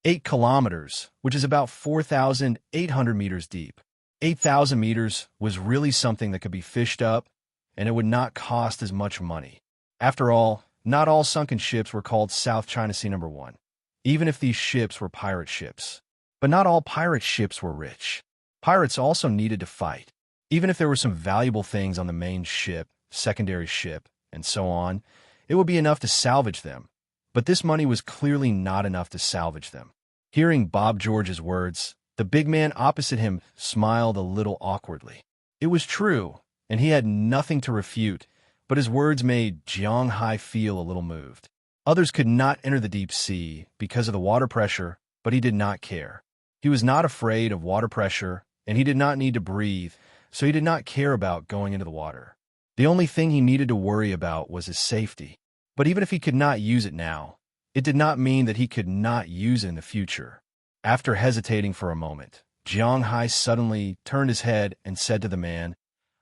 8 kilometers, which is about 4,800 meters deep. 8,000 meters was really something that could be fished up, and it would not cost as much money. After all, not all sunken ships were called South China Sea No. 1, even if these ships were pirate ships. But not all pirate ships were rich. Pirates also needed to fight. Even if there were some valuable things on the main ship, secondary ship, and so on, it would be enough to salvage them. But this money was clearly not enough to salvage them. Hearing Bob George's words, the big man opposite him smiled a little awkwardly. It was true, and he had nothing to refute, but his words made Jiang Hai feel a little moved. Others could not enter the deep sea because of the water pressure, but he did not care. He was not afraid of water pressure, and he did not need to breathe, so he did not care about going into the water. The only thing he needed to worry about was his safety. But even if he could not use it now, it did not mean that he could not use it in the future. After hesitating for a moment, Jiang Hai suddenly turned his head and said to the man,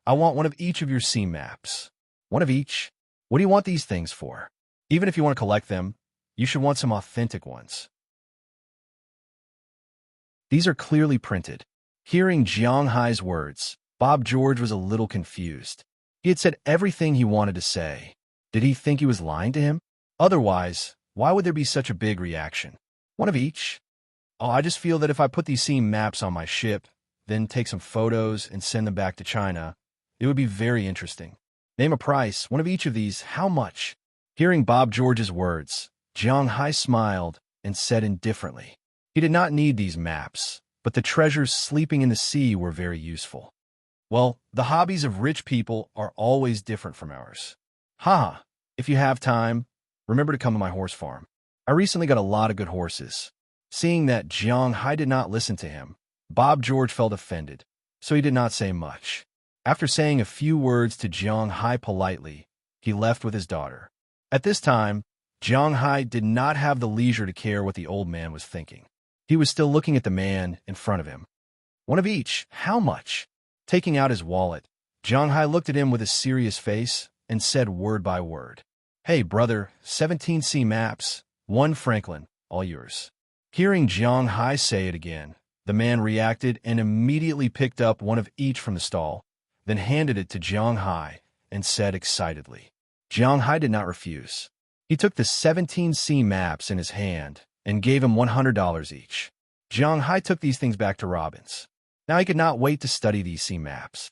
"I want one of each of your sea maps." "One of each? What do you want these things for? Even if you want to collect them, you should want some authentic ones. These are clearly printed. Hearing Jiang Hai's words, Bob George was a little confused. He had said everything he wanted to say. Did he think he was lying to him? Otherwise, why would there be such a big reaction? One of each? Oh, I just feel that if I put these scene maps on my ship, then take some photos and send them back to China, it would be very interesting. Name a price, one of each of these, how much? Hearing Bob George's words, Jiang Hai smiled and said indifferently. He did not need these maps, but the treasures sleeping in the sea were very useful. Well, the hobbies of rich people are always different from ours. Haha, if you have time, remember to come to my horse farm. I recently got a lot of good horses. Seeing that Jiang Hai did not listen to him, Bob George felt offended, so he did not say much. After saying a few words to Jiang Hai politely, he left with his daughter. At this time, Jiang Hai did not have the leisure to care what the old man was thinking. He was still looking at the man in front of him. One of each, how much? Taking out his wallet, Jiang Hai looked at him with a serious face and said word by word. Hey, brother, 17 C maps, 1 Franklin, all yours. Hearing Jiang Hai say it again, the man reacted and immediately picked up one of each from the stall, then handed it to Jiang Hai and said excitedly. Jiang Hai did not refuse. He took the 17 C maps in his hand and gave him $100 each. Jiang Hai took these things back to Robbins. Now he could not wait to study these C maps.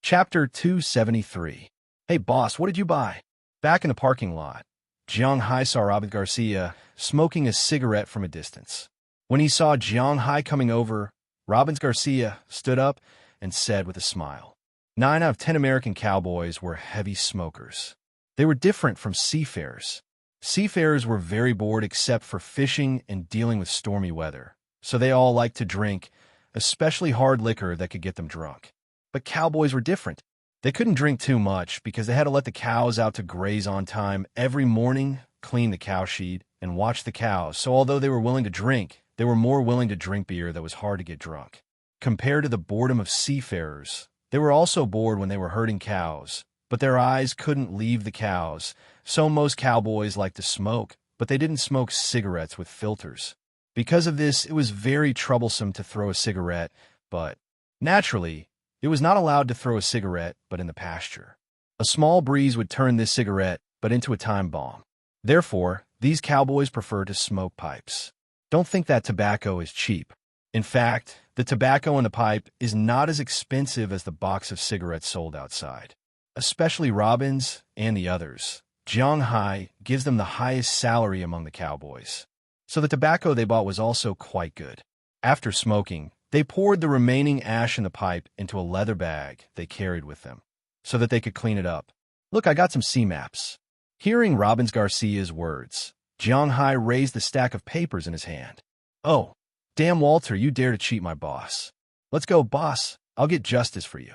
Chapter 273. Hey boss, what did you buy? Back in the parking lot, Jiang Hai saw Robbins Garcia smoking a cigarette from a distance. When he saw Jiang Hai coming over, Robbins Garcia stood up and said with a smile, 9 out of 10 American cowboys were heavy smokers. They were different from seafarers. Seafarers were very bored except for fishing and dealing with stormy weather, so they all liked to drink, especially hard liquor that could get them drunk. But cowboys were different. They couldn't drink too much because they had to let the cows out to graze on time every morning, clean the cow shed, and watch the cows. So although they were willing to drink, they were more willing to drink beer that was hard to get drunk. Compared to the boredom of seafarers, they were also bored when they were herding cows, but their eyes couldn't leave the cows. So most cowboys liked to smoke, but they didn't smoke cigarettes with filters. Because of this, it was very troublesome to throw a cigarette, but naturally, it was not allowed to throw a cigarette, but in the pasture. A small breeze would turn this cigarette, but into a time bomb. Therefore, these cowboys prefer to smoke pipes. Don't think that tobacco is cheap. In fact, the tobacco in the pipe is not as expensive as the box of cigarettes sold outside. Especially Robbins and the others. Jiang Hai gives them the highest salary among the cowboys. So the tobacco they bought was also quite good. After smoking, they poured the remaining ash in the pipe into a leather bag they carried with them, so that they could clean it up. Look, I got some C maps. Hearing Robbins Garcia's words, Jiang Hai raised the stack of papers in his hand. Oh, damn Walter, you dare to cheat my boss. Let's go, boss. I'll get justice for you.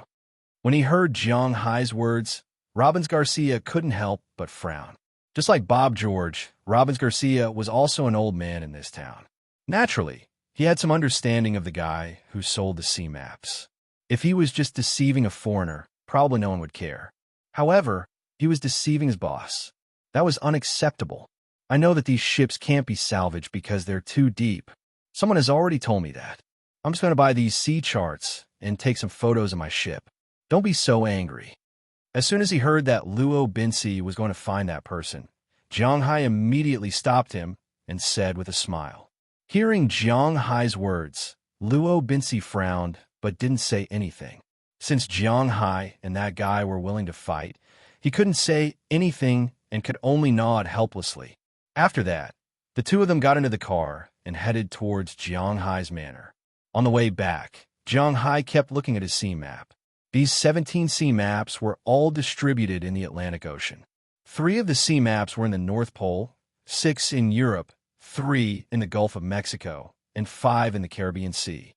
When he heard Jiang Hai's words, Robbins Garcia couldn't help but frown. Just like Bob George, Robbins Garcia was also an old man in this town. Naturally, he had some understanding of the guy who sold the C maps. If he was just deceiving a foreigner, probably no one would care. However, he was deceiving his boss. That was unacceptable. I know that these ships can't be salvaged because they're too deep. Someone has already told me that. I'm just going to buy these sea charts and take some photos of my ship. Don't be so angry. As soon as he heard that Luo Binsi was going to find that person, Jiang Hai immediately stopped him and said with a smile. Hearing Jiang Hai's words, Luo Binsi frowned but didn't say anything. Since Jiang Hai and that guy were willing to fight, he couldn't say anything and could only nod helplessly. After that, the two of them got into the car and headed towards Jiang Hai's manor. On the way back, Jiang Hai kept looking at his sea map. These 17 sea maps were all distributed in the Atlantic Ocean. 3 of the sea maps were in the North Pole, 6 in Europe, 3 in the Gulf of Mexico, and 5 in the Caribbean Sea.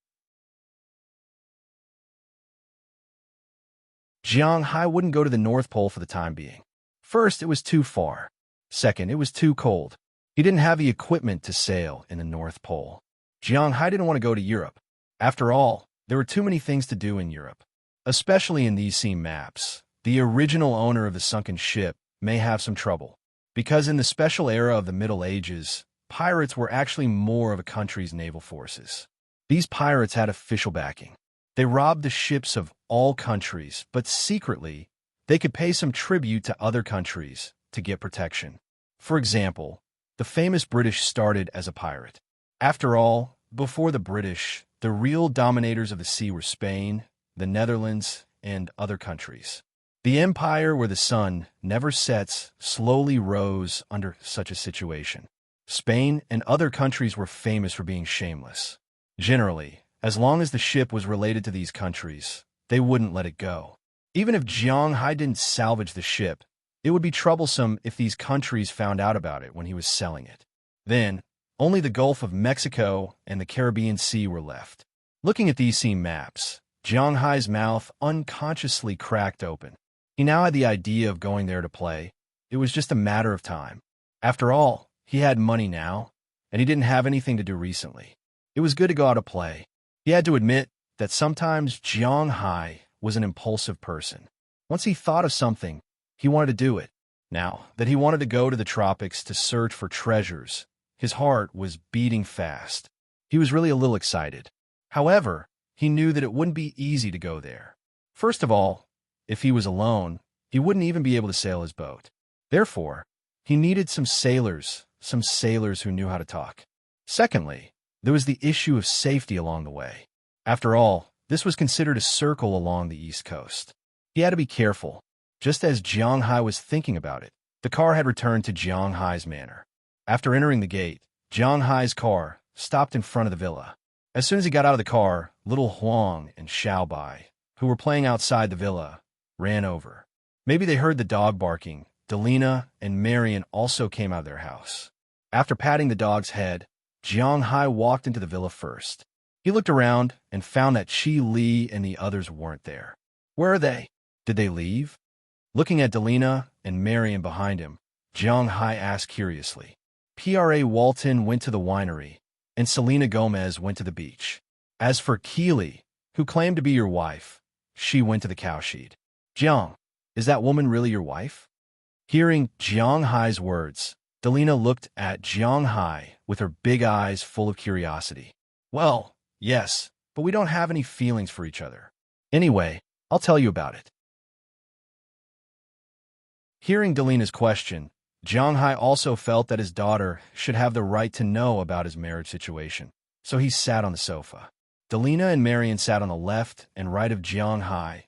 Jiang Hai wouldn't go to the North Pole for the time being. First, it was too far. Second, it was too cold. He didn't have the equipment to sail in the North Pole. Jiang Hai didn't want to go to Europe. After all, there were too many things to do in Europe. Especially in these sea maps, the original owner of the sunken ship may have some trouble. Because in the special era of the Middle Ages, pirates were actually more of a country's naval forces. These pirates had official backing. They robbed the ships of all countries, but secretly, they could pay some tribute to other countries to get protection. For example, the famous British started as a pirate. After all, before the British, the real dominators of the sea were Spain, the Netherlands, and other countries. The empire where the sun never sets slowly rose under such a situation. Spain and other countries were famous for being shameless. Generally, as long as the ship was related to these countries, they wouldn't let it go. Even if Jiang Hai didn't salvage the ship, it would be troublesome if these countries found out about it when he was selling it. Then, only the Gulf of Mexico and the Caribbean Sea were left. Looking at these sea maps, Jiang Hai's mouth unconsciously cracked open. He now had the idea of going there to play. It was just a matter of time. After all, he had money now, and he didn't have anything to do recently. It was good to go out to play. He had to admit that sometimes Jiang Hai was an impulsive person. Once he thought of something, he wanted to do it. Now that he wanted to go to the tropics to search for treasures, his heart was beating fast. He was really a little excited. However, he knew that it wouldn't be easy to go there. First of all, if he was alone, he wouldn't even be able to sail his boat. Therefore, he needed some sailors who knew how to talk. Secondly, there was the issue of safety along the way. After all, this was considered a circle along the east coast. He had to be careful. Just as Jiang Hai was thinking about it, the car had returned to Jiang Hai's manor. After entering the gate, Jiang Hai's car stopped in front of the villa. As soon as he got out of the car, little Huang and Xiaobai, who were playing outside the villa, ran over. Maybe they heard the dog barking. Delina and Marian also came out of their house. After patting the dog's head, Jiang Hai walked into the villa first. He looked around and found that Qi Li and the others weren't there. Where are they? Did they leave? Looking at Delina and Marian behind him, Jiang Hai asked curiously. Pra Walton went to the winery, and Selena Gomez went to the beach. As for Keely, who claimed to be your wife, she went to the cowshed. Jiang, is that woman really your wife? Hearing Jiang Hai's words, Delina looked at Jiang Hai with her big eyes full of curiosity. Well, yes, but we don't have any feelings for each other. Anyway, I'll tell you about it. Hearing Delina's question, Jiang Hai also felt that his daughter should have the right to know about his marriage situation, so he sat on the sofa. Delina and Marian sat on the left and right of Jiang Hai,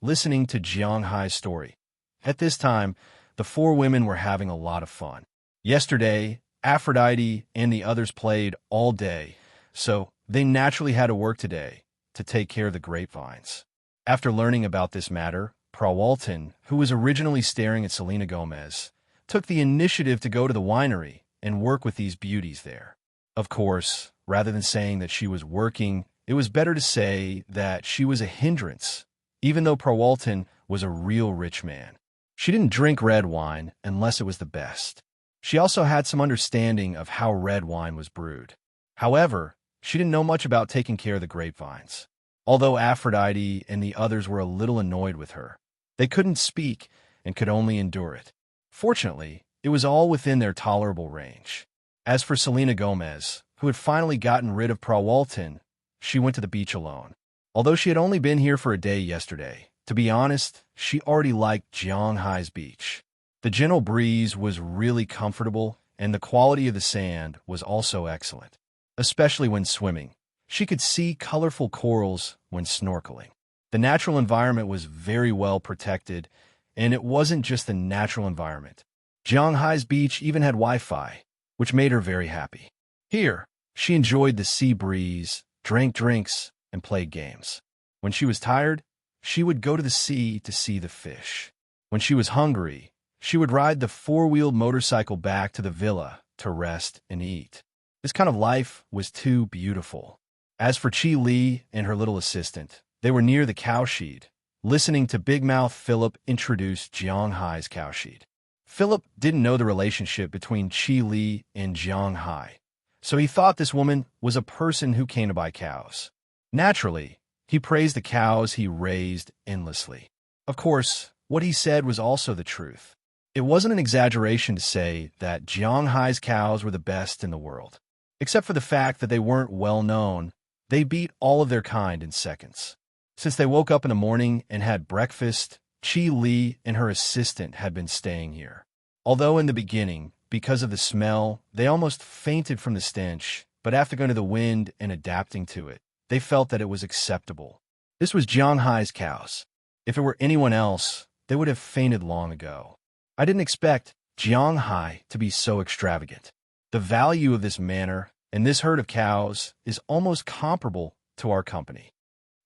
listening to Jiang Hai's story. At this time, the four women were having a lot of fun. Yesterday, Aphrodite and the others played all day, so they naturally had to work today to take care of the grapevines. After learning about this matter, Prawalton, who was originally staring at Selena Gomez, took the initiative to go to the winery and work with these beauties there. Of course, rather than saying that she was working, it was better to say that she was a hindrance, even though Prawalton was a real rich man. She didn't drink red wine unless it was the best. She also had some understanding of how red wine was brewed. However, she didn't know much about taking care of the grapevines. Although Aphrodite and the others were a little annoyed with her, they couldn't speak and could only endure it. Fortunately, it was all within their tolerable range. As for Selena Gomez, who had finally gotten rid of Prawalton, she went to the beach alone. Although she had only been here for a day yesterday, to be honest, she already liked Jiang Hai's beach. The gentle breeze was really comfortable, and the quality of the sand was also excellent, especially when swimming. She could see colorful corals when snorkeling. The natural environment was very well protected, and it wasn't just the natural environment. Jiang Hai's beach even had Wi-Fi, which made her very happy. Here, she enjoyed the sea breeze, drank drinks, and played games. When she was tired, she would go to the sea to see the fish. When she was hungry, she would ride the four-wheeled motorcycle back to the villa to rest and eat. This kind of life was too beautiful. As for Qi Li and her little assistant, they were near the cowshed, listening to Big Mouth Philip introduce Jiang Hai's cowshed. Philip didn't know the relationship between Qi Li and Jiang Hai, so he thought this woman was a person who came to buy cows. Naturally, he praised the cows he raised endlessly. Of course, what he said was also the truth. It wasn't an exaggeration to say that Jianghai's cows were the best in the world. Except for the fact that they weren't well known, they beat all of their kind in seconds. Since they woke up in the morning and had breakfast, Qi Li and her assistant had been staying here. Although in the beginning, because of the smell, they almost fainted from the stench, but after going to the wind and adapting to it, they felt that it was acceptable. This was Jianghai's cows. If it were anyone else, they would have fainted long ago. I didn't expect Jianghai to be so extravagant. The value of this manor and this herd of cows is almost comparable to our company.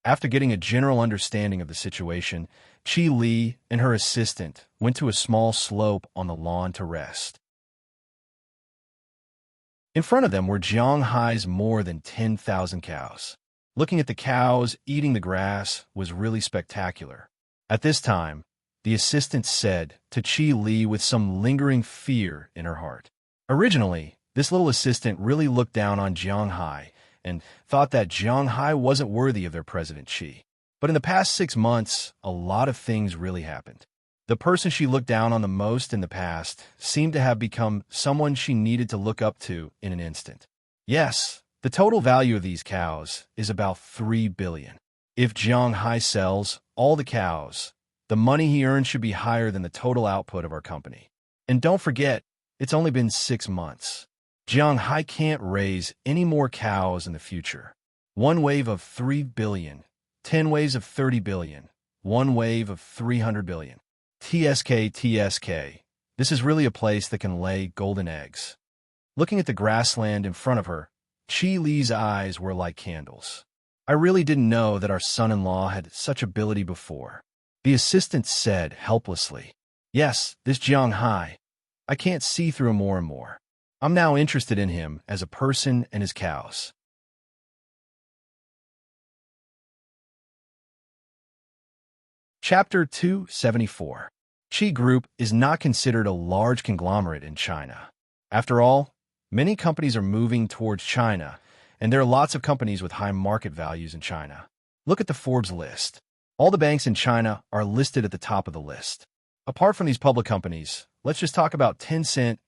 After getting a general understanding of the situation, Qi Li and her assistant went to a small slope on the lawn to rest. In front of them were Jianghai's more than 10,000 cows. Looking at the cows eating the grass was really spectacular. At this time, the assistant said to Qi Li with some lingering fear in her heart. Originally, this little assistant really looked down on Jianghai and thought that Jianghai wasn't worthy of their President Qi. But in the past 6 months, a lot of things really happened. The person she looked down on the most in the past seemed to have become someone she needed to look up to in an instant. Yes, the total value of these cows is about 3 billion. If Jianghai sells all the cows, the money he earns should be higher than the total output of our company. And don't forget, it's only been 6 months. Jianghai can't raise any more cows in the future. 1 wave of 3 billion, 10 waves of 30 billion, 1 wave of 300 billion. TSK. This is really a place that can lay golden eggs. Looking at the grassland in front of her, Qi Li's eyes were like candles. I really didn't know that our son-in-law had such ability before. The assistant said helplessly, "Yes, this Jianghai. I can't see through him more and more. I'm now interested in him as a person and his cows." Chapter 274. Qi Group is not considered a large conglomerate in China. After all, many companies are moving towards China, and there are lots of companies with high market values in China. Look at the Forbes list. All the banks in China are listed at the top of the list. Apart from these public companies, let's just talk about Tencent,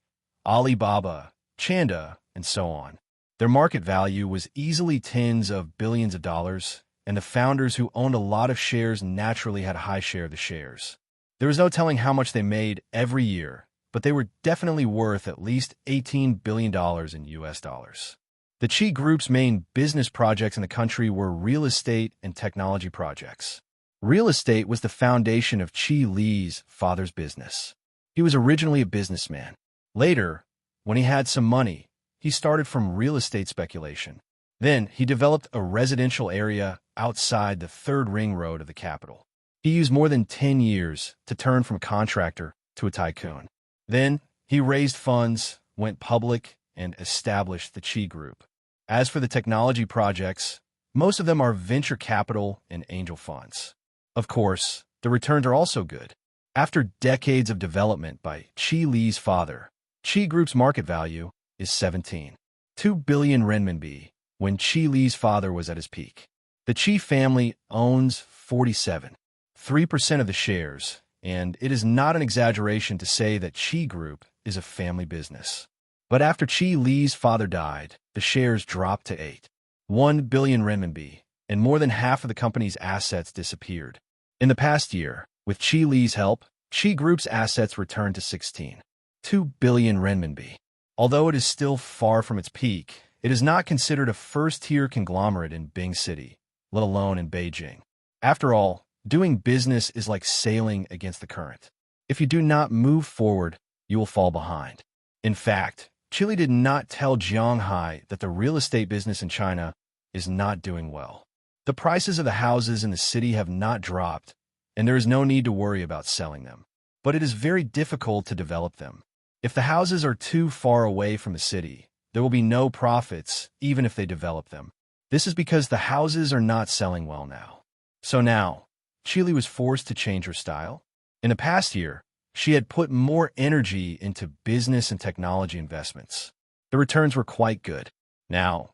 Alibaba, Chanda, and so on. Their market value was easily tens of billions of dollars, and the founders who owned a lot of shares naturally had a high share of the shares. There was no telling how much they made every year, but they were definitely worth at least $18 billion in US dollars. The Qi Group's main business projects in the country were real estate and technology projects. Real estate was the foundation of Qi Li's father's business. He was originally a businessman. Later, when he had some money, he started from real estate speculation. Then he developed a residential area outside the third ring road of the capital. He used more than 10 years to turn from contractor to a tycoon. Then he raised funds, went public, and established the Qi Group. As for the technology projects, most of them are venture capital and angel funds. Of course, the returns are also good. After decades of development by Qi Li's father, Qi Group's market value is 17.2 billion renminbi when Qi Li's father was at his peak. The Qi family owns 47.3% of the shares, and it is not an exaggeration to say that Qi Group is a family business. But after Qi Li's father died, the shares dropped to 8.1 billion renminbi, and more than half of the company's assets disappeared. In the past year, with Qi Li's help, Qi Group's assets returned to 16.2 billion renminbi. Although it is still far from its peak, it is not considered a first-tier conglomerate in Bing City, let alone in Beijing. After all, doing business is like sailing against the current. If you do not move forward, you will fall behind. In fact, Qi Li did not tell Jianghai that the real estate business in China is not doing well. The prices of the houses in the city have not dropped, and there is no need to worry about selling them. But it is very difficult to develop them. If the houses are too far away from the city, there will be no profits even if they develop them. This is because the houses are not selling well now. So now, Qi Li was forced to change her style. In the past year, she had put more energy into business and technology investments. The returns were quite good. Now,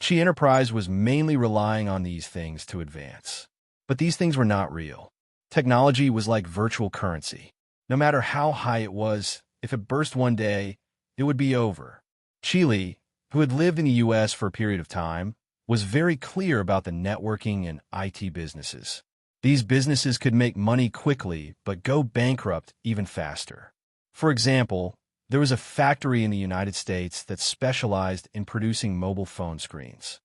Qi Enterprise was mainly relying on these things to advance. But these things were not real. Technology was like virtual currency. No matter how high it was, if it burst one day, it would be over. Chile, who had lived in the U.S. for a period of time, was very clear about the networking and IT businesses. These businesses could make money quickly but go bankrupt even faster. For example, there was a factory in the United States that specialized in producing mobile phone screens.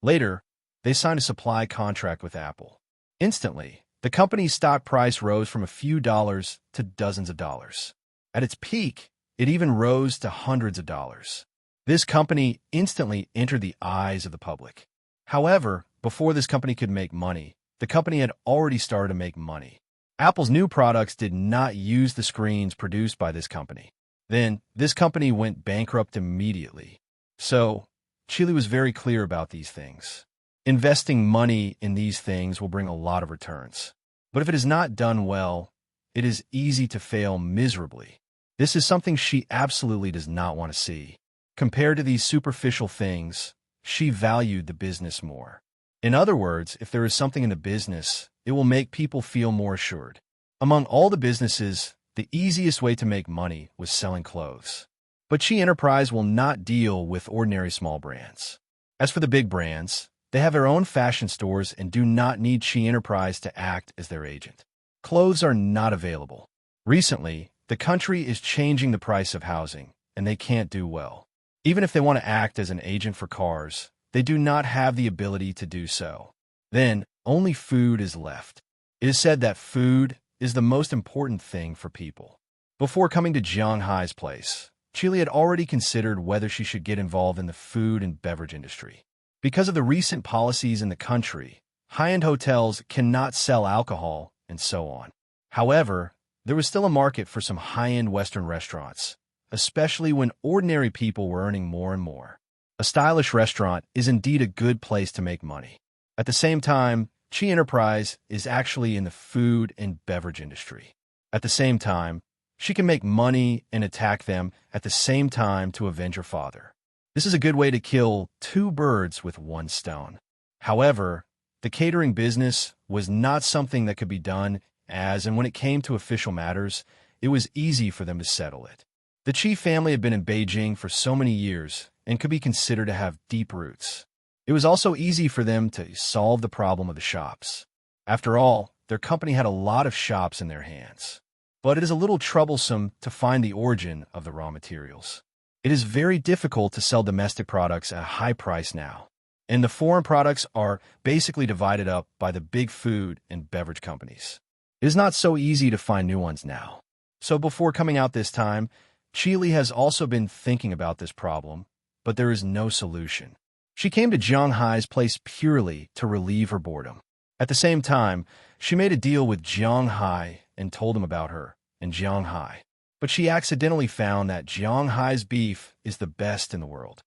Later, they signed a supply contract with Apple. Instantly, the company's stock price rose from a few dollars to dozens of dollars. At its peak, it even rose to hundreds of dollars. This company instantly entered the eyes of the public. However, before this company could make money, the company had already started to make money. Apple's new products did not use the screens produced by this company. Then, this company went bankrupt immediately. So, Chile was very clear about these things. Investing money in these things will bring a lot of returns. But if it is not done well, it is easy to fail miserably. This is something she absolutely does not want to see. Compared to these superficial things, she valued the business more. In other words, if there is something in the business, it will make people feel more assured. Among all the businesses, the easiest way to make money was selling clothes. But Chi Enterprise will not deal with ordinary small brands. As for the big brands, they have their own fashion stores and do not need Chi Enterprise to act as their agent. Clothes are not available. Recently, the country is changing the price of housing, and they can't do well. Even if they want to act as an agent for cars, they do not have the ability to do so. Then, only food is left. It is said that food is the most important thing for people. Before coming to Jiang Hai's place, Chile had already considered whether she should get involved in the food and beverage industry. Because of the recent policies in the country, high-end hotels cannot sell alcohol and so on. However, there was still a market for some high-end Western restaurants, especially when ordinary people were earning more and more. A stylish restaurant is indeed a good place to make money. At the same time, Chi Enterprise is actually in the food and beverage industry. At the same time, she can make money and attack them at the same time to avenge her father. This is a good way to kill two birds with one stone. However, the catering business was not something that could be done and when it came to official matters, it was easy for them to settle it. The Chi family had been in Beijing for so many years and could be considered to have deep roots. It was also easy for them to solve the problem of the shops. After all, their company had a lot of shops in their hands. But it is a little troublesome to find the origin of the raw materials. It is very difficult to sell domestic products at a high price now, and the foreign products are basically divided up by the big food and beverage companies. It is not so easy to find new ones now. So before coming out this time, Chile has also been thinking about this problem, but there is no solution. She came to Jiang Hai's place purely to relieve her boredom. At the same time, she made a deal with Jiang Hai and told him about her and Jiang Hai. But she accidentally found that Jiang Hai's beef is the best in the world.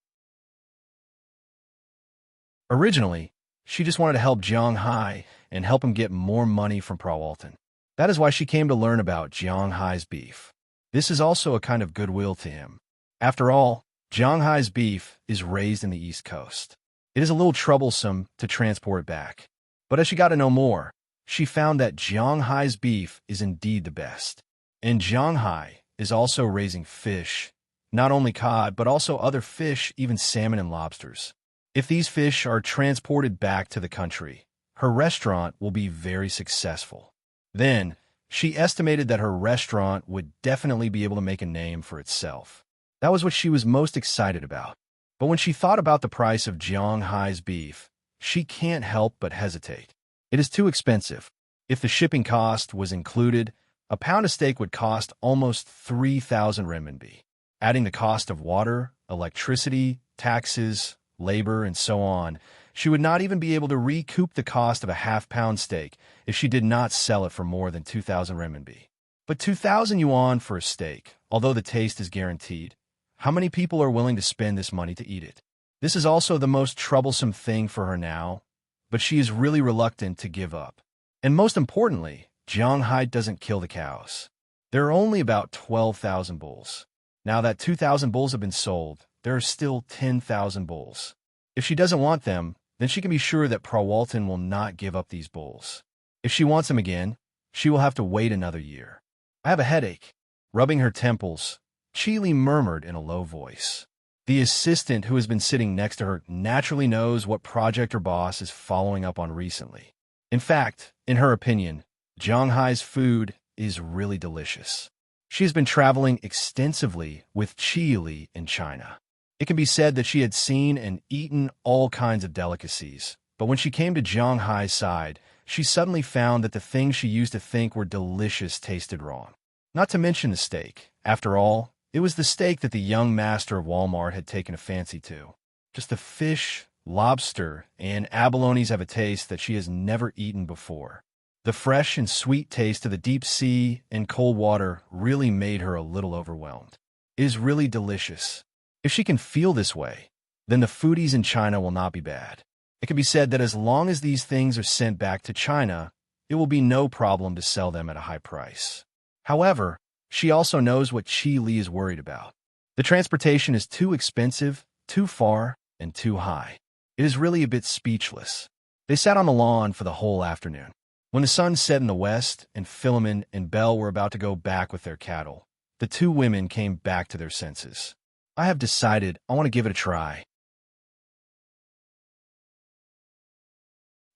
Originally, she just wanted to help Jiang Hai and help him get more money from Prawalton. That is why she came to learn about Jiang Hai's beef. This is also a kind of goodwill to him. After all, Jiang Hai's beef is raised in the East Coast. It is a little troublesome to transport it back. But as she got to know more, she found that Jiang Hai's beef is indeed the best. And Jiang Hai is also raising fish, not only cod, but also other fish, even salmon and lobsters. If these fish are transported back to the country, her restaurant will be very successful. Then, she estimated that her restaurant would definitely be able to make a name for itself. That was what she was most excited about. But when she thought about the price of Jiang Hai's beef, she can't help but hesitate. It is too expensive. If the shipping cost was included, a pound of steak would cost almost 3,000 renminbi. Adding the cost of water, electricity, taxes, labor, and so on, she would not even be able to recoup the cost of a half-pound steak if she did not sell it for more than 2,000 renminbi. But 2,000 yuan for a steak, although the taste is guaranteed, how many people are willing to spend this money to eat it? This is also the most troublesome thing for her now, but she is really reluctant to give up. And most importantly, Jiang Hai doesn't kill the cows. There are only about 12,000 bulls. Now that 2,000 bulls have been sold, there are still 10,000 bulls. If she doesn't want them, then she can be sure that Prawalton will not give up these bulls. If she wants them again, she will have to wait another year. I have a headache. Rubbing her temples, Chi murmured in a low voice. The assistant who has been sitting next to her naturally knows what project her boss is following up on recently. In fact, in her opinion, Zhanghai's food is really delicious. She has been traveling extensively with Chi in China. It can be said that she had seen and eaten all kinds of delicacies, but when she came to Zhanghai's side, she suddenly found that the things she used to think were delicious tasted wrong. Not to mention the steak. After all, it was the steak that the young master of Walmart had taken a fancy to. Just the fish, lobster, and abalones have a taste that she has never eaten before. The fresh and sweet taste of the deep sea and cold water really made her a little overwhelmed. It is really delicious. If she can feel this way, then the foodies in China will not be bad. It can be said that as long as these things are sent back to China, it will be no problem to sell them at a high price. However, she also knows what Chi is worried about. The transportation is too expensive, too far, and too high. It is really a bit speechless. They sat on the lawn for the whole afternoon. When the sun set in the west and Philemon and Belle were about to go back with their cattle, the two women came back to their senses. I have decided I want to give it a try.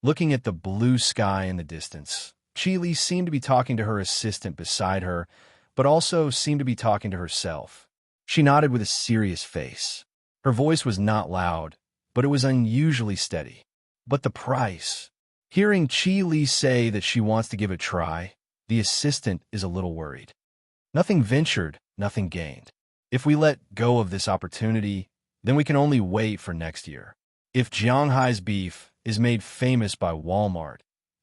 Looking at the blue sky in the distance, Chi seemed to be talking to her assistant beside her, but also seemed to be talking to herself. She nodded with a serious face. Her voice was not loud, but it was unusually steady. But the price. Hearing Chi say that she wants to give it a try, the assistant is a little worried. Nothing ventured, nothing gained. If we let go of this opportunity, then we can only wait for next year. If Zhanghai's beef is made famous by Walmart,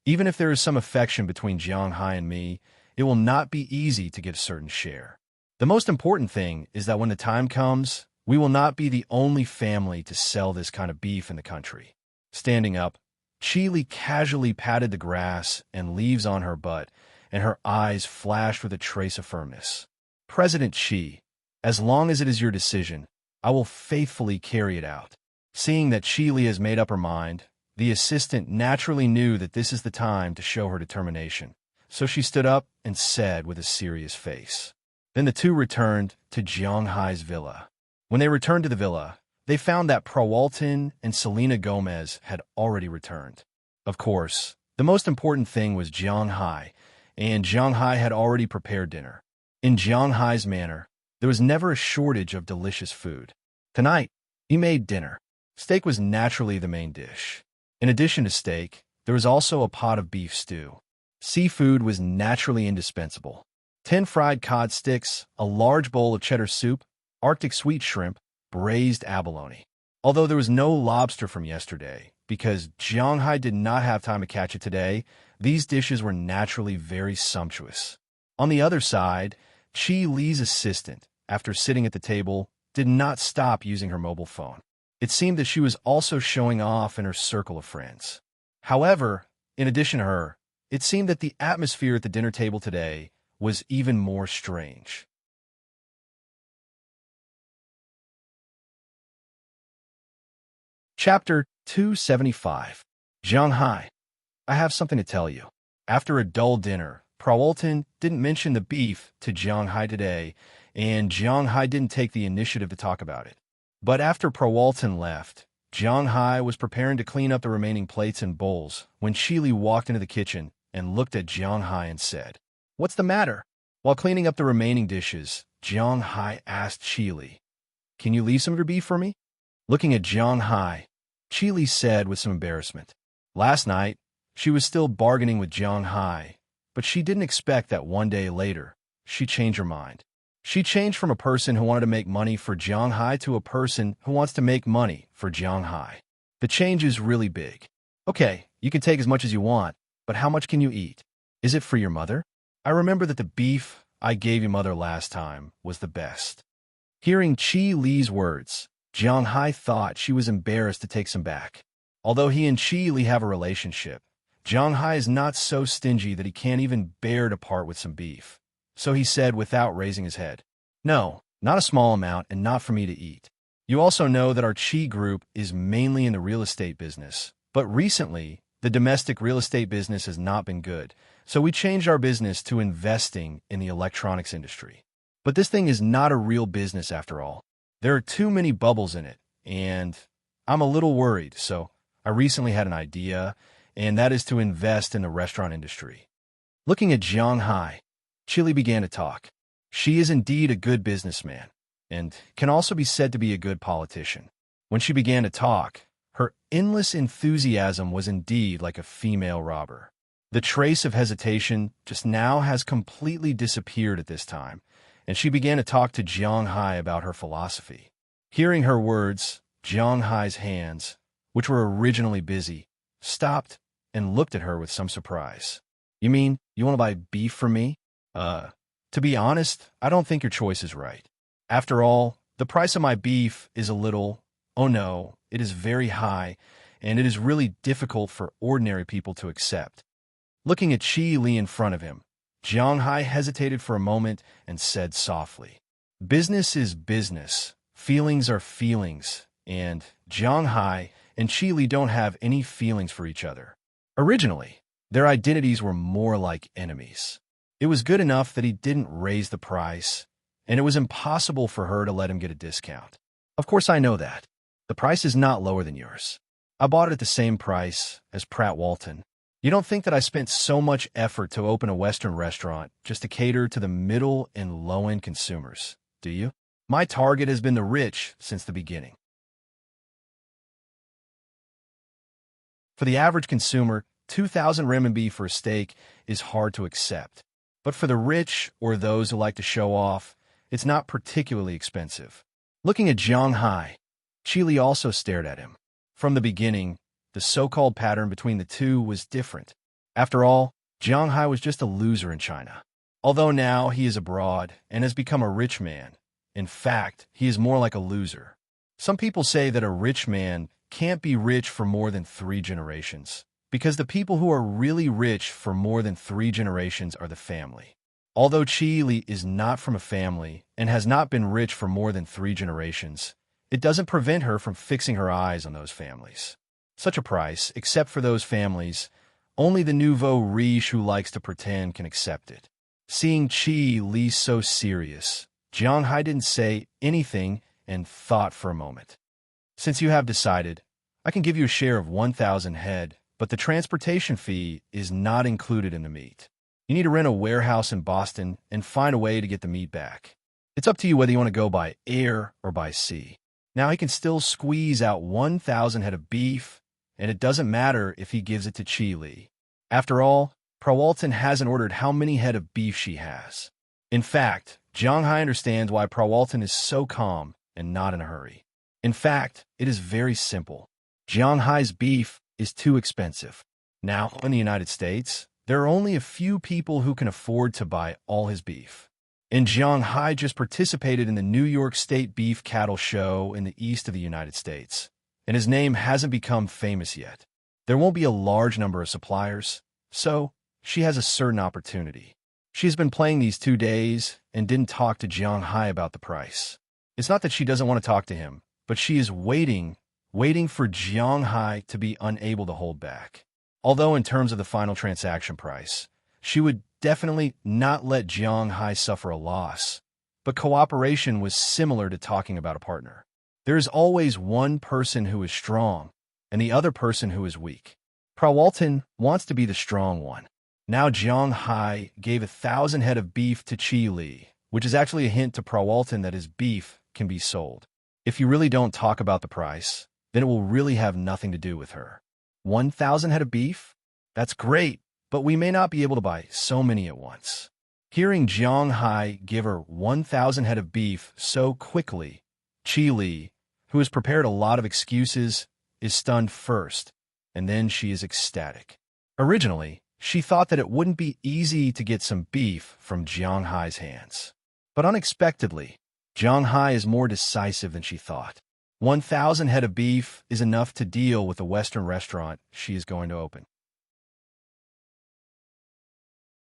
even if there is some affection between Zhanghai and me, it will not be easy to get a certain share. The most important thing is that when the time comes, we will not be the only family to sell this kind of beef in the country. Standing up, Chi casually patted the grass and leaves on her butt, and her eyes flashed with a trace of firmness. President Chi, as long as it is your decision, I will faithfully carry it out. Seeing that Chi has made up her mind, the assistant naturally knew that this is the time to show her determination. So she stood up and said with a serious face. Then the two returned to Zhanghai's villa. When they returned to the villa, they found that Prawalton and Selena Gomez had already returned. Of course, the most important thing was Zhanghai, and Zhanghai had already prepared dinner. In Zhanghai's manner, there was never a shortage of delicious food. Tonight, he made dinner. Steak was naturally the main dish. In addition to steak, there was also a pot of beef stew. Seafood was naturally indispensable. 10 fried cod sticks, a large bowl of cheddar soup, Arctic sweet shrimp, braised abalone. Although there was no lobster from yesterday, because Zhanghai did not have time to catch it today, these dishes were naturally very sumptuous. On the other side, Chi's assistant, after sitting at the table, did not stop using her mobile phone. It seemed that she was also showing off in her circle of friends. However, in addition to her, it seemed that the atmosphere at the dinner table today was even more strange. Chapter 275. Zhanghai, I have something to tell you. After a dull dinner, Prawalton didn't mention the beef to Zhanghai today, and Zhanghai didn't take the initiative to talk about it. But after Prawalton left, Zhanghai was preparing to clean up the remaining plates and bowls when Chi walked into the kitchen and looked at Zhanghai and said, "What's the matter?" While cleaning up the remaining dishes, Zhanghai asked Chi, "Can you leave some of your beef for me?" Looking at Zhanghai, Chi said with some embarrassment, "Last night, she was still bargaining with Zhanghai, but she didn't expect that one day later, she'd change her mind. She changed from a person who wanted to make money for Zhanghai to a person who wants to make money for Zhanghai. The change is really big. Okay, you can take as much as you want, but how much can you eat? Is it for your mother? I remember that the beef I gave your mother last time was the best." Hearing Chi's words, Zhanghai thought she was embarrassed to take some back. Although he and Chi have a relationship, Zhanghai is not so stingy that he can't even bear to part with some beef. So he said without raising his head, "No, not a small amount and not for me to eat. You also know that our Chi group is mainly in the real estate business, but recently The domestic real estate business has not been good, so we changed our business to investing in the electronics industry. But this thing is not a real business after all. There are too many bubbles in it, and I'm a little worried, so I recently had an idea, and that is to invest in the restaurant industry. Looking at Jiang Hai, Chili began to talk. She is indeed a good businessman, and can also be said to be a good politician. When she began to talk, her endless enthusiasm was indeed like a female robber. The trace of hesitation just now has completely disappeared at this time, and she began to talk to Jiang Hai about her philosophy. Hearing her words, Jiang Hai's hands, which were originally busy, stopped and looked at her with some surprise. You mean you want to buy beef from me? To be honest, I don't think your choice is right. After all, the price of my beef is a little, oh no, it is very high, and it is really difficult for ordinary people to accept. Looking at Qi Li in front of him, Jiang Hai hesitated for a moment and said softly, "Business is business, feelings are feelings, and Jiang Hai and Qi Li don't have any feelings for each other. Originally, their identities were more like enemies. It was good enough that he didn't raise the price, and it was impossible for her to let him get a discount. Of course I know that. The price is not lower than yours. I bought it at the same price as Pratt Walton. You don't think that I spent so much effort to open a Western restaurant just to cater to the middle and low-end consumers, do you? My target has been the rich since the beginning. For the average consumer, 2,000 renminbi for a steak is hard to accept. But for the rich or those who like to show off, it's not particularly expensive. Looking at Jiang Hai, Qi Li also stared at him. From the beginning, the so-called pattern between the two was different. After all, Jiang Hai was just a loser in China. Although now he is abroad and has become a rich man, in fact, he is more like a loser. Some people say that a rich man can't be rich for more than 3 generations, because the people who are really rich for more than 3 generations are the family. Although Qi Li is not from a family and has not been rich for more than 3 generations, it doesn't prevent her from fixing her eyes on those families. Such a price, except for those families, only the nouveau riche who likes to pretend can accept it. Seeing Qi Li so serious, Jiang Hai didn't say anything and thought for a moment. Since you have decided, I can give you a share of 1,000 head, but the transportation fee is not included in the meat. You need to rent a warehouse in Boston and find a way to get the meat back. It's up to you whether you want to go by air or by sea. Now he can still squeeze out 1,000 head of beef, and it doesn't matter if he gives it to Qi Li. After all, Prawalton hasn't ordered how many head of beef she has. In fact, Jiang Hai understands why Prawalton is so calm and not in a hurry. In fact, it is very simple. Jiang Hai's beef is too expensive. Now, in the United States, there are only a few people who can afford to buy all his beef. And Jiang Hai just participated in the New York State Beef Cattle Show in the east of the United States, and his name hasn't become famous yet. There won't be a large number of suppliers, so she has a certain opportunity. She has been playing these 2 days and didn't talk to Jiang Hai about the price. It's not that she doesn't want to talk to him, but she is waiting for Jiang Hai to be unable to hold back. Although in terms of the final transaction price, she would definitely not let Jiang Hai suffer a loss, but cooperation was similar to talking about a partner. There is always one person who is strong and the other person who is weak. Prawalton wants to be the strong one. Now Jiang Hai gave 1,000 head of beef to Qi Li, which is actually a hint to Prawalton that his beef can be sold. If you really don't talk about the price, then it will really have nothing to do with her. 1,000 head of beef? That's great, but we may not be able to buy so many at once. Hearing Jiang Hai give her 1,000 head of beef so quickly, Qi Li, who has prepared a lot of excuses, is stunned first, and then she is ecstatic. Originally, she thought that it wouldn't be easy to get some beef from Jiang Hai's hands. But unexpectedly, Jiang Hai is more decisive than she thought. 1,000 head of beef is enough to deal with the Western restaurant she is going to open.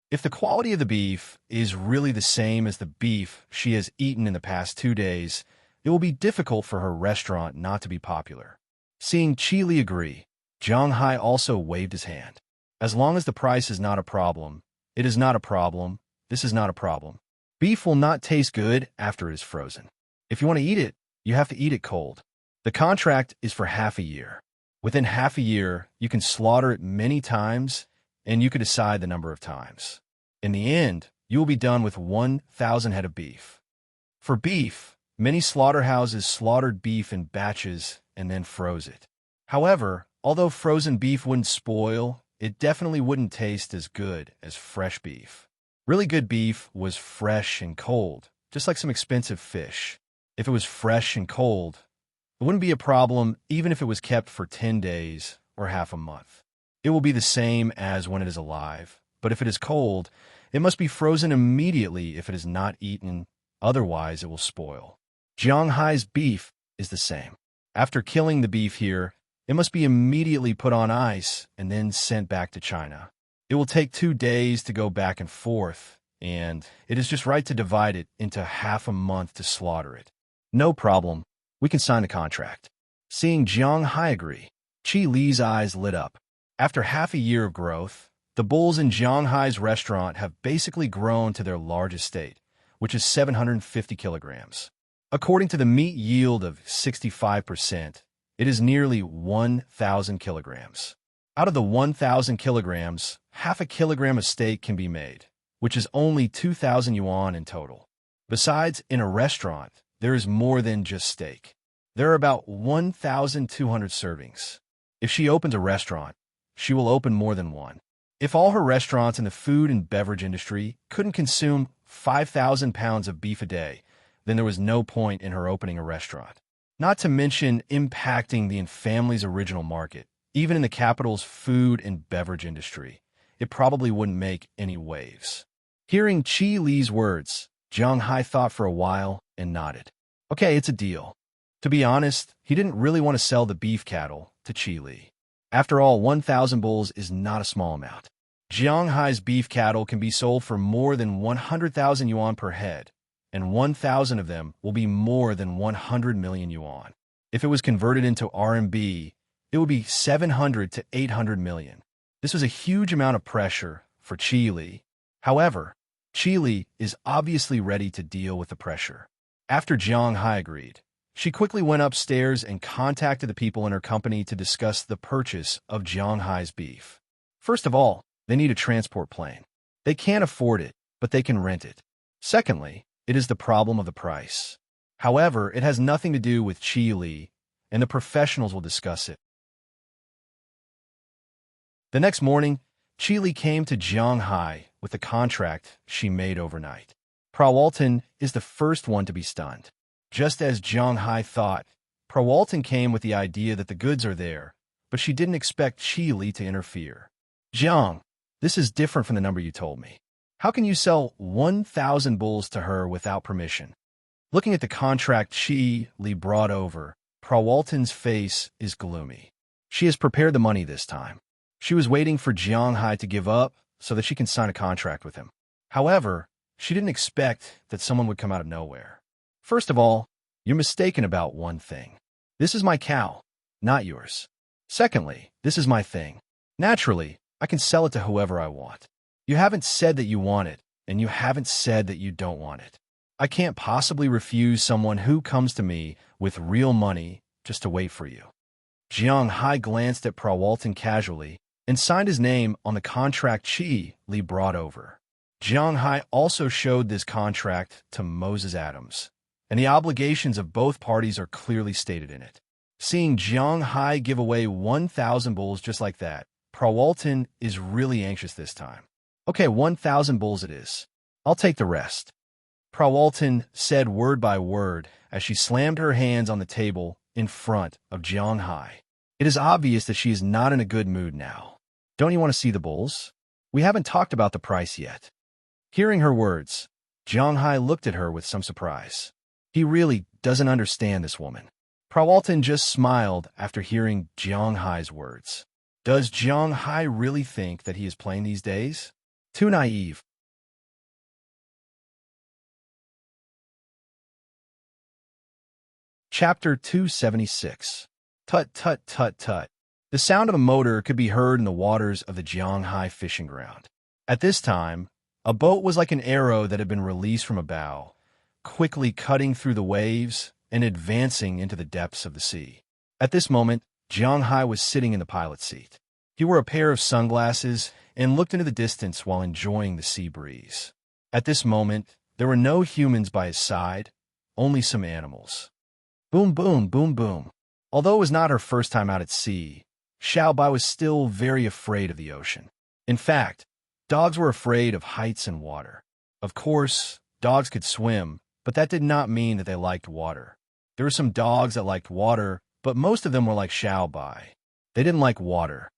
If the quality of the beef is really the same as the beef she has eaten in the past 2 days, it will be difficult for her restaurant not to be popular. Seeing Qi Li agree, Jiang Hai also waved his hand. As long as the price is not a problem, it is not a problem, this is not a problem. Beef will not taste good after it is frozen. If you want to eat it, you have to eat it cold. The contract is for half a year. Within half a year, you can slaughter it many times, and you can decide the number of times. In the end, you will be done with 1,000 head of beef. For beef, many slaughterhouses slaughtered beef in batches and then froze it. However, although frozen beef wouldn't spoil, it definitely wouldn't taste as good as fresh beef. Really good beef was fresh and cold, just like some expensive fish. If it was fresh and cold, it wouldn't be a problem even if it was kept for 10 days or half a month. It will be the same as when it is alive, but if it is cold, it must be frozen immediately if it is not eaten, otherwise it will spoil. Jiang Hai's beef is the same. After killing the beef here, it must be immediately put on ice and then sent back to China. It will take 2 days to go back and forth, and it is just right to divide it into half a month to slaughter it. No problem. We can sign the contract. Seeing Jiang Hai agree, Qi Li's eyes lit up. After half a year of growth, the bulls in Jiang Hai's restaurant have basically grown to their largest state, which is 750 kilograms. According to the meat yield of 65%, it is nearly 1,000 kilograms. Out of the 1,000 kilograms, half a kilogram of steak can be made, which is only 2,000 yuan in total. Besides, in a restaurant, there is more than just steak. There are about 1,200 servings. If she opens a restaurant, she will open more than one. If all her restaurants in the food and beverage industry couldn't consume 5,000 pounds of beef a day, then there was no point in her opening a restaurant. Not to mention impacting the family's original market. Even in the capital's food and beverage industry, it probably wouldn't make any waves. Hearing Qi Li's words, Jiang Hai thought for a while and nodded. Okay, it's a deal. To be honest, he didn't really want to sell the beef cattle to Qi Li. After all, 1,000 bulls is not a small amount. Jiang Hai's beef cattle can be sold for more than 100,000 yuan per head, and 1,000 of them will be more than 100 million yuan. If it was converted into RMB, it would be 700 to 800 million. This was a huge amount of pressure for Qi Li. However, Qi Li is obviously ready to deal with the pressure. After Jiang Hai agreed, she quickly went upstairs and contacted the people in her company to discuss the purchase of Jiang Hai's beef. First of all, they need a transport plane. They can't afford it, but they can rent it. Secondly, it is the problem of the price. However, it has nothing to do with Qi Li, and the professionals will discuss it. The next morning, Qi Li came to Jiang Hai with the contract she made overnight. Prawalton is the first one to be stunned. Just as Jiang Hai thought, Prawalton came with the idea that the goods are there, but she didn't expect Qi Li to interfere. Jiang, this is different from the number you told me. How can you sell 1,000 bulls to her without permission? Looking at the contract Qi Li brought over, Prawalton's face is gloomy. She has prepared the money this time. She was waiting for Jiang Hai to give up so that she can sign a contract with him. However, she didn't expect that someone would come out of nowhere. First of all, you're mistaken about one thing. This is my cow, not yours. Secondly, this is my thing. Naturally, I can sell it to whoever I want. You haven't said that you want it, and you haven't said that you don't want it. I can't possibly refuse someone who comes to me with real money just to wait for you. Jiang Hai glanced at Prawalton casually and signed his name on the contract Qi Li brought over. Jiang Hai also showed this contract to Moses Adams, and the obligations of both parties are clearly stated in it. Seeing Jiang Hai give away 1,000 bulls just like that, Prawalton is really anxious this time. Okay, 1,000 bulls it is. I'll take the rest. Prawalton said word by word as she slammed her hands on the table in front of Jiang Hai. It is obvious that she is not in a good mood now. Don't you want to see the bulls? We haven't talked about the price yet. Hearing her words, Jiang Hai looked at her with some surprise. He really doesn't understand this woman. Prawalton just smiled after hearing Jiang Hai's words. Does Jiang Hai really think that he is playing these days? Too naive. Chapter 276. Tut tut tut tut. The sound of a motor could be heard in the waters of the Jianghai fishing ground. At this time, a boat was like an arrow that had been released from a bow, quickly cutting through the waves and advancing into the depths of the sea. At this moment, Jianghai was sitting in the pilot's seat. He wore a pair of sunglasses and looked into the distance while enjoying the sea breeze. At this moment, there were no humans by his side, only some animals. Boom, boom, boom, boom. Although it was not her first time out at sea, Xiaobai was still very afraid of the ocean. In fact, dogs were afraid of heights and water. Of course, dogs could swim, but that did not mean that they liked water. There were some dogs that liked water, but most of them were like Xiaobai. They didn't like water.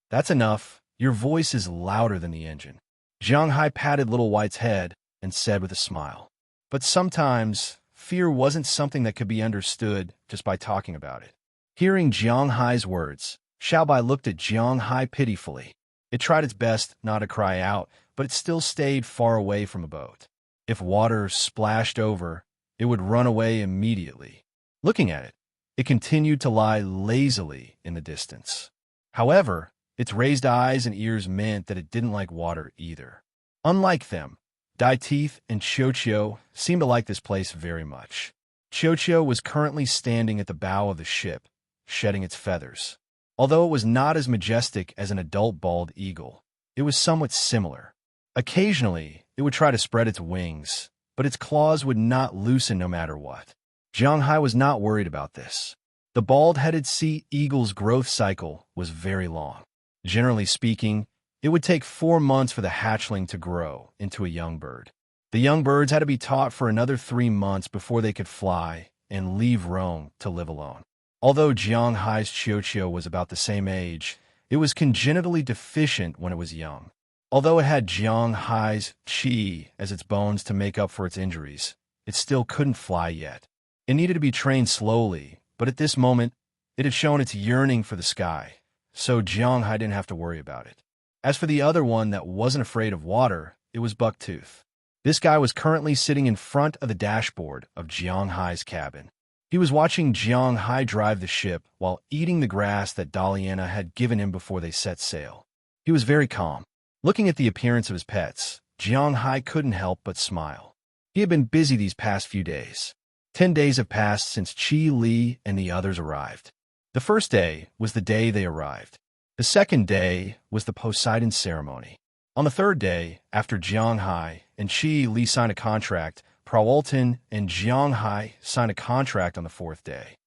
That's enough. Your voice is louder than the engine. Jianghai patted Little White's head and said with a smile. But sometimes, fear wasn't something that could be understood just by talking about it. Hearing Jianghai's words, Xiaobai looked at Jianghai pitifully. It tried its best not to cry out, but it still stayed far away from a boat. If water splashed over, it would run away immediately. Looking at it, it continued to lie lazily in the distance. However, its raised eyes and ears meant that it didn't like water either. Unlike them, Daiteeth and Qiuqiu seemed to like this place very much. Qiuqiu was currently standing at the bow of the ship, shedding its feathers. Although it was not as majestic as an adult bald eagle, it was somewhat similar. Occasionally, it would try to spread its wings, but its claws would not loosen no matter what. Jianghai was not worried about this. The bald-headed sea eagle's growth cycle was very long. Generally speaking, it would take 4 months for the hatchling to grow into a young bird. The young birds had to be taught for another 3 months before they could fly and leave Rome to live alone. Although Jianghai's Qiuqiu was about the same age, it was congenitally deficient when it was young. Although it had Jianghai's qi as its bones to make up for its injuries, it still couldn't fly yet. It needed to be trained slowly, but at this moment, it had shown its yearning for the sky, so Jianghai didn't have to worry about it. As for the other one that wasn't afraid of water, it was Bucktooth. This guy was currently sitting in front of the dashboard of Jianghai's cabin. He was watching Jianghai drive the ship while eating the grass that Daliana had given him before they set sail. He was very calm. Looking at the appearance of his pets, Jianghai couldn't help but smile. He had been busy these past few days. 10 days have passed since Qi Li and the others arrived. The first day was the day they arrived. The second day was the Poseidon ceremony. On the third day, after Jianghai and Qi Li signed a contract, Prawalton and Jianghai signed a contract on the fourth day.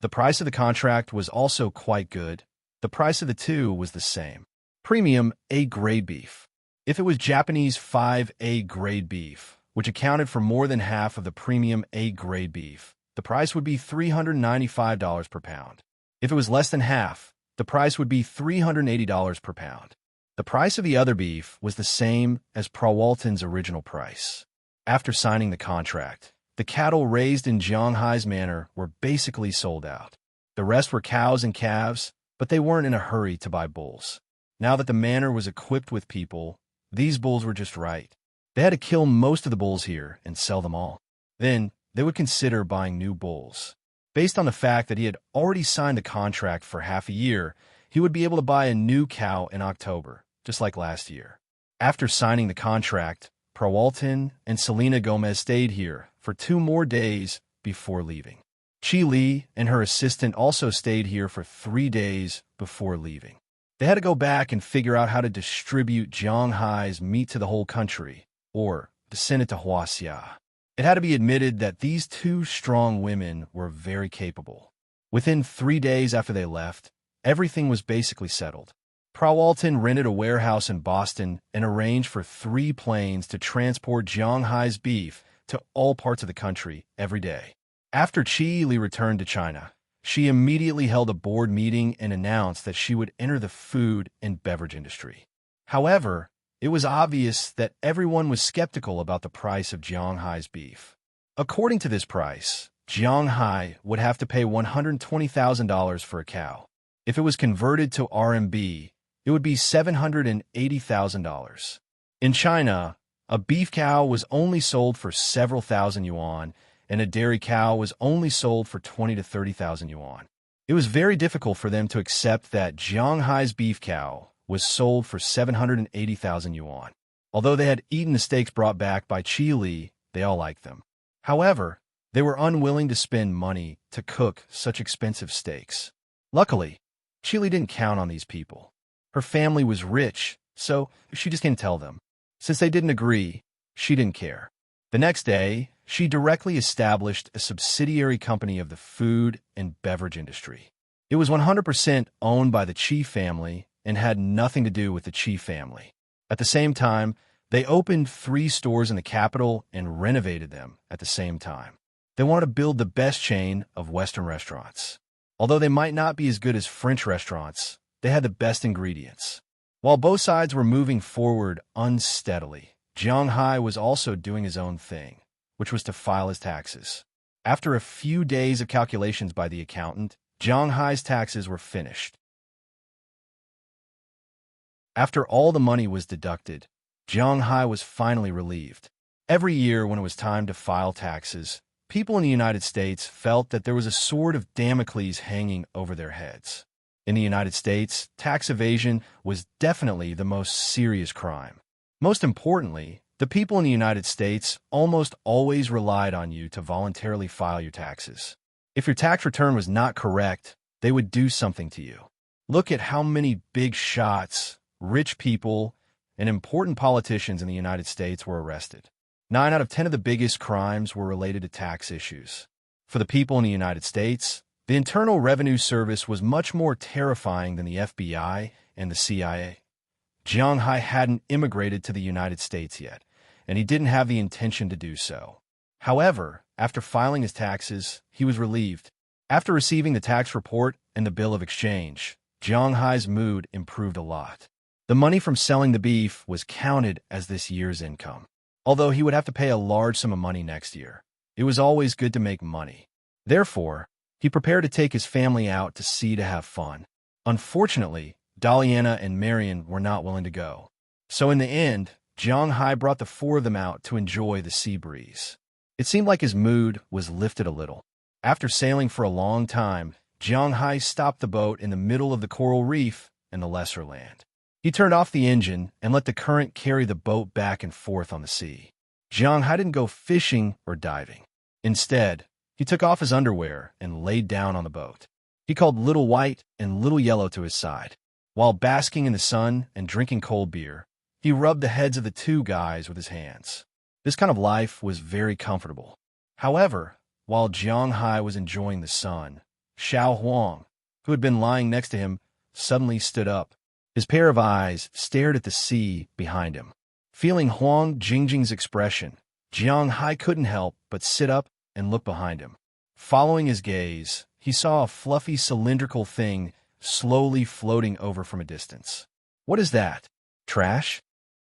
The price of the contract was also quite good. The price of the two was the same. Premium A-grade beef. If it was Japanese 5A grade beef, which accounted for more than half of the premium A-grade beef, the price would be $395 per pound. If it was less than half, the price would be $380 per pound. The price of the other beef was the same as Prawalton's original price. After signing the contract, the cattle raised in Jianghai's manor were basically sold out. The rest were cows and calves, but they weren't in a hurry to buy bulls. Now that the manor was equipped with people, these bulls were just right. They had to kill most of the bulls here and sell them all. Then, they would consider buying new bulls. Based on the fact that he had already signed the contract for half a year, he would be able to buy a new cow in October, just like last year. After signing the contract, Prawalton and Selena Gomez stayed here for 2 more days before leaving. Qi Li and her assistant also stayed here for 3 days before leaving. They had to go back and figure out how to distribute Jianghai's meat to the whole country, or to send it to Huaxia. It had to be admitted that these 2 strong women were very capable. Within 3 days after they left, everything was basically settled. Prawalton rented a warehouse in Boston and arranged for 3 planes to transport Jianghai's beef to all parts of the country every day. After Qi Li returned to China, she immediately held a board meeting and announced that she would enter the food and beverage industry. However, it was obvious that everyone was skeptical about the price of Jianghai's beef. According to this price, Jianghai would have to pay $120,000 for a cow. If it was converted to RMB, it would be $780,000. In China, a beef cow was only sold for several thousand yuan, and a dairy cow was only sold for 20 to 30,000 yuan. It was very difficult for them to accept that Jianghai's beef cow was sold for 780,000 yuan. Although they had eaten the steaks brought back by Qi Li, they all liked them. However, they were unwilling to spend money to cook such expensive steaks. Luckily, Qi Li didn't count on these people. Her family was rich, so she just didn't tell them. Since they didn't agree, she didn't care. The next day, she directly established a subsidiary company of the food and beverage industry. It was 100% owned by the Qi family and had nothing to do with the Qi family. At the same time, they opened 3 stores in the capital and renovated them at the same time. They wanted to build the best chain of Western restaurants. Although they might not be as good as French restaurants, they had the best ingredients. While both sides were moving forward unsteadily, Jianghai was also doing his own thing, which was to file his taxes. After a few days of calculations by the accountant, Jianghai's taxes were finished. After all the money was deducted, Jianghai was finally relieved. Every year when it was time to file taxes, people in the United States felt that there was a sword of Damocles hanging over their heads. In the United States, tax evasion was definitely the most serious crime. Most importantly, the people in the United States almost always relied on you to voluntarily file your taxes. If your tax return was not correct, they would do something to you. Look at how many big shots, rich people, and important politicians in the United States were arrested. 9 out of 10 of the biggest crimes were related to tax issues. For the people in the United States, the Internal Revenue Service was much more terrifying than the FBI and the CIA. Jianghai hadn't immigrated to the United States yet, and he didn't have the intention to do so. However, after filing his taxes, he was relieved. After receiving the tax report and the bill of exchange, Jianghai's mood improved a lot. The money from selling the beef was counted as this year's income. Although he would have to pay a large sum of money next year, it was always good to make money. Therefore, he prepared to take his family out to sea to have fun. Unfortunately, Daliana and Marion were not willing to go. So in the end, Jianghai brought the 4 of them out to enjoy the sea breeze. It seemed like his mood was lifted a little. After sailing for a long time, Jianghai stopped the boat in the middle of the coral reef and the lesser land. He turned off the engine and let the current carry the boat back and forth on the sea. Jianghai didn't go fishing or diving. Instead, he took off his underwear and laid down on the boat. He called Little White and Little Yellow to his side. While basking in the sun and drinking cold beer, he rubbed the heads of the 2 guys with his hands. This kind of life was very comfortable. However, while Jianghai was enjoying the sun, Xiao Huang, who had been lying next to him, suddenly stood up. His pair of eyes stared at the sea behind him. Feeling Huang Jingjing's expression, Jianghai couldn't help but sit up and look behind him. Following his gaze, he saw a fluffy cylindrical thing slowly floating over from a distance. What is that? Trash?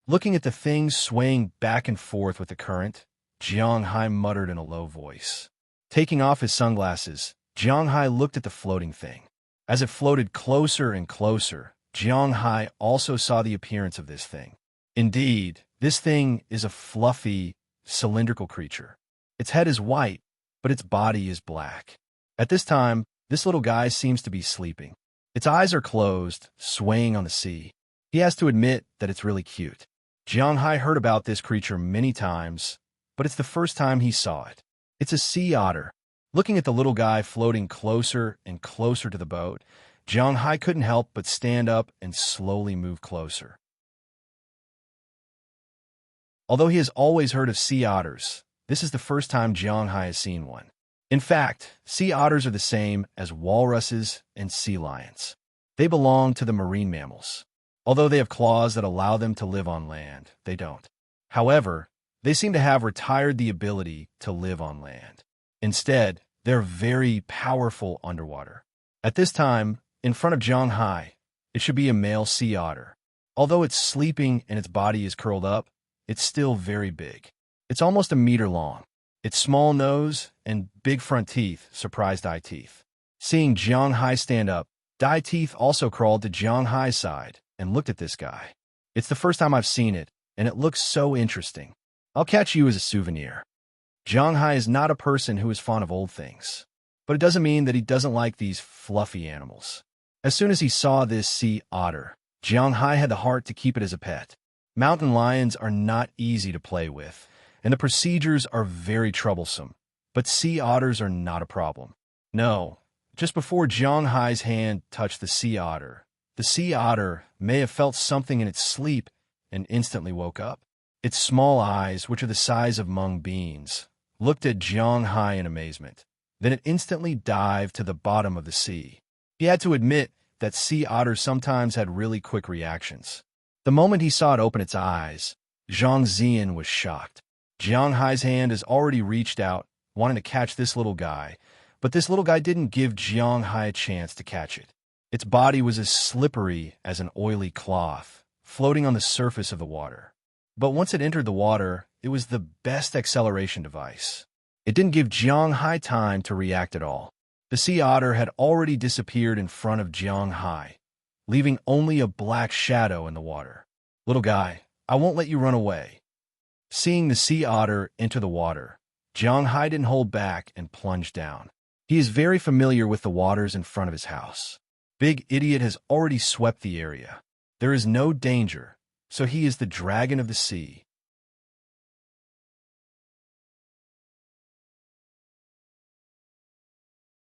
Looking at the thing swaying back and forth with the current, Jianghai muttered in a low voice. Taking off his sunglasses, Jianghai looked at the floating thing. As it floated closer and closer, Jianghai also saw the appearance of this thing. Indeed, this thing is a fluffy, cylindrical creature. Its head is white, but its body is black. At this time, this little guy seems to be sleeping. Its eyes are closed, swaying on the sea. He has to admit that it's really cute. Jianghai heard about this creature many times, but it's the first time he saw it. It's a sea otter. Looking at the little guy floating closer and closer to the boat, Jianghai couldn't help but stand up and slowly move closer. Although he has always heard of sea otters, this is the first time Jianghai has seen one. In fact, sea otters are the same as walruses and sea lions. They belong to the marine mammals. Although they have claws that allow them to live on land, they don't. However, they seem to have retired the ability to live on land. Instead, they're very powerful underwater. At this time, in front of Jianghai, it should be a male sea otter. Although it's sleeping and its body is curled up, it's still very big. It's almost a meter long. Its small nose and big front teeth surprised Dai Teeth. Seeing Jianghai stand up, Dai Teeth also crawled to Jianghai's side and looked at this guy. It's the first time I've seen it, and it looks so interesting. I'll catch you as a souvenir. Jiang Hai is not a person who is fond of old things, but it doesn't mean that he doesn't like these fluffy animals. As soon as he saw this sea otter, Jiang Hai had the heart to keep it as a pet. Mountain lions are not easy to play with, and the procedures are very troublesome, but sea otters are not a problem. No, just before Jiang Hai's hand touched the sea otter may have felt something in its sleep and instantly woke up. Its small eyes, which are the size of mung beans, looked at Jiang Hai in amazement. Then it instantly dived to the bottom of the sea. He had to admit that sea otters sometimes had really quick reactions. The moment he saw it open its eyes, Zhang Zian was shocked. Jiang Hai's hand has already reached out, wanting to catch this little guy, but this little guy didn't give Jiang Hai a chance to catch it. Its body was as slippery as an oily cloth, floating on the surface of the water. But once it entered the water, it was the best acceleration device. It didn't give Jiang Hai time to react at all. The sea otter had already disappeared in front of Jiang Hai, leaving only a black shadow in the water. Little guy, I won't let you run away. Seeing the sea otter enter the water, Jiang Hai didn't hold back and plunged down. He is very familiar with the waters in front of his house. Big Idiot has already swept the area. There is no danger, so he is the dragon of the sea.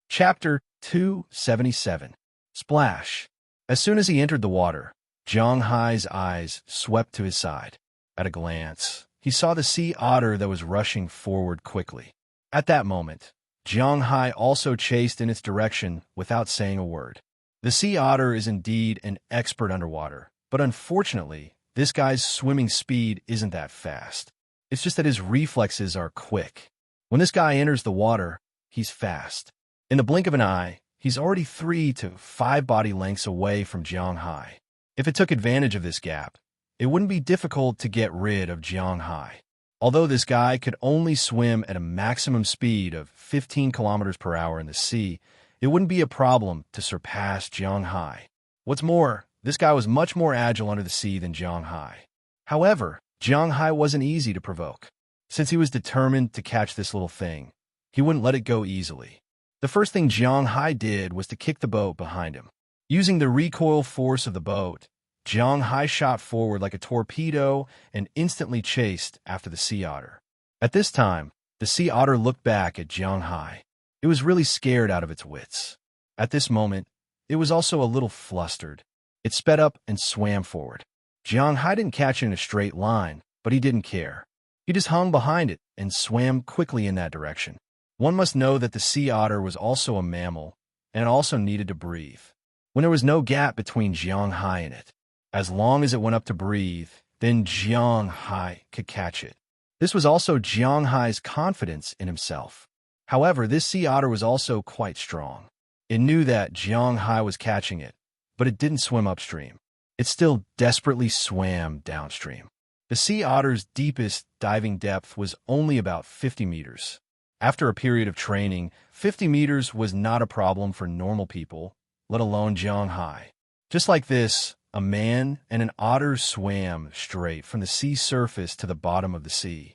Chapter 277. Splash. As soon as he entered the water, Jiang Hai's eyes swept to his side. At a glance, he saw the sea otter that was rushing forward quickly. At that moment, Jiang Hai also chased in its direction without saying a word. The sea otter is indeed an expert underwater, but unfortunately, this guy's swimming speed isn't that fast. It's just that his reflexes are quick. When this guy enters the water, he's fast. In the blink of an eye, he's already 3 to 5 body lengths away from Jiang Hai. If it took advantage of this gap, it wouldn't be difficult to get rid of Jiang Hai. Although this guy could only swim at a maximum speed of 15 kilometers per hour in the sea, it wouldn't be a problem to surpass Jiang Hai. What's more, this guy was much more agile under the sea than Jiang Hai. However, Jiang Hai wasn't easy to provoke. Since he was determined to catch this little thing, he wouldn't let it go easily. The first thing Jiang Hai did was to kick the boat behind him. Using the recoil force of the boat, Jiang Hai shot forward like a torpedo and instantly chased after the sea otter. At this time, the sea otter looked back at Jiang Hai. It was really scared out of its wits. At this moment, it was also a little flustered. It sped up and swam forward. Jiang Hai didn't catch it in a straight line, but he didn't care. He just hung behind it and swam quickly in that direction. One must know that the sea otter was also a mammal, and it also needed to breathe. When there was no gap between Jiang Hai and it, as long as it went up to breathe, then Jiang Hai could catch it. This was also Jiang Hai's confidence in himself. However, this sea otter was also quite strong. It knew that Jiang Hai was catching it, but it didn't swim upstream. It still desperately swam downstream. The sea otter's deepest diving depth was only about 50 meters. After a period of training, 50 meters was not a problem for normal people, let alone Jiang Hai. Just like this, a man and an otter swam straight from the sea surface to the bottom of the sea.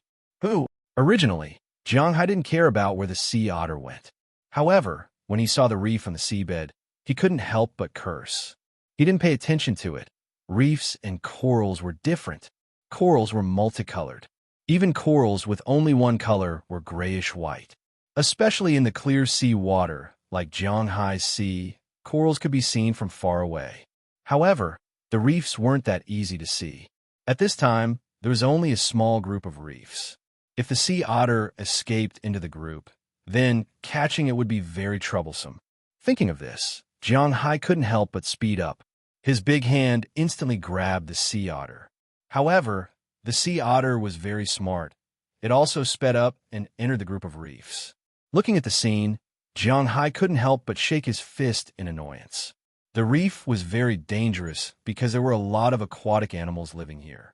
Originally, Jiang Hai didn't care about where the sea otter went. However, when he saw the reef on the seabed, he couldn't help but curse. He didn't pay attention to it. Reefs and corals were different. Corals were multicolored. Even corals with only one color were grayish-white. Especially in the clear sea water, like Jiang Hai's sea, corals could be seen from far away. However, the reefs weren't that easy to see. At this time, there was only a small group of reefs. If the sea otter escaped into the group, then catching it would be very troublesome. Thinking of this, Jiang Hai couldn't help but speed up. His big hand instantly grabbed the sea otter. However, the sea otter was very smart. It also sped up and entered the group of reefs. Looking at the scene, Jiang Hai couldn't help but shake his fist in annoyance. The reef was very dangerous because there were a lot of aquatic animals living here.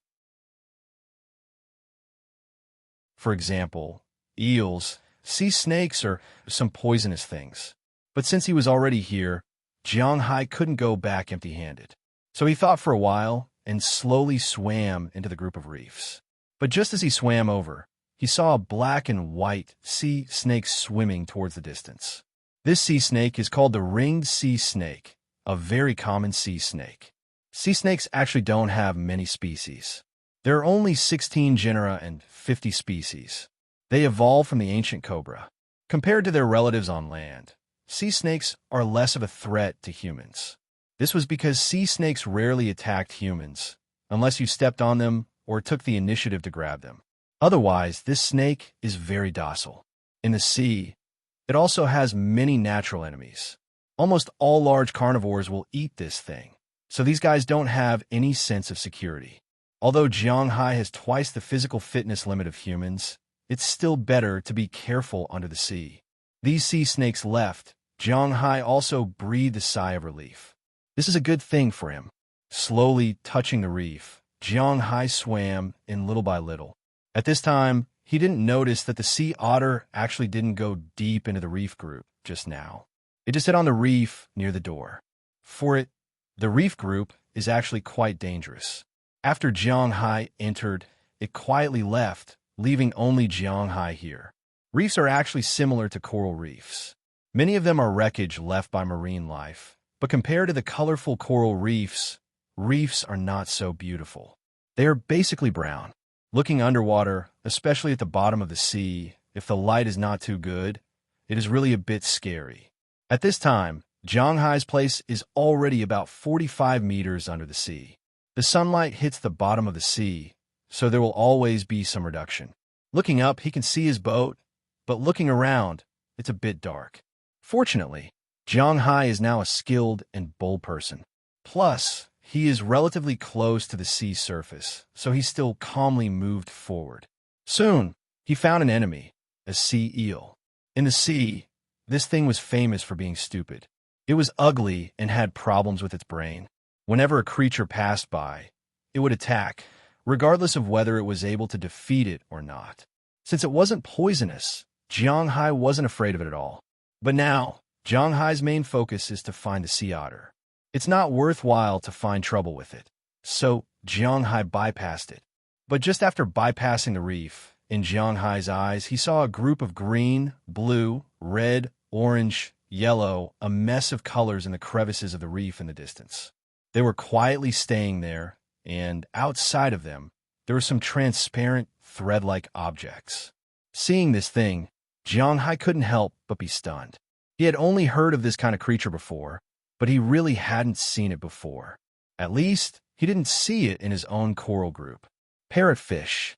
For example, eels, sea snakes, or some poisonous things. But since he was already here, Jiang Hai couldn't go back empty-handed. So he thought for a while and slowly swam into the group of reefs. But just as he swam over, he saw a black and white sea snake swimming towards the distance. This sea snake is called the ringed sea snake, a very common sea snake. Sea snakes actually don't have many species. There are only 16 genera and 50 species. They evolved from the ancient cobra. Compared to their relatives on land, sea snakes are less of a threat to humans. This was because sea snakes rarely attacked humans, unless you stepped on them or took the initiative to grab them. Otherwise, this snake is very docile. In the sea, it also has many natural enemies. Almost all large carnivores will eat this thing, so these guys don't have any sense of security. Although Jianghai has twice the physical fitness limit of humans, it's still better to be careful under the sea. These sea snakes left, Jianghai also breathed a sigh of relief. This is a good thing for him. Slowly touching the reef, Jianghai swam in little by little. At this time, he didn't notice that the sea otter actually didn't go deep into the reef group just now. It just hit on the reef near the door. For it, the reef group is actually quite dangerous. After Jianghai entered, it quietly left, leaving only Jianghai here. Reefs are actually similar to coral reefs. Many of them are wreckage left by marine life, but compared to the colorful coral reefs, reefs are not so beautiful. They are basically brown. Looking underwater, especially at the bottom of the sea, if the light is not too good, it is really a bit scary. At this time, Jianghai's place is already about 45 meters under the sea. The sunlight hits the bottom of the sea, so there will always be some reduction. Looking up, he can see his boat, but looking around, it's a bit dark. Fortunately, Jianghai is now a skilled and bold person. Plus, he is relatively close to the sea surface, so he still calmly moved forward. Soon, he found an enemy, a sea eel. In the sea, this thing was famous for being stupid. It was ugly and had problems with its brain. Whenever a creature passed by, it would attack, regardless of whether it was able to defeat it or not. Since it wasn't poisonous, Jianghai wasn't afraid of it at all. But now, Jianghai's main focus is to find the sea otter. It's not worthwhile to find trouble with it, so Jianghai bypassed it. But just after bypassing the reef, in Jianghai's eyes, he saw a group of green, blue, red, orange, yellow, a mess of colors in the crevices of the reef in the distance. They were quietly staying there, and outside of them, there were some transparent, thread-like objects. Seeing this thing, Jianghai couldn't help but be stunned. He had only heard of this kind of creature before, but he really hadn't seen it before. At least, he didn't see it in his own coral group. Parrotfish.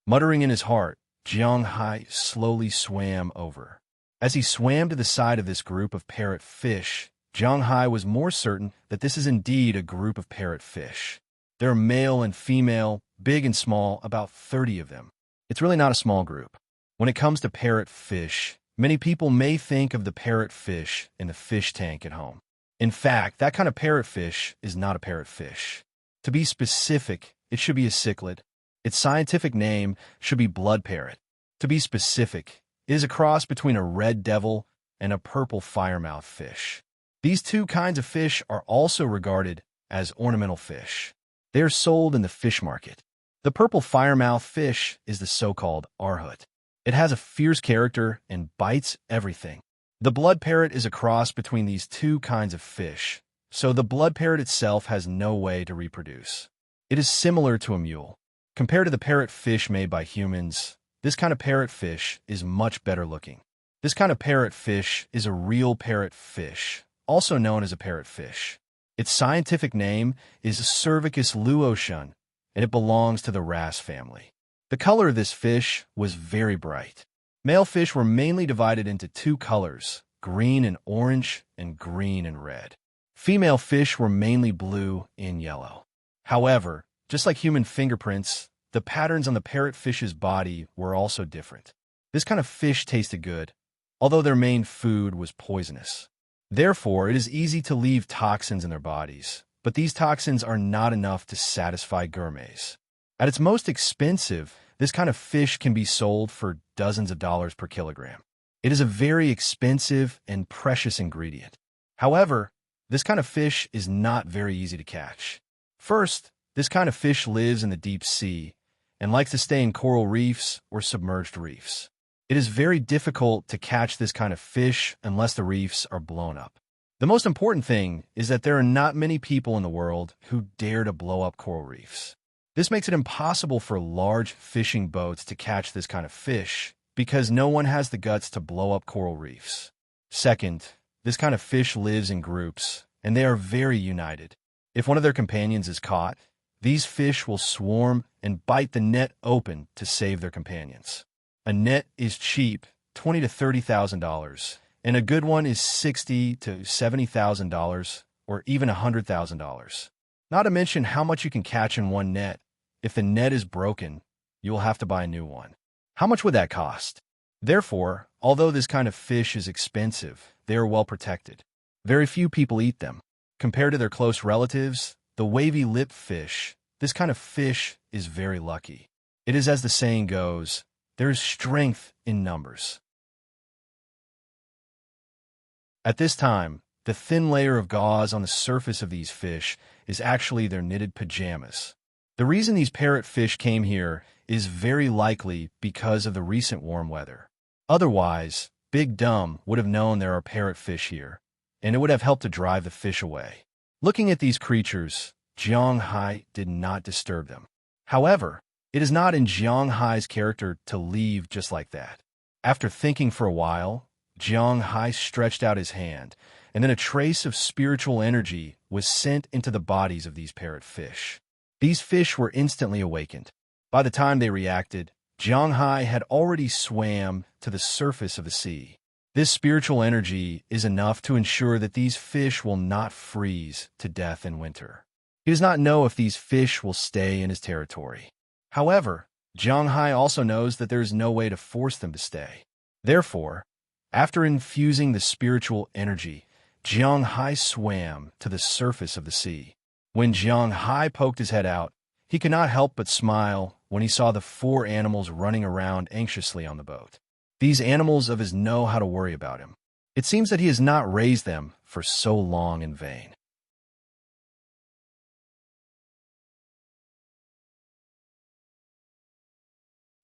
Muttering in his heart, Jianghai slowly swam over. As he swam to the side of this group of parrotfish, Jianghai was more certain that this is indeed a group of parrotfish. There are male and female, big and small, about 30 of them. It's really not a small group. When it comes to parrotfish, many people may think of the parrotfish in the fish tank at home. In fact, that kind of parrotfish is not a parrotfish. To be specific, it should be a cichlid. Its scientific name should be blood parrot. To be specific, it is a cross between a red devil and a purple firemouth fish. These two kinds of fish are also regarded as ornamental fish. They are sold in the fish market. The purple firemouth fish is the so-called arhut. It has a fierce character and bites everything. The blood parrot is a cross between these two kinds of fish, so the blood parrot itself has no way to reproduce. It is similar to a mule. Compared to the parrotfish made by humans, this kind of parrotfish is much better looking. This kind of parrotfish is a real parrotfish, also known as a parrotfish. Its scientific name is Cervicus luotian, and it belongs to the wrasse family. The color of this fish was very bright. Male fish were mainly divided into two colors, green and orange and green and red. Female fish were mainly blue and yellow. However, just like human fingerprints, the patterns on the parrotfish's body were also different. This kind of fish tasted good, although their main food was poisonous. Therefore, it is easy to leave toxins in their bodies, but these toxins are not enough to satisfy gourmets. At its most expensive, this kind of fish can be sold for dozens of dollars per kilogram. It is a very expensive and precious ingredient. However, this kind of fish is not very easy to catch. First, this kind of fish lives in the deep sea and likes to stay in coral reefs or submerged reefs. It is very difficult to catch this kind of fish unless the reefs are blown up. The most important thing is that there are not many people in the world who dare to blow up coral reefs. This makes it impossible for large fishing boats to catch this kind of fish because no one has the guts to blow up coral reefs. Second, this kind of fish lives in groups, and they are very united. If one of their companions is caught, these fish will swarm and bite the net open to save their companions. A net is cheap, $20,000 to $30,000, and a good one is $60,000 to $70,000 or even $100,000. Not to mention how much you can catch in one net. If the net is broken, you will have to buy a new one. How much would that cost? Therefore, although this kind of fish is expensive, they are well protected. Very few people eat them. Compared to their close relatives, the wavy-lipped fish, this kind of fish is very lucky. It is as the saying goes, there is strength in numbers. At this time, the thin layer of gauze on the surface of these fish is actually their knitted pajamas. The reason these parrotfish came here is very likely because of the recent warm weather. Otherwise, Big Dumb would have known there are parrotfish here, and it would have helped to drive the fish away. Looking at these creatures, Jiang Hai did not disturb them. However, it is not in Jiang Hai's character to leave just like that. After thinking for a while, Jiang Hai stretched out his hand, and then a trace of spiritual energy was sent into the bodies of these parrotfish. These fish were instantly awakened. By the time they reacted, Jiang Hai had already swam to the surface of the sea. This spiritual energy is enough to ensure that these fish will not freeze to death in winter. He does not know if these fish will stay in his territory. However, Jiang Hai also knows that there is no way to force them to stay. Therefore, after infusing the spiritual energy, Jiang Hai swam to the surface of the sea. When Jiang Hai poked his head out, he could not help but smile when he saw the 4 animals running around anxiously on the boat. These animals of his know how to worry about him. It seems that he has not raised them for so long in vain.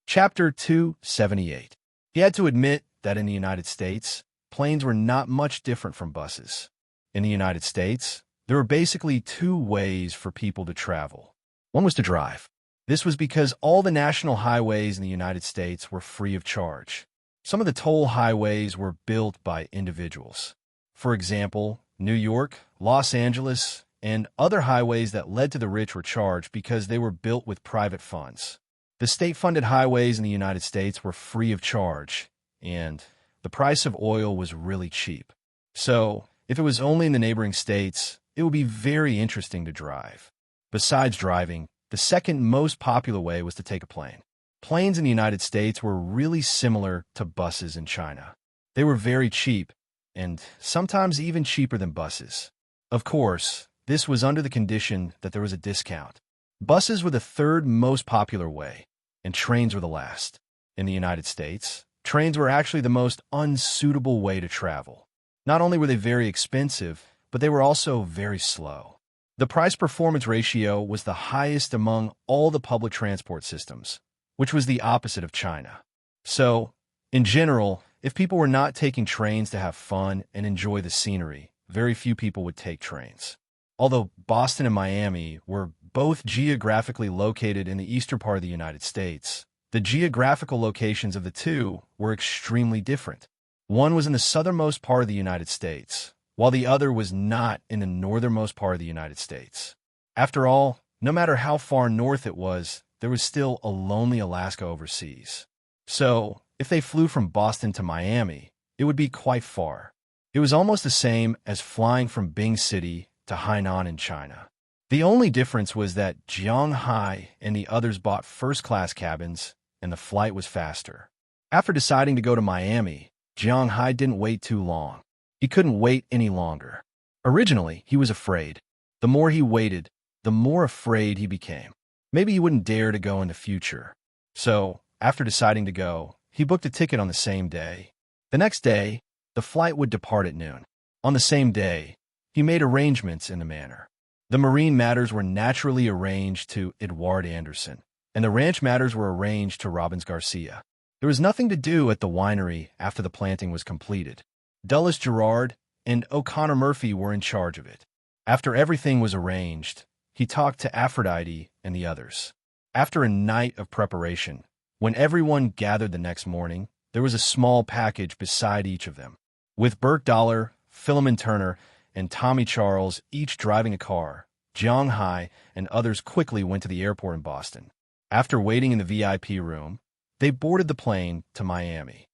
Chapter 278. He had to admit that in the United States, planes were not much different from buses. In the United States, there were basically 2 ways for people to travel. One was to drive. This was because all the national highways in the United States were free of charge. Some of the toll highways were built by individuals. For example, New York, Los Angeles, and other highways that led to the rich were charged because they were built with private funds. The state-funded highways in the United States were free of charge, and the price of oil was really cheap. So, if it was only in the neighboring states, it would be very interesting to drive. Besides driving, the second most popular way was to take a plane. Planes in the United States were really similar to buses in China. They were very cheap, and sometimes even cheaper than buses. Of course, this was under the condition that there was a discount. Buses were the 3rd most popular way, and trains were the last. In the United States, trains were actually the most unsuitable way to travel. Not only were they very expensive, but they were also very slow. The price-performance ratio was the highest among all the public transport systems, which was the opposite of China. So, in general, if people were not taking trains to have fun and enjoy the scenery, very few people would take trains. Although Boston and Miami were both geographically located in the eastern part of the United States, the geographical locations of the 2 were extremely different. One was in the southernmost part of the United States, while the other was not in the northernmost part of the United States. After all, no matter how far north it was, there was still a lonely Alaska overseas. So, if they flew from Boston to Miami, it would be quite far. It was almost the same as flying from Bing City to Hainan in China. The only difference was that Jiang Hai and the others bought first-class cabins, and the flight was faster. After deciding to go to Miami, Jiang Hai didn't wait too long. He couldn't wait any longer. Originally, he was afraid. The more he waited, the more afraid he became. Maybe he wouldn't dare to go in the future. So, after deciding to go, he booked a ticket on the same day. The next day, the flight would depart at noon. On the same day, he made arrangements in the manner. The marine matters were naturally arranged to Edward Anderson, and the ranch matters were arranged to Robbins Garcia. There was nothing to do at the winery after the planting was completed. Dulles Gerard and O'Connor Murphy were in charge of it. After everything was arranged, he talked to Aphrodite and the others. After a night of preparation, when everyone gathered the next morning, there was a small package beside each of them. With Burt Dollar, Philemon Turner, and Tommy Charles each driving a car, Jiang Hai and others quickly went to the airport in Boston. After waiting in the VIP room, they boarded the plane to Miami.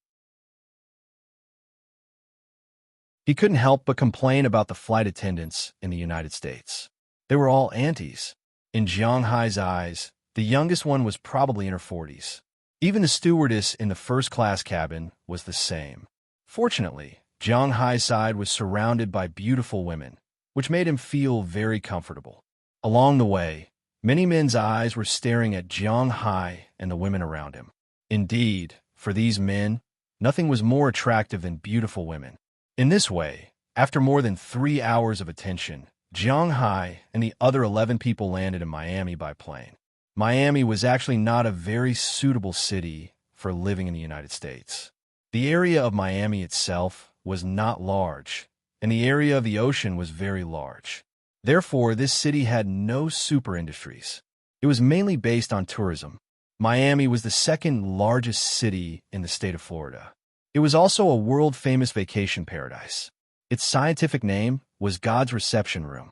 He couldn't help but complain about the flight attendants in the United States. They were all aunties. In Jiang Hai's eyes, the youngest one was probably in her 40s. Even the stewardess in the first-class cabin was the same. Fortunately, Jiang Hai's side was surrounded by beautiful women, which made him feel very comfortable. Along the way, many men's eyes were staring at Jiang Hai and the women around him. Indeed, for these men, nothing was more attractive than beautiful women. In this way, after more than 3 hours of attention, Jiang Hai and the other 11 people landed in Miami by plane. Miami was actually not a very suitable city for living in the United States. The area of Miami itself was not large, and the area of the ocean was very large. Therefore, this city had no super industries. It was mainly based on tourism. Miami was the second largest city in the state of Florida. It was also a world-famous vacation paradise. Its scientific name was God's Reception Room.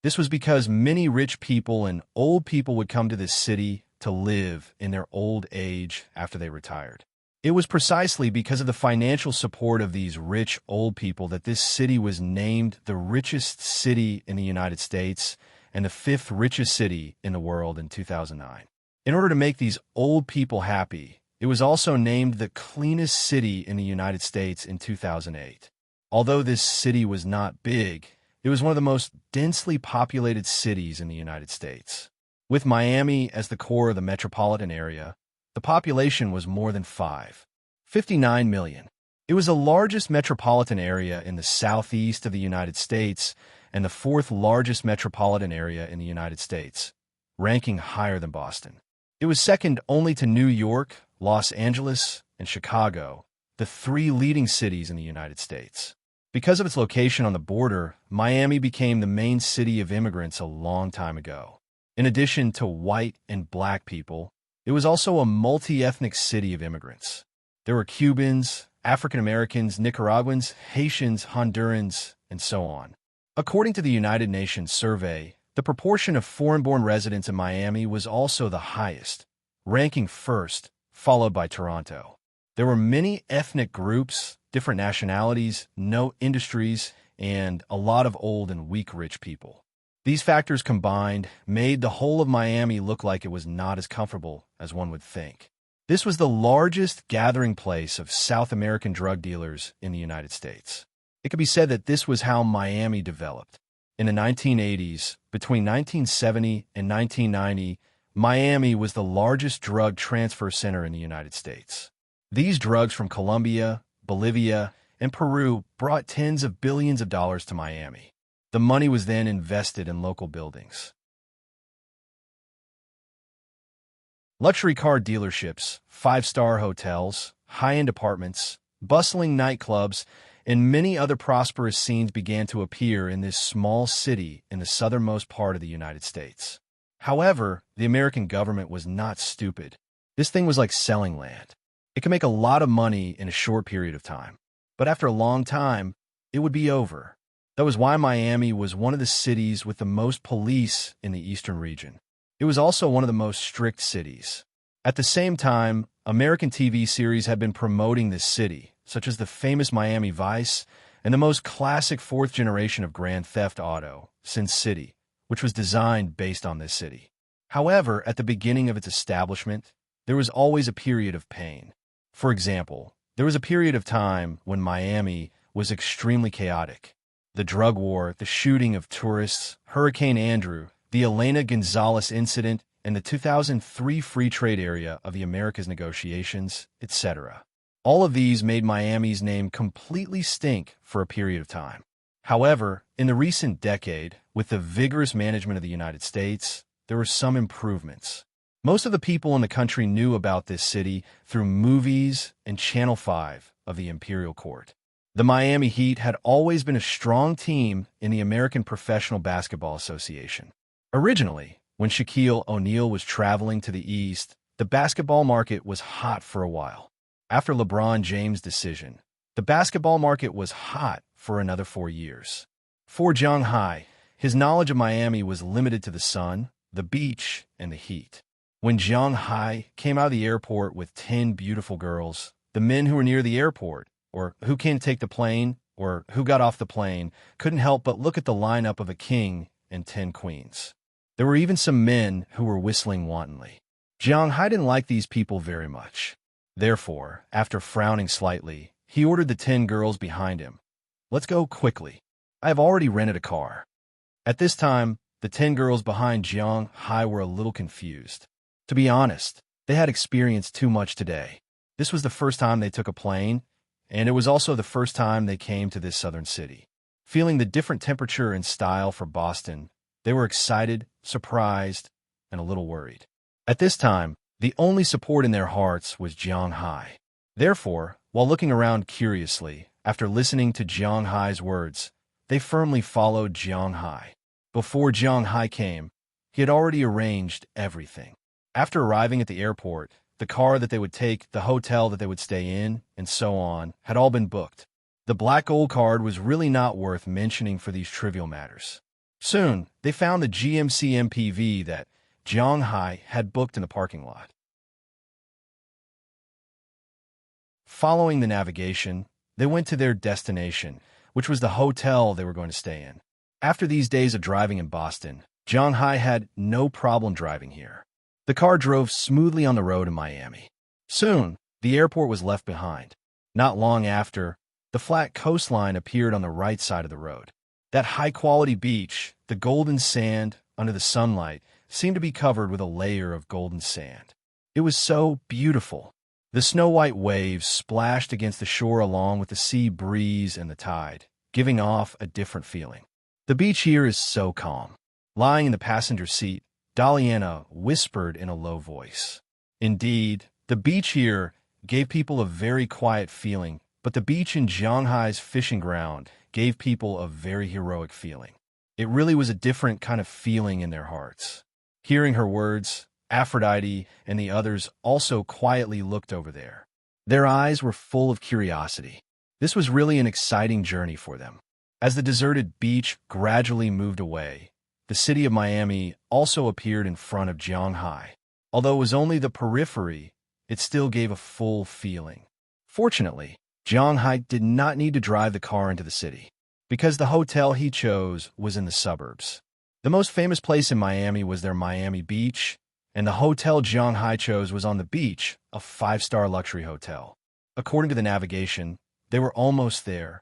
This was because many rich people and old people would come to this city to live in their old age after they retired. It was precisely because of the financial support of these rich old people that this city was named the richest city in the United States and the 5th richest city in the world in 2009. In order to make these old people happy, it was also named the cleanest city in the United States in 2008. Although this city was not big, it was one of the most densely populated cities in the United States. With Miami as the core of the metropolitan area, the population was more than 59 million. It was the largest metropolitan area in the southeast of the United States and the 4th largest metropolitan area in the United States, ranking higher than Boston. It was second only to New York, Los Angeles, and Chicago, the 3 leading cities in the United States. Because of its location on the border, Miami became the main city of immigrants a long time ago. In addition to white and black people, it was also a multi-ethnic city of immigrants. There were Cubans, African Americans, Nicaraguans, Haitians, Hondurans, and so on. According to the United Nations survey, the proportion of foreign-born residents in Miami was also the highest, ranking first, followed by Toronto. There were many ethnic groups, different nationalities, no industries, and a lot of old and weak rich people. These factors combined made the whole of Miami look like it was not as comfortable as one would think. This was the largest gathering place of South American drug dealers in the United States. It could be said that this was how Miami developed. In the 1980s, between 1970 and 1990, Miami was the largest drug transfer center in the United States. These drugs from Colombia, Bolivia, and Peru brought tens of billions of dollars to Miami. The money was then invested in local buildings. Luxury car dealerships, 5-star hotels, high-end apartments, bustling nightclubs, and many other prosperous scenes began to appear in this small city in the southernmost part of the United States. However, the American government was not stupid. This thing was like selling land. It could make a lot of money in a short period of time, but after a long time, it would be over. That was why Miami was one of the cities with the most police in the eastern region. It was also one of the most strict cities. At the same time, American TV series had been promoting this city, such as the famous Miami Vice and the most classic 4th generation of Grand Theft Auto, Sin City, which was designed based on this city. However, at the beginning of its establishment, there was always a period of pain. For example, there was a period of time when Miami was extremely chaotic. The drug war, the shooting of tourists, Hurricane Andrew, the Elena Gonzalez incident, and the 2003 free trade area of the Americas negotiations, etc. All of these made Miami's name completely stink for a period of time. However, in the recent decade, with the vigorous management of the United States, there were some improvements. Most of the people in the country knew about this city through movies and Channel 5 of the Imperial Court. The Miami Heat had always been a strong team in the American Professional Basketball Association. Originally, when Shaquille O'Neal was traveling to the East, the basketball market was hot for a while. After LeBron James' decision, the basketball market was hot for another 4 years. For Jiang Hai, his knowledge of Miami was limited to the sun, the beach, and the heat. When Jiang Hai came out of the airport with 10 beautiful girls, the men who were near the airport, or who came to take the plane, or who got off the plane, couldn't help but look at the lineup of a king and 10 queens. There were even some men who were whistling wantonly. Jiang Hai didn't like these people very much. Therefore, after frowning slightly, he ordered the 10 girls behind him. "Let's go quickly. I have already rented a car." At this time, the 10 girls behind Jiang Hai were a little confused. To be honest, they had experienced too much today. This was the first time they took a plane, and it was also the first time they came to this southern city. Feeling the different temperature and style for Boston, they were excited, surprised, and a little worried. At this time, the only support in their hearts was Jiang Hai. Therefore, while looking around curiously, after listening to Jiang Hai's words, they firmly followed Jiang Hai. Before Jiang Hai came, he had already arranged everything. After arriving at the airport, the car that they would take, the hotel that they would stay in, and so on, had all been booked. The black gold card was really not worth mentioning for these trivial matters. Soon, they found the GMC MPV that Jiang Hai had booked in the parking lot. Following the navigation, they went to their destination, which was the hotel they were going to stay in. After these days of driving in Boston, Jiang Hai had no problem driving here. The car drove smoothly on the road in Miami. Soon, the airport was left behind. Not long after, the flat coastline appeared on the right side of the road. That high-quality beach, the golden sand under the sunlight, seemed to be covered with a layer of golden sand. It was so beautiful. The snow-white waves splashed against the shore along with the sea breeze and the tide, giving off a different feeling. "The beach here is so calm." Lying in the passenger seat, Daliana whispered in a low voice. Indeed, the beach here gave people a very quiet feeling, but the beach in Jiang Hai's fishing ground gave people a very heroic feeling. It really was a different kind of feeling in their hearts. Hearing her words, Aphrodite and the others also quietly looked over there. Their eyes were full of curiosity. This was really an exciting journey for them. As the deserted beach gradually moved away, the city of Miami also appeared in front of Jiang Hai. Although it was only the periphery, it still gave a full feeling. Fortunately, Jiang Hai did not need to drive the car into the city, because the hotel he chose was in the suburbs. The most famous place in Miami was their Miami Beach, and the hotel Jiang Hai chose was on the beach, a 5-star luxury hotel. According to the navigation, they were almost there.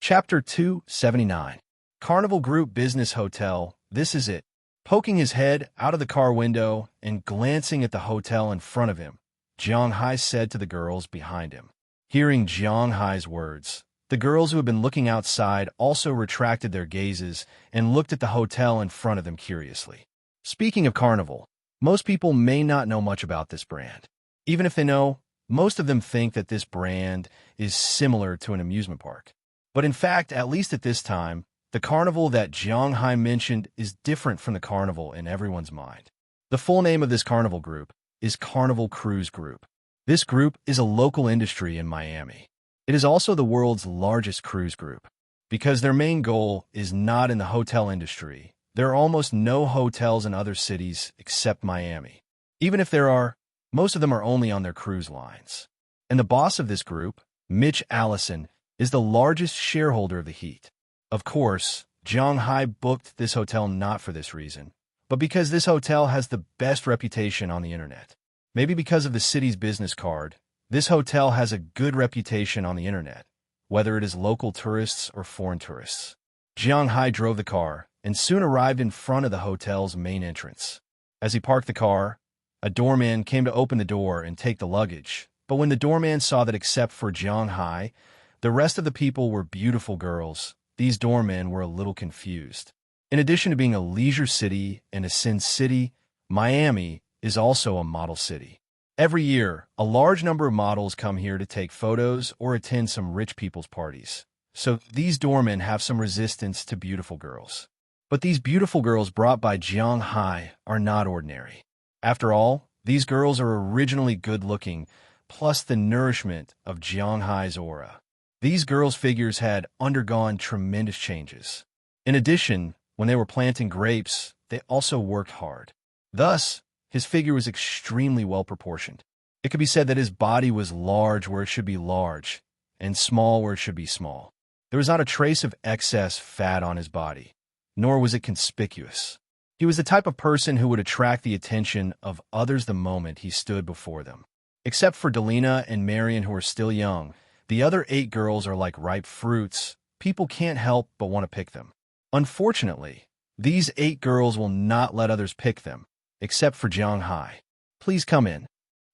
Chapter 279. Carnival Group Business Hotel, this is it. Poking his head out of the car window and glancing at the hotel in front of him, Jiang Hai said to the girls behind him. Hearing Jiang Hai's words, the girls who had been looking outside also retracted their gazes and looked at the hotel in front of them curiously. Speaking of Carnival, most people may not know much about this brand. Even if they know, most of them think that this brand is similar to an amusement park. But in fact, at least at this time, the carnival that Jiang Hai mentioned is different from the carnival in everyone's mind. The full name of this carnival group is Carnival Cruise Group. This group is a local industry in Miami. It is also the world's largest cruise group. Because their main goal is not in the hotel industry, there are almost no hotels in other cities except Miami. Even if there are, most of them are only on their cruise lines. And the boss of this group, Mitch Allison, is the largest shareholder of the Heat. Of course, Jiang Hai booked this hotel not for this reason, but because this hotel has the best reputation on the internet. Maybe because of the city's business card, this hotel has a good reputation on the internet, whether it is local tourists or foreign tourists. Jiang Hai drove the car and soon arrived in front of the hotel's main entrance. As he parked the car, a doorman came to open the door and take the luggage, but when the doorman saw that except for Jiang Hai, the rest of the people were beautiful girls, these doormen were a little confused. In addition to being a leisure city and a sin city, Miami is also a model city. Every year, a large number of models come here to take photos or attend some rich people's parties. So these doormen have some resistance to beautiful girls. But these beautiful girls brought by Jiang Hai are not ordinary. After all, these girls are originally good-looking, plus the nourishment of Jiang Hai's aura. These girls' figures had undergone tremendous changes. In addition, when they were planting grapes, they also worked hard. Thus, his figure was extremely well-proportioned. It could be said that his body was large where it should be large, and small where it should be small. There was not a trace of excess fat on his body, nor was it conspicuous. He was the type of person who would attract the attention of others the moment he stood before them. Except for Delina and Marion, who are still young, the other 8 girls are like ripe fruits. People can't help but want to pick them. Unfortunately, these 8 girls will not let others pick them, except for Jiang Hai. Please come in.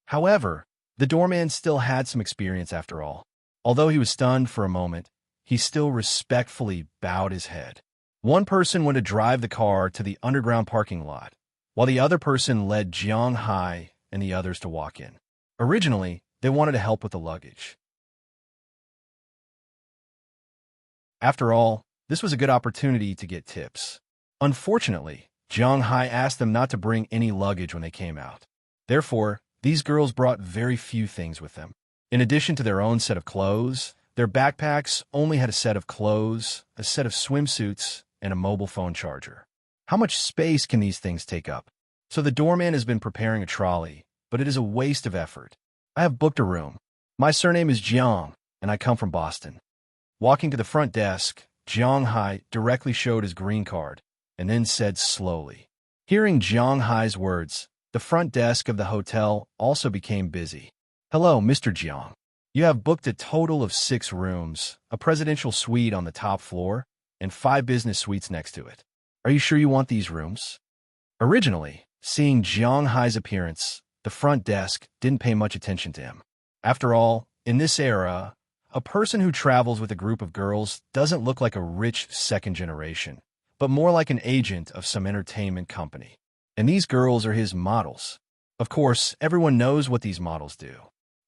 However, the doorman still had some experience after all. Although he was stunned for a moment, he still respectfully bowed his head. One person went to drive the car to the underground parking lot, while the other person led Jiang Hai and the others to walk in. Originally, they wanted to help with the luggage. After all, this was a good opportunity to get tips. Unfortunately, Jiang Hai asked them not to bring any luggage when they came out. Therefore, these girls brought very few things with them. In addition to their own set of clothes, their backpacks only had a set of clothes, a set of swimsuits, and a mobile phone charger. How much space can these things take up? So the doorman has been preparing a trolley, but it is a waste of effort. I have booked a room. My surname is Jiang, and I come from Boston. Walking to the front desk, Jiang Hai directly showed his green card, and then said slowly. Hearing Jiang Hai's words, the front desk of the hotel also became busy. Hello, Mr. Jiang. You have booked a total of 6 rooms, a presidential suite on the top floor, and 5 business suites next to it. Are you sure you want these rooms? Originally, seeing Jiang Hai's appearance, the front desk didn't pay much attention to him. After all, in this era, a person who travels with a group of girls doesn't look like a rich second generation, but more like an agent of some entertainment company. And these girls are his models. Of course, everyone knows what these models do.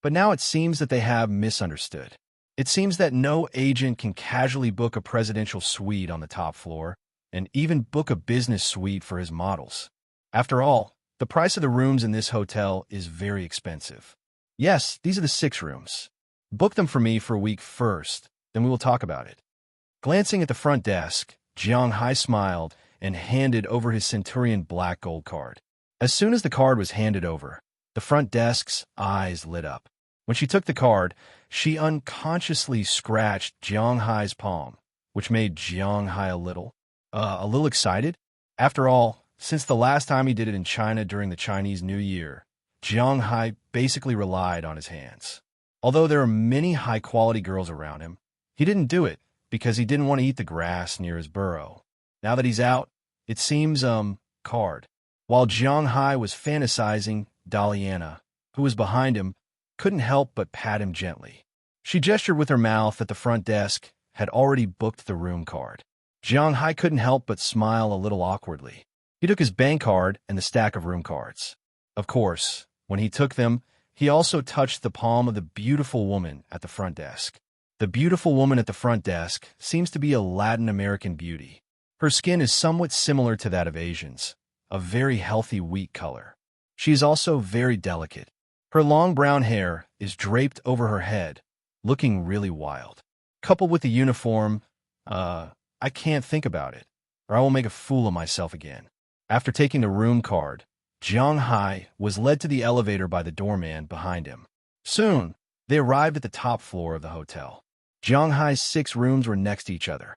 But now it seems that they have misunderstood. It seems that no agent can casually book a presidential suite on the top floor and even book a business suite for his models. After all, the price of the rooms in this hotel is very expensive. Yes, these are the 6 rooms. Book them for me for a week first, then we will talk about it. Glancing at the front desk, Jiang Hai smiled and handed over his Centurion Black Gold card. As soon as the card was handed over, the front desk's eyes lit up. When she took the card, she unconsciously scratched Jiang Hai's palm, which made Jiang Hai a little excited. After all, since the last time he did it in China during the Chinese New Year, Jiang Hai basically relied on his hands. Although there are many high-quality girls around him, he didn't do it because he didn't want to eat the grass near his burrow. Now that he's out, it seems, card. While Jiang Hai was fantasizing, Daliana, who was behind him, couldn't help but pat him gently. She gestured with her mouth that the front desk had already booked the room card. Jiang Hai couldn't help but smile a little awkwardly. He took his bank card and the stack of room cards. Of course, when he took them, he also touched the palm of the beautiful woman at the front desk. The beautiful woman at the front desk seems to be a Latin American beauty. Her skin is somewhat similar to that of Asians, a very healthy wheat color. She is also very delicate. Her long brown hair is draped over her head, looking really wild. Coupled with the uniform, I can't think about it, or I will make a fool of myself again. After taking the room card, Jiang Hai was led to the elevator by the doorman behind him. Soon, they arrived at the top floor of the hotel. Jiang Hai's 6 rooms were next to each other.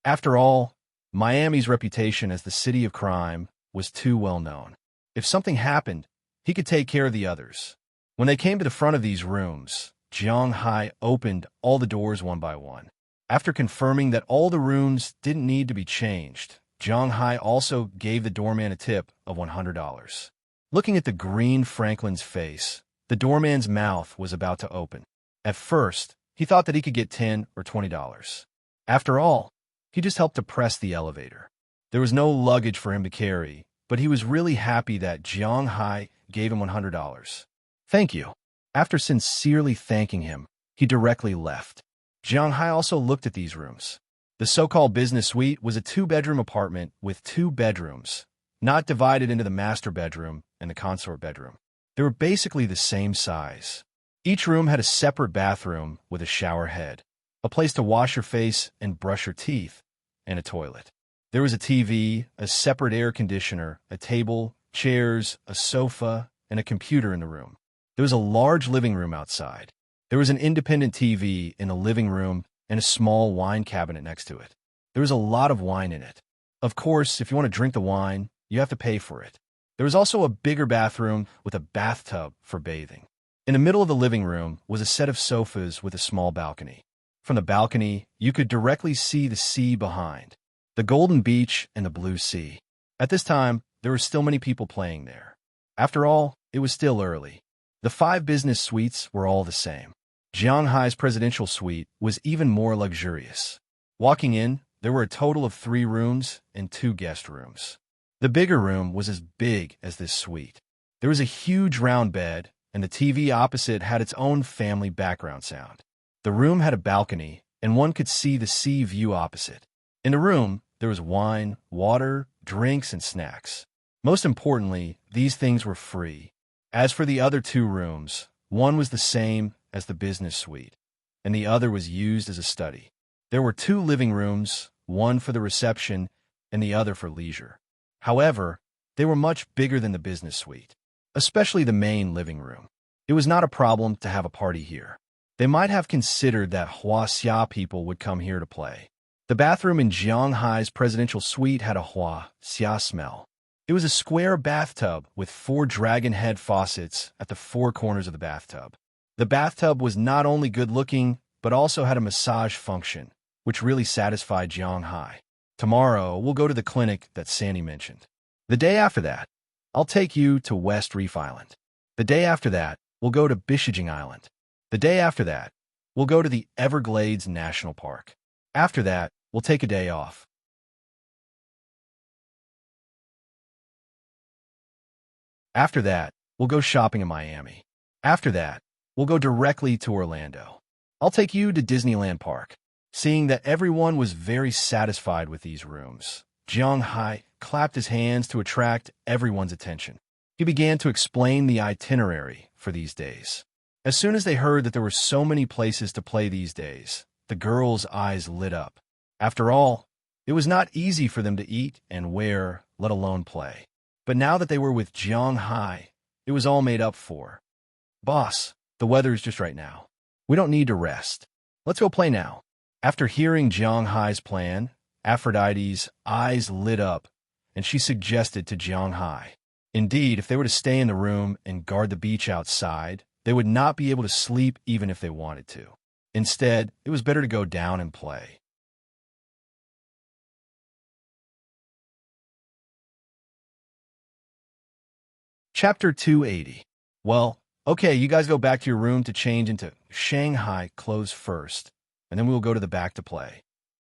After all, Miami's reputation as the city of crime was too well known. If something happened, he could take care of the others. When they came to the front of these rooms, Jiang Hai opened all the doors one by one. After confirming that all the rooms didn't need to be changed, Jiang Hai also gave the doorman a tip of $100. Looking at the green Franklin's face, the doorman's mouth was about to open. At first, He thought that he could get $10 or $20. After all, he just helped to press the elevator. There was no luggage for him to carry, but he was really happy that Jiang Hai gave him $100. Thank you. After sincerely thanking him, he directly left. Jiang Hai also looked at these rooms. The so-called business suite was a two-bedroom apartment with 2 bedrooms, not divided into the master bedroom and the consort bedroom. They were basically the same size. Each room had a separate bathroom with a shower head, a place to wash your face and brush your teeth, and a toilet. There was a TV, a separate air conditioner, a table, chairs, a sofa, and a computer in the room. There was a large living room outside. There was an independent TV in the living room and a small wine cabinet next to it. There was a lot of wine in it. Of course, if you want to drink the wine, you have to pay for it. There was also a bigger bathroom with a bathtub for bathing. In the middle of the living room was a set of sofas with a small balcony. From the balcony, you could directly see the sea behind, the golden beach and the blue sea. At this time, there were still many people playing there. After all, it was still early. The 5 business suites were all the same. Jiang Hai's presidential suite was even more luxurious. Walking in, there were a total of 3 rooms and 2 guest rooms. The bigger room was as big as this suite. There was a huge round bed, and the TV opposite had its own family background sound. The room had a balcony, and one could see the sea view opposite. In the room, there was wine, water, drinks, and snacks. Most importantly, these things were free. As for the other 2 rooms, one was the same as the business suite, and the other was used as a study. There were 2 living rooms, one for the reception and the other for leisure. However, they were much bigger than the business suite, especially the main living room. It was not a problem to have a party here. They might have considered that Huaxia people would come here to play. The bathroom in Jiang Hai's presidential suite had a Huaxia smell. It was a square bathtub with 4 dragon head faucets at the 4 corners of the bathtub. The bathtub was not only good-looking, but also had a massage function, which really satisfied Jiang Hai. Tomorrow, we'll go to the clinic that Sandy mentioned. The day after that, I'll take you to West Reef Island. The day after that, we'll go to Bishijing Island. The day after that, we'll go to the Everglades National Park. After that, we'll take a day off. After that, we'll go shopping in Miami. After that, we'll go directly to Orlando. I'll take you to Disneyland Park. Seeing that everyone was very satisfied with these rooms, Jiang Hai clapped his hands to attract everyone's attention. He began to explain the itinerary for these days. As soon as they heard that there were so many places to play these days, the girls' eyes lit up. After all, it was not easy for them to eat and wear, let alone play. But now that they were with Jiang Hai, it was all made up for. Boss, the weather is just right now. We don't need to rest. Let's go play now. After hearing Jiang Hai's plan, Aphrodite's eyes lit up, and she suggested to Jiang Hai. Indeed, if they were to stay in the room and guard the beach outside, they would not be able to sleep even if they wanted to. Instead, it was better to go down and play. Chapter 280. Well, okay, you guys go back to your room to change into Shanghai clothes first, and then we will go to the back to play.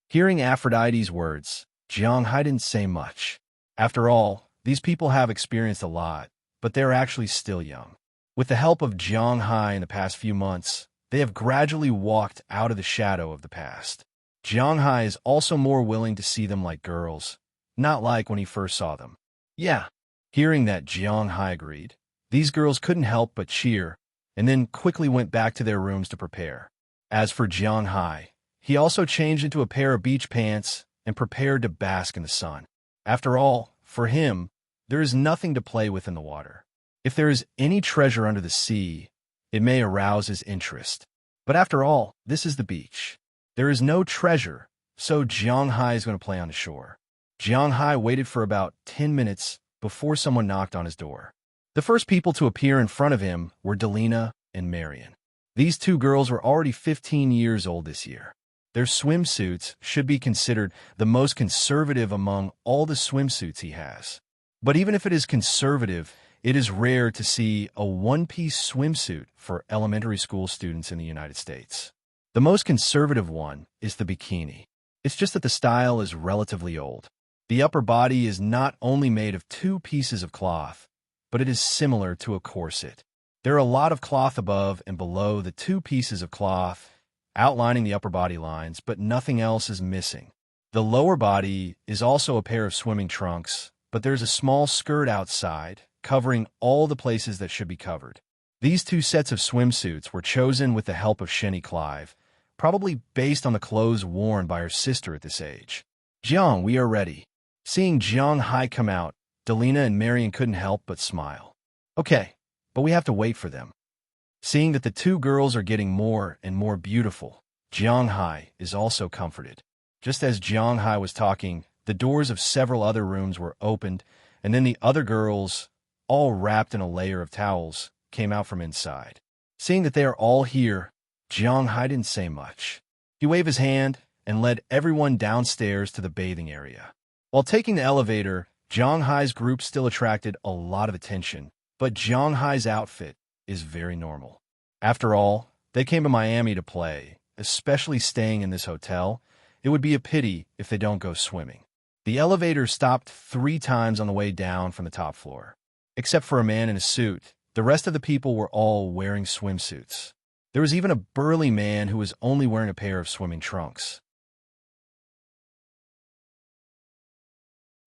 Hearing Aphrodite's words, Jiang Hai didn't say much. After all, these people have experienced a lot, but they're actually still young. With the help of Jiang Hai in the past few months, they have gradually walked out of the shadow of the past. Jiang Hai is also more willing to see them like girls, not like when he first saw them. Yeah. Hearing that Jiang Hai agreed, these girls couldn't help but cheer, and then quickly went back to their rooms to prepare. As for Jiang Hai, he also changed into a pair of beach pants and prepared to bask in the sun. After all, for him, there is nothing to play with in the water. If there is any treasure under the sea, it may arouse his interest. But after all, this is the beach. There is no treasure, so Jiang Hai is going to play on the shore. Jiang Hai waited for about 10 minutes before someone knocked on his door. The first people to appear in front of him were Delina and Marion. These 2 girls were already 15 years old this year. Their swimsuits should be considered the most conservative among all the swimsuits he has. But even if it is conservative, it is rare to see a one-piece swimsuit for elementary school students in the United States. The most conservative one is the bikini. It's just that the style is relatively old. The upper body is not only made of two pieces of cloth, but it is similar to a corset. There are a lot of cloth above and below the two pieces of cloth, outlining the upper body lines, but nothing else is missing. The lower body is also a pair of swimming trunks, but there's a small skirt outside, covering all the places that should be covered. These two sets of swimsuits were chosen with the help of Shenny Clive, probably based on the clothes worn by her sister at this age. Jiang, we are ready. Seeing Jiang Hai come out, Delina and Marion couldn't help but smile. Okay, but we have to wait for them. Seeing that the two girls are getting more and more beautiful, Jiang Hai is also comforted. Just as Jiang Hai was talking, the doors of several other rooms were opened, and then the other girls, all wrapped in a layer of towels, came out from inside. Seeing that they are all here, Jiang Hai didn't say much. He waved his hand and led everyone downstairs to the bathing area. While taking the elevator, Jiang Hai's group still attracted a lot of attention, but Jiang Hai's outfit is very normal. After all, they came to Miami to play, especially staying in this hotel. It would be a pity if they don't go swimming. The elevator stopped 3 times on the way down from the top floor. Except for a man in a suit, the rest of the people were all wearing swimsuits. There was even a burly man who was only wearing a pair of swimming trunks.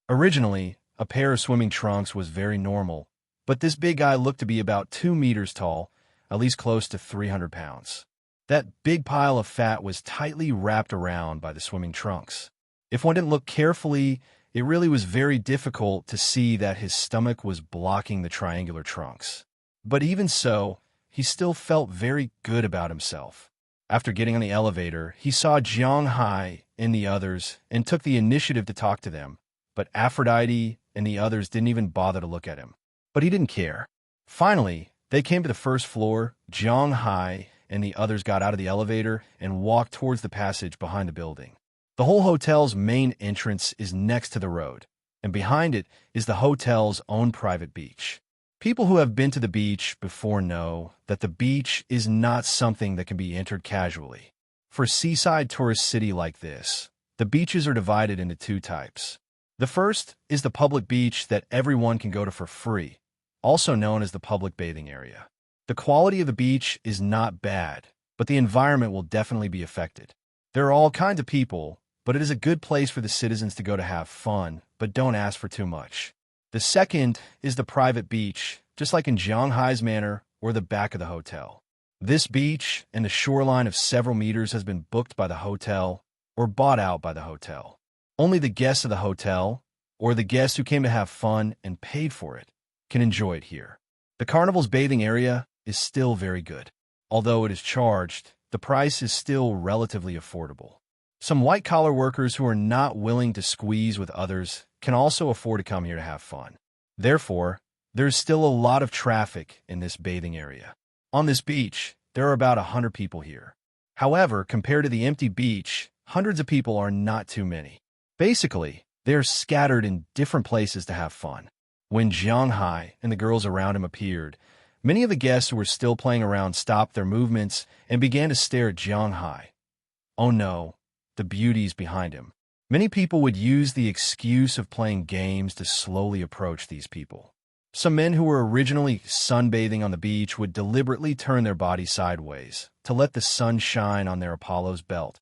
Originally, a pair of swimming trunks was very normal, but this big guy looked to be about 2 meters tall, at least close to 300 pounds. That big pile of fat was tightly wrapped around by the swimming trunks. If one didn't look carefully, it really was very difficult to see that his stomach was blocking the triangular trunks. But even so, he still felt very good about himself. After getting on the elevator, he saw Jiang Hai and the others and took the initiative to talk to them, but Aphrodite and the others didn't even bother to look at him. But he didn't care. Finally, they came to the first floor. Jiang Hai and the others got out of the elevator and walked towards the passage behind the building. The whole hotel's main entrance is next to the road, and behind it is the hotel's own private beach. People who have been to the beach before know that the beach is not something that can be entered casually. For a seaside tourist city like this, the beaches are divided into 2 types. The first is the public beach that everyone can go to for free, also known as the public bathing area. The quality of the beach is not bad, but the environment will definitely be affected. There are all kinds of people, but it is a good place for the citizens to go to have fun, but don't ask for too much. The second is the private beach, just like in Jiang Hai's manor or the back of the hotel. This beach and the shoreline of several meters has been booked by the hotel or bought out by the hotel. Only the guests of the hotel, or the guests who came to have fun and paid for it, can enjoy it here. The carnival's bathing area is still very good. Although it is charged, the price is still relatively affordable. Some white-collar workers who are not willing to squeeze with others can also afford to come here to have fun. Therefore, there is still a lot of traffic in this bathing area. On this beach, there are about 100 people here. However, compared to the empty beach, hundreds of people are not too many. Basically, they are scattered in different places to have fun. When Jiang Hai and the girls around him appeared, many of the guests who were still playing around stopped their movements and began to stare at Jiang Hai. Oh no, the beauties behind him. Many people would use the excuse of playing games to slowly approach these people. Some men who were originally sunbathing on the beach would deliberately turn their body sideways to let the sun shine on their Apollo's belt,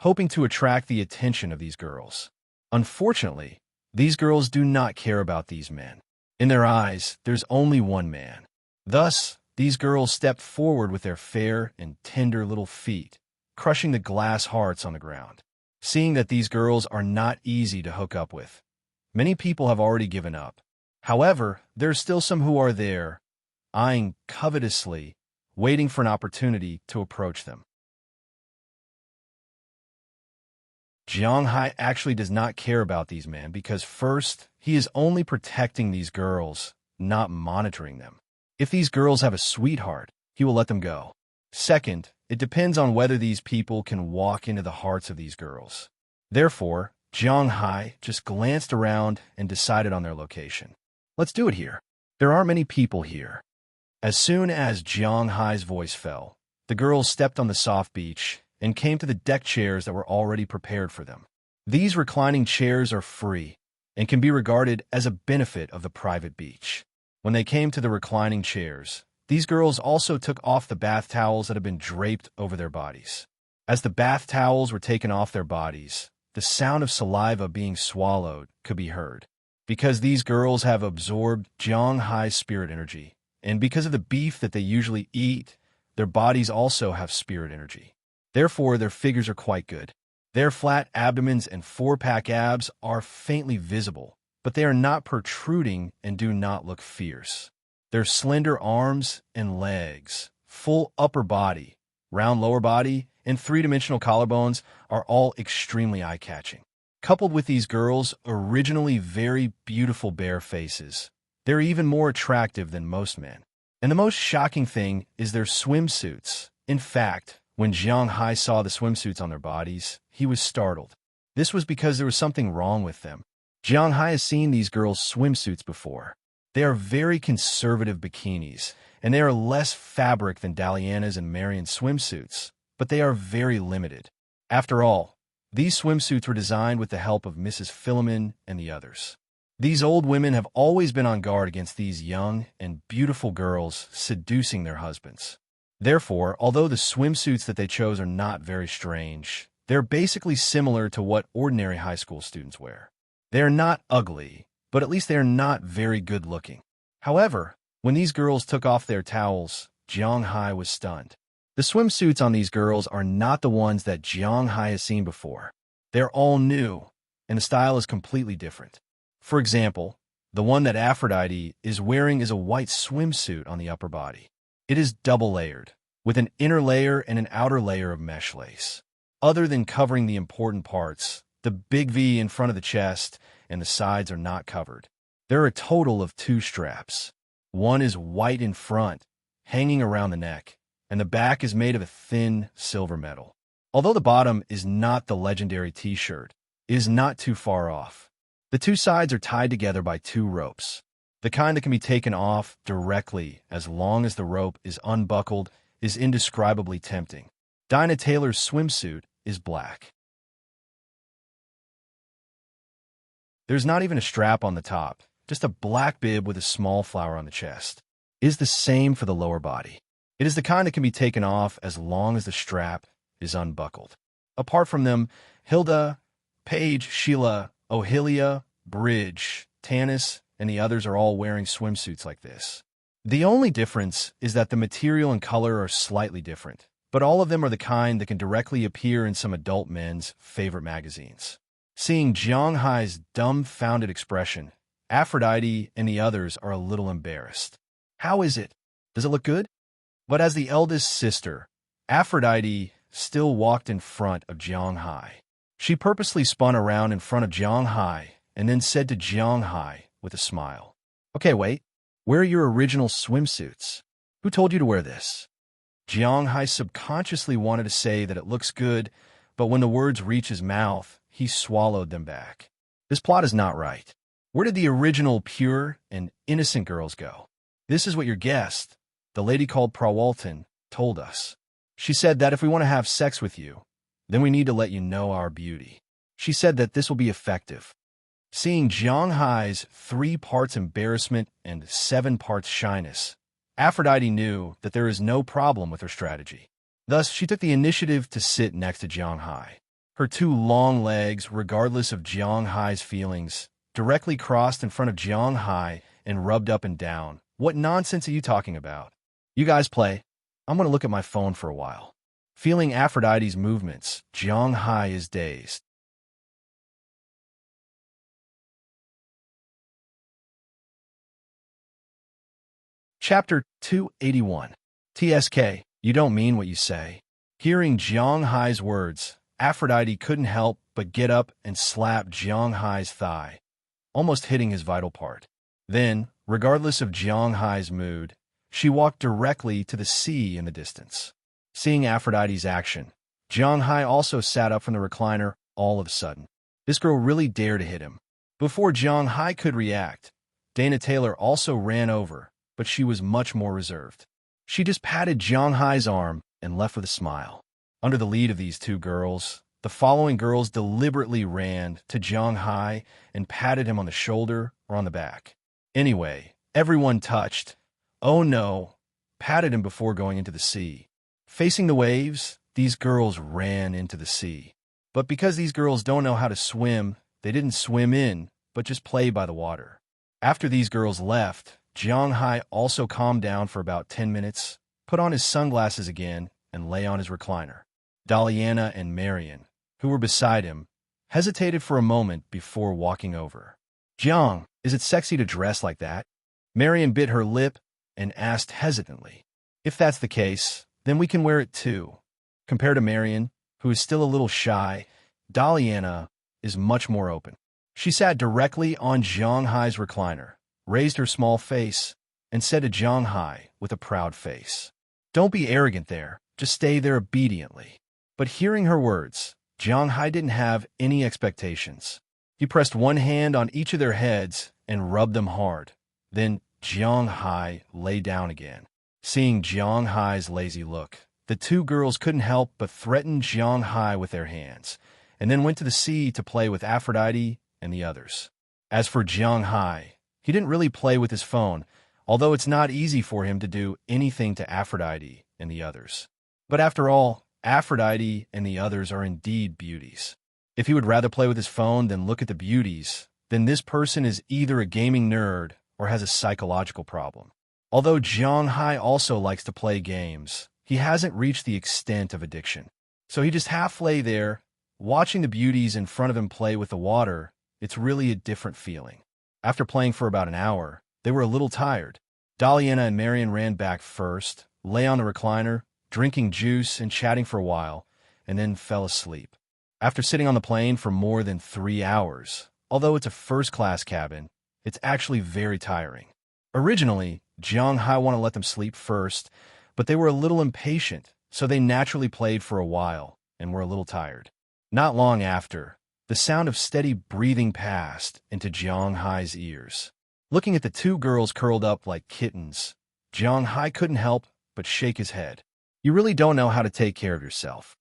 hoping to attract the attention of these girls. Unfortunately, these girls do not care about these men. In their eyes, there's only one man. Thus, these girls stepped forward with their fair and tender little feet, crushing the glass hearts on the ground. Seeing that these girls are not easy to hook up with, many people have already given up. However, there's still some who are there, eyeing covetously, waiting for an opportunity to approach them. Jiang Hai actually does not care about these men because first, he is only protecting these girls, not monitoring them. If these girls have a sweetheart, he will let them go. Second, it depends on whether these people can walk into the hearts of these girls. Therefore, Jiang Hai just glanced around and decided on their location. Let's do it here. There aren't many people here. As soon as Jiang Hai's voice fell, the girls stepped on the soft beach and came to the deck chairs that were already prepared for them. These reclining chairs are free and can be regarded as a benefit of the private beach. When they came to the reclining chairs, these girls also took off the bath towels that had been draped over their bodies. As the bath towels were taken off their bodies, the sound of saliva being swallowed could be heard. Because these girls have absorbed Zhang-Hai's spirit energy, and because of the beef that they usually eat, their bodies also have spirit energy. Therefore, their figures are quite good. Their flat abdomens and four-pack abs are faintly visible, but they are not protruding and do not look fierce. Their slender arms and legs, full upper body, round lower body, and three-dimensional collarbones are all extremely eye-catching. Coupled with these girls' originally very beautiful bare faces, they're even more attractive than most men. And the most shocking thing is their swimsuits. In fact, when Zhang-Hai saw the swimsuits on their bodies, he was startled. This was because there was something wrong with them. Zhang-Hai has seen these girls' swimsuits before. They are very conservative bikinis, and they are less fabric than Daliana's and Marian's swimsuits, but they are very limited. After all, these swimsuits were designed with the help of Mrs. Philemon and the others. These old women have always been on guard against these young and beautiful girls seducing their husbands. Therefore, although the swimsuits that they chose are not very strange, they're basically similar to what ordinary high school students wear. They are not ugly, but at least they are not very good looking. However, when these girls took off their towels, Zhang-Hai was stunned. The swimsuits on these girls are not the ones that Zhang-Hai has seen before. They're all new, and the style is completely different. For example, the one that Aphrodite is wearing is a white swimsuit on the upper body. It is double-layered, with an inner layer and an outer layer of mesh lace. Other than covering the important parts, the big V in front of the chest and the sides are not covered. There are a total of 2 straps. One is white in front, hanging around the neck, and the back is made of a thin silver metal. Although the bottom is not the legendary t-shirt, it is not too far off. The 2 sides are tied together by 2 ropes. The kind that can be taken off directly as long as the rope is unbuckled is indescribably tempting. Dinah Taylor's swimsuit is black. There's not even a strap on the top, just a black bib with a small flower on the chest. It is the same for the lower body. It is the kind that can be taken off as long as the strap is unbuckled. Apart from them, Hilda, Paige, Sheila, Ohilia, Bridge, Tanis, and the others are all wearing swimsuits like this. The only difference is that the material and color are slightly different, but all of them are the kind that can directly appear in some adult men's favorite magazines. Seeing Zhang-Hai's dumbfounded expression, Aphrodite and the others are a little embarrassed. How is it? Does it look good? But as the eldest sister, Aphrodite still walked in front of Zhang-Hai. She purposely spun around in front of Zhang-Hai and then said to Zhang-Hai with a smile, "Okay, wait. Where are your original swimsuits? Who told you to wear this?" Zhang-Hai subconsciously wanted to say that it looks good, but when the words reached his mouth, he swallowed them back. This plot is not right. Where did the original pure and innocent girls go? This is what your guest, the lady called Prawalton, told us. She said that if we want to have sex with you, then we need to let you know our beauty. She said that this will be effective. Seeing Zhang-Hai's 3 parts embarrassment and 7 parts shyness, Aphrodite knew that there is no problem with her strategy. Thus, she took the initiative to sit next to Zhang-Hai. Her 2 long legs, regardless of Zhang-Hai's feelings, directly crossed in front of Zhang-Hai and rubbed up and down. What nonsense are you talking about? You guys play. I'm going to look at my phone for a while. Feeling Aphrodite's movements, Zhang-Hai is dazed. Chapter 281. TSK, you don't mean what you say. Hearing Zhang-Hai's words, Aphrodite couldn't help but get up and slap Zhang-Hai's thigh, almost hitting his vital part. Then, regardless of Zhang-Hai's mood, she walked directly to the sea in the distance. Seeing Aphrodite's action, Zhang-Hai also sat up from the recliner all of a sudden. This girl really dared to hit him. Before Zhang-Hai could react, Dana Taylor also ran over, but she was much more reserved. She just patted Zhang-Hai's arm and left with a smile. Under the lead of these two girls, the following girls deliberately ran to Jiang Hai and patted him on the shoulder or on the back. Anyway, everyone touched, oh no, patted him before going into the sea. Facing the waves, these girls ran into the sea. But because these girls don't know how to swim, they didn't swim in, but just play by the water. After these girls left, Jiang Hai also calmed down for about 10 minutes, put on his sunglasses again, and lay on his recliner. Daliana and Marian, who were beside him, hesitated for a moment before walking over. Jiang, is it sexy to dress like that? Marian bit her lip and asked hesitantly. If that's the case, then we can wear it too. Compared to Marian, who is still a little shy, Daliana is much more open. She sat directly on Jiang Hai's recliner, raised her small face, and said to Jiang Hai with a proud face, "Don't be arrogant there, just stay there obediently." But hearing her words, Jiang Hai didn't have any expectations. He pressed one hand on each of their heads and rubbed them hard. Then Jiang Hai lay down again. Seeing Jiang Hai's lazy look, the two girls couldn't help but threaten Jiang Hai with their hands, and then went to the sea to play with Aphrodite and the others. As for Jiang Hai, he didn't really play with his phone, although it's not easy for him to do anything to Aphrodite and the others. But after all, Aphrodite and the others are indeed beauties. If he would rather play with his phone than look at the beauties, then this person is either a gaming nerd or has a psychological problem. Although Jiang Hai also likes to play games, he hasn't reached the extent of addiction. So he just half lay there, watching the beauties in front of him play with the water. It's really a different feeling. After playing for about an hour, they were a little tired. Daliana and Marian ran back first, lay on the recliner, drinking juice and chatting for a while, and then fell asleep. After sitting on the plane for more than 3 hours, although it's a first-class cabin, it's actually very tiring. Originally, Jiang Hai wanted to let them sleep first, but they were a little impatient, so they naturally played for a while and were a little tired. Not long after, the sound of steady breathing passed into Jiang Hai's ears. Looking at the two girls curled up like kittens, Jiang Hai couldn't help but shake his head. You really don't know how to take care of yourself.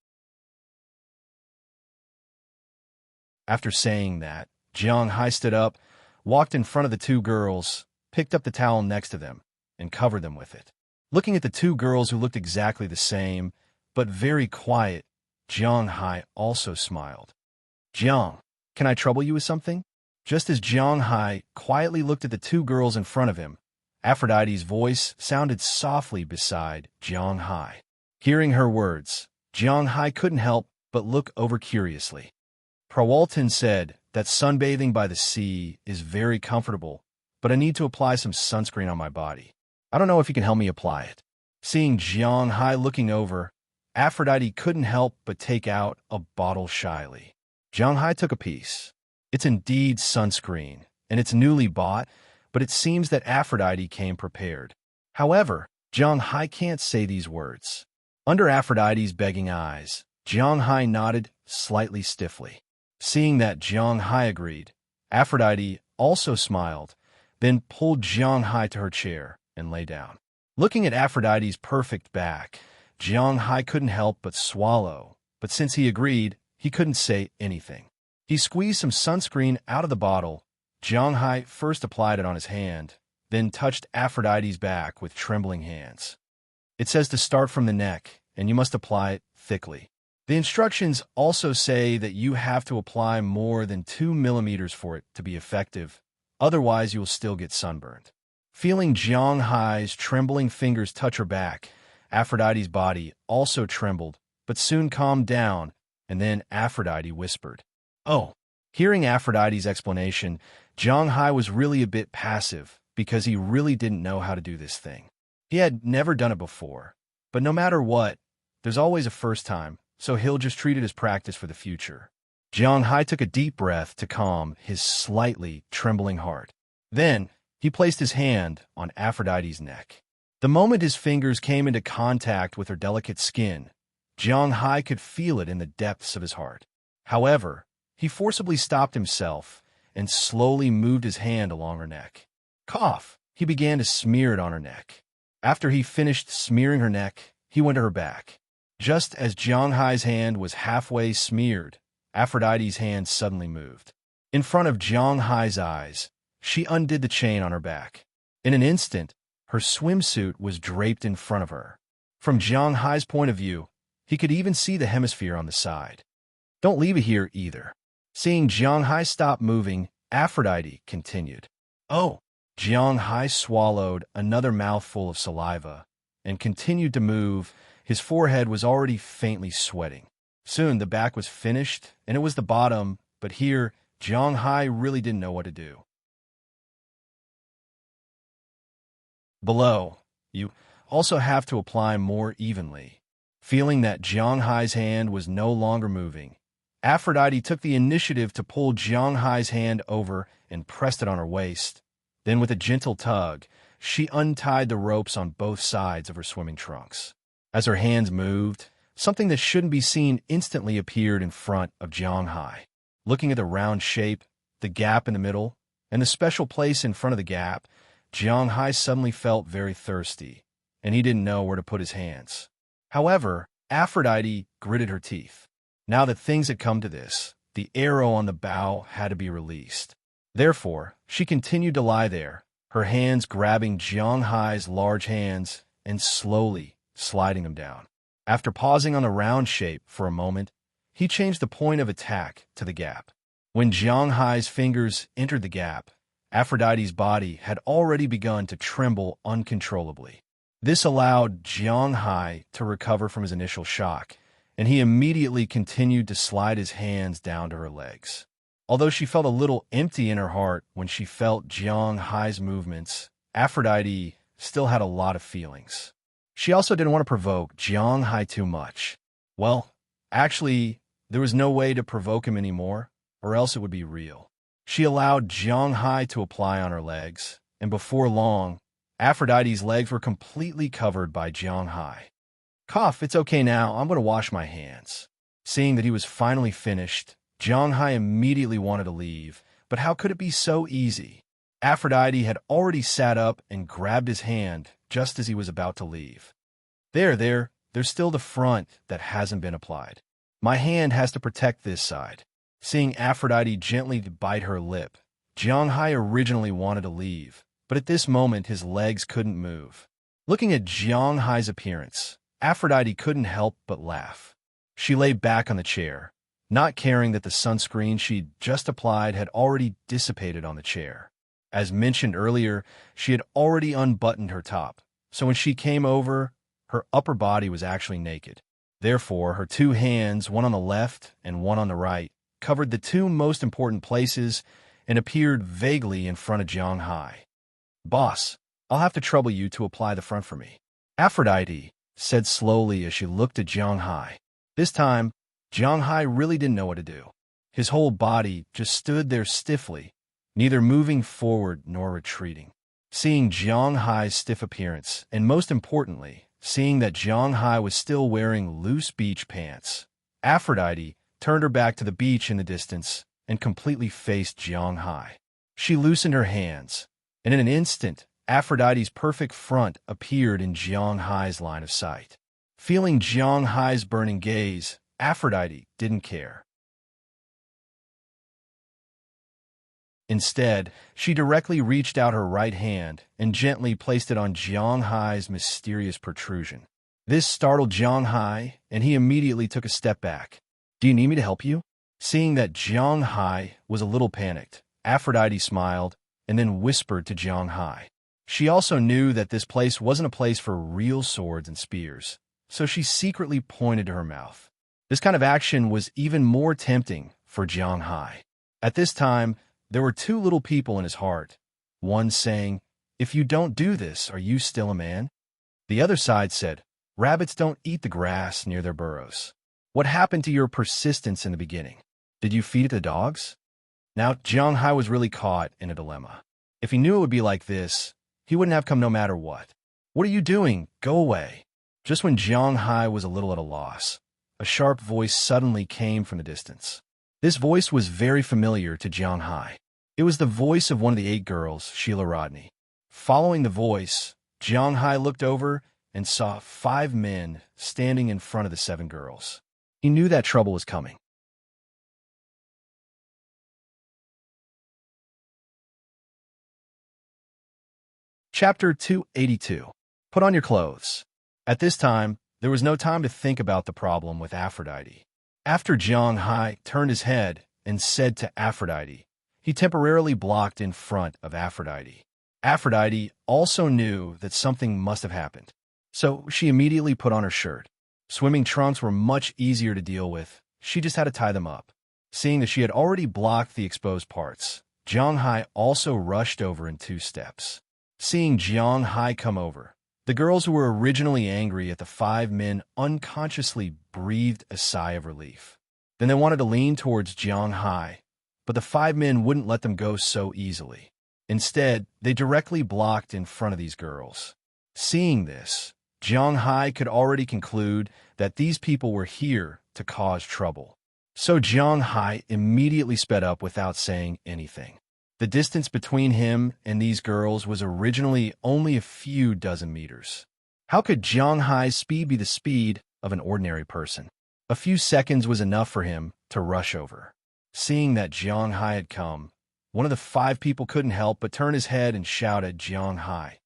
After saying that, Jiang Hai stood up, walked in front of the two girls, picked up the towel next to them, and covered them with it. Looking at the two girls who looked exactly the same, but very quiet, Jiang Hai also smiled. Jiang, can I trouble you with something? Just as Jiang Hai quietly looked at the two girls in front of him, Aphrodite's voice sounded softly beside Jiang Hai. Hearing her words, Jiang Hai couldn't help but look over curiously. Prawalton said that sunbathing by the sea is very comfortable, but I need to apply some sunscreen on my body. I don't know if you can help me apply it. Seeing Jiang Hai looking over, Aphrodite couldn't help but take out a bottle shyly. Jiang Hai took a piece. It's indeed sunscreen, and it's newly bought, but it seems that Aphrodite came prepared. However, Jiang Hai can't say these words. Under Aphrodite's begging eyes, Jiang Hai nodded slightly stiffly. Seeing that Jiang Hai agreed, Aphrodite also smiled, then pulled Jiang Hai to her chair and lay down. Looking at Aphrodite's perfect back, Jiang Hai couldn't help but swallow, but since he agreed, he couldn't say anything. He squeezed some sunscreen out of the bottle. Jiang Hai first applied it on his hand, then touched Aphrodite's back with trembling hands. It says to start from the neck, and you must apply it thickly. The instructions also say that you have to apply more than 2 millimeters for it to be effective, otherwise you will still get sunburned. Feeling Jiang Hai's trembling fingers touch her back, Aphrodite's body also trembled, but soon calmed down, and then Aphrodite whispered, "Oh." Hearing Aphrodite's explanation, Jiang Hai was really a bit passive because he really didn't know how to do this thing. He had never done it before, but no matter what, there's always a first time, so he'll just treat it as practice for the future. Jiang Hai took a deep breath to calm his slightly trembling heart. Then, he placed his hand on Aphrodite's neck. The moment his fingers came into contact with her delicate skin, Jiang Hai could feel it in the depths of his heart. However, he forcibly stopped himself and slowly moved his hand along her neck. Cough! He began to smear it on her neck. After he finished smearing her neck, he went to her back. Just as Jiang Hai's hand was halfway smeared, Aphrodite's hand suddenly moved. In front of Jiang Hai's eyes, she undid the chain on her back. In an instant, her swimsuit was draped in front of her. From Jiang Hai's point of view, he could even see the hemisphere on the side. Don't leave it here either. Seeing Jiang Hai stop moving, Aphrodite continued. Oh! Jiang Hai swallowed another mouthful of saliva and continued to move. His forehead was already faintly sweating. Soon the back was finished, and it was the bottom, but here, Jiang Hai really didn't know what to do. Below, you also have to apply more evenly. Feeling that Jiang Hai's hand was no longer moving, Aphrodite took the initiative to pull Jiang Hai's hand over and pressed it on her waist. Then with a gentle tug, she untied the ropes on both sides of her swimming trunks. As her hands moved, something that shouldn't be seen instantly appeared in front of Jiang Hai. Looking at the round shape, the gap in the middle, and the special place in front of the gap, Jiang Hai suddenly felt very thirsty, and he didn't know where to put his hands. However, Aphrodite gritted her teeth. Now that things had come to this, the arrow on the bow had to be released. Therefore, she continued to lie there, her hands grabbing Jiang Hai's large hands and slowly sliding them down. After pausing on the round shape for a moment, he changed the point of attack to the gap. When Jiang Hai's fingers entered the gap, Aphrodite's body had already begun to tremble uncontrollably. This allowed Jiang Hai to recover from his initial shock, and he immediately continued to slide his hands down to her legs. Although she felt a little empty in her heart when she felt Jiang Hai's movements, Aphrodite still had a lot of feelings. She also didn't want to provoke Jiang Hai too much. Well, actually, there was no way to provoke him anymore, or else it would be real. She allowed Jiang Hai to apply on her legs, and before long, Aphrodite's legs were completely covered by Jiang Hai. Cough, it's okay now, I'm going to wash my hands. Seeing that he was finally finished, Jiang Hai immediately wanted to leave, but how could it be so easy? Aphrodite had already sat up and grabbed his hand just as he was about to leave. There's still the front that hasn't been applied. My hand has to protect this side. Seeing Aphrodite gently bite her lip, Jiang Hai originally wanted to leave, but at this moment his legs couldn't move. Looking at Jiang Hai's appearance, Aphrodite couldn't help but laugh. She lay back on the chair, not caring that the sunscreen she'd just applied had already dissipated on the chair. As mentioned earlier, she had already unbuttoned her top, so when she came over, her upper body was actually naked. Therefore, her two hands, one on the left and one on the right, covered the two most important places and appeared vaguely in front of Jiang Hai. Boss, I'll have to trouble you to apply the front for me, Aphrodite said slowly as she looked at Jiang Hai. This time, Jiang Hai really didn't know what to do. His whole body just stood there stiffly, neither moving forward nor retreating. Seeing Jiang Hai's stiff appearance, and most importantly, seeing that Jiang Hai was still wearing loose beach pants, Aphrodite turned her back to the beach in the distance and completely faced Jiang Hai. She loosened her hands, and in an instant, Aphrodite's perfect front appeared in Jiang Hai's line of sight. Feeling Jiang Hai's burning gaze, Aphrodite didn't care. Instead, she directly reached out her right hand and gently placed it on Jiang Hai's mysterious protrusion. This startled Jiang Hai, and he immediately took a step back. Do you need me to help you? Seeing that Jiang Hai was a little panicked, Aphrodite smiled and then whispered to Jiang Hai. She also knew that this place wasn't a place for real swords and spears, so she secretly pointed to her mouth. This kind of action was even more tempting for Jiang Hai. At this time, there were two little people in his heart, one saying, "If you don't do this, are you still a man?" The other side said, "Rabbits don't eat the grass near their burrows. What happened to your persistence in the beginning? Did you feed it to dogs?" Now, Jiang Hai was really caught in a dilemma. If he knew it would be like this, he wouldn't have come no matter what. "What are you doing? Go away." Just when Jiang Hai was a little at a loss, a sharp voice suddenly came from the distance. This voice was very familiar to Jiang Hai. It was the voice of one of the 8 girls, Sheila Rodney. Following the voice, Jiang Hai looked over and saw 5 men standing in front of the 7 girls. He knew that trouble was coming. Chapter 282. Put on your clothes. At this time, there was no time to think about the problem with Aphrodite. After Jiang Hai turned his head and said to Aphrodite, he temporarily blocked in front of Aphrodite. Aphrodite also knew that something must have happened, so she immediately put on her shirt. Swimming trunks were much easier to deal with. She just had to tie them up. Seeing that she had already blocked the exposed parts, Jiang Hai also rushed over in 2 steps. Seeing Jiang Hai come over, the girls who were originally angry at the 5 men unconsciously breathed a sigh of relief. Then they wanted to lean towards Jiang Hai, but the 5 men wouldn't let them go so easily. Instead, they directly blocked in front of these girls. Seeing this, Jiang Hai could already conclude that these people were here to cause trouble. So Jiang Hai immediately sped up without saying anything. The distance between him and these girls was originally only a few dozen meters. How could Jiang Hai's speed be the speed of an ordinary person? A few seconds was enough for him to rush over. Seeing that Jiang Hai had come, one of the 5 people couldn't help but turn his head and shout at Jiang Hai,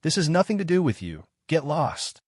"This has nothing to do with you. Get lost."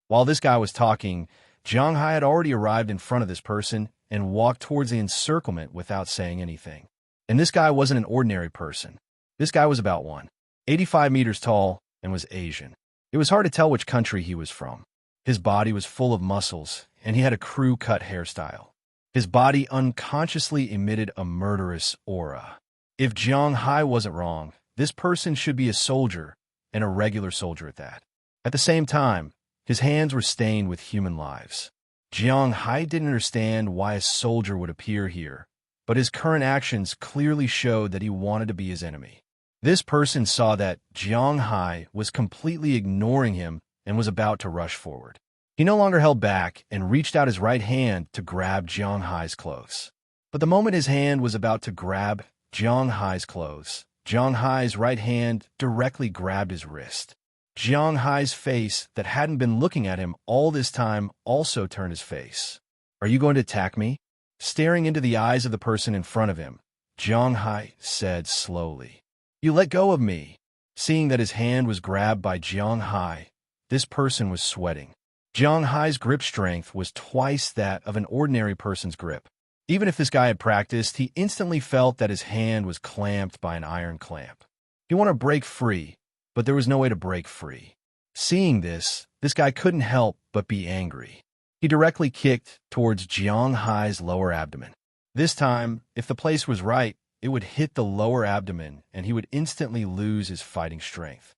While this guy was talking, Jiang Hai had already arrived in front of this person and walked towards the encirclement without saying anything. And this guy wasn't an ordinary person. This guy was about 185 meters tall and was Asian. It was hard to tell which country he was from. His body was full of muscles, and he had a crew-cut hairstyle. His body unconsciously emitted a murderous aura. If Jiang Hai wasn't wrong, this person should be a soldier, and a regular soldier at that. At the same time, his hands were stained with human lives. Jiang Hai didn't understand why a soldier would appear here, but his current actions clearly showed that he wanted to be his enemy. This person saw that Jiang Hai was completely ignoring him and was about to rush forward. He no longer held back and reached out his right hand to grab Jiang Hai's clothes. But the moment his hand was about to grab Jiang Hai's clothes, Jiang Hai's right hand directly grabbed his wrist. Jiang Hai's face that hadn't been looking at him all this time also turned his face. "Are you going to attack me?" Staring into the eyes of the person in front of him, Jiang Hai said slowly, "You let go of me." Seeing that his hand was grabbed by Jiang Hai, this person was sweating. Jiang Hai's grip strength was twice that of an ordinary person's grip. Even if this guy had practiced, he instantly felt that his hand was clamped by an iron clamp. He wanted to break free, but there was no way to break free. Seeing this guy couldn't help but be angry. He directly kicked towards Jiang Hai's lower abdomen. This time, if the place was right, it would hit the lower abdomen and he would instantly lose his fighting strength.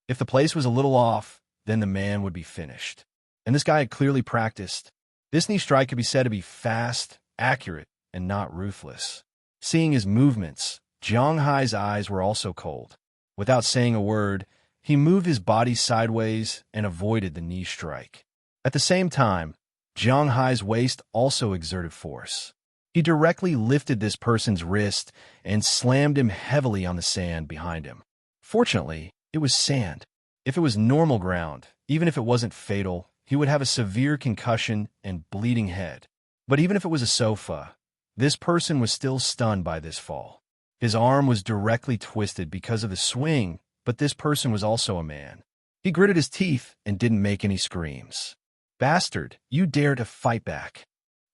If the place was a little off, then the man would be finished. And this guy had clearly practiced. This knee strike could be said to be fast, accurate, and not ruthless. Seeing his movements, Jiang Hai's eyes were also cold. Without saying a word, he moved his body sideways and avoided the knee strike. At the same time, Jiang Hai's waist also exerted force. He directly lifted this person's wrist and slammed him heavily on the sand behind him. Fortunately, it was sand. If it was normal ground, even if it wasn't fatal, he would have a severe concussion and bleeding head. But even if it was a sofa, this person was still stunned by this fall. His arm was directly twisted because of the swing, but this person was also a man. He gritted his teeth and didn't make any screams. "Bastard, you dare to fight back."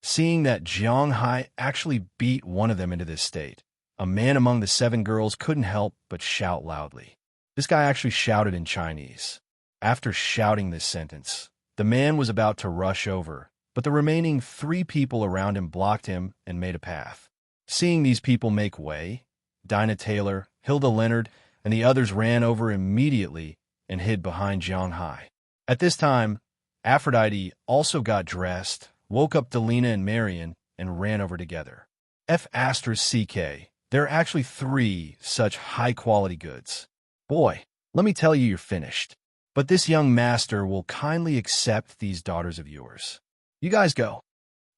Seeing that Jiang Hai actually beat one of them into this state, a man among the 7 girls couldn't help but shout loudly. This guy actually shouted in Chinese. After shouting this sentence, the man was about to rush over, but the remaining 3 people around him blocked him and made a path. Seeing these people make way, Dinah Taylor, Hilda Leonard, and the others ran over immediately and hid behind Jiang Hai. At this time, Aphrodite also got dressed, woke up Delina and Marion, and ran over together. F***CK, there are actually 3 such high-quality goods. Boy, let me tell you you're finished. But this young master will kindly accept these daughters of yours. You guys go.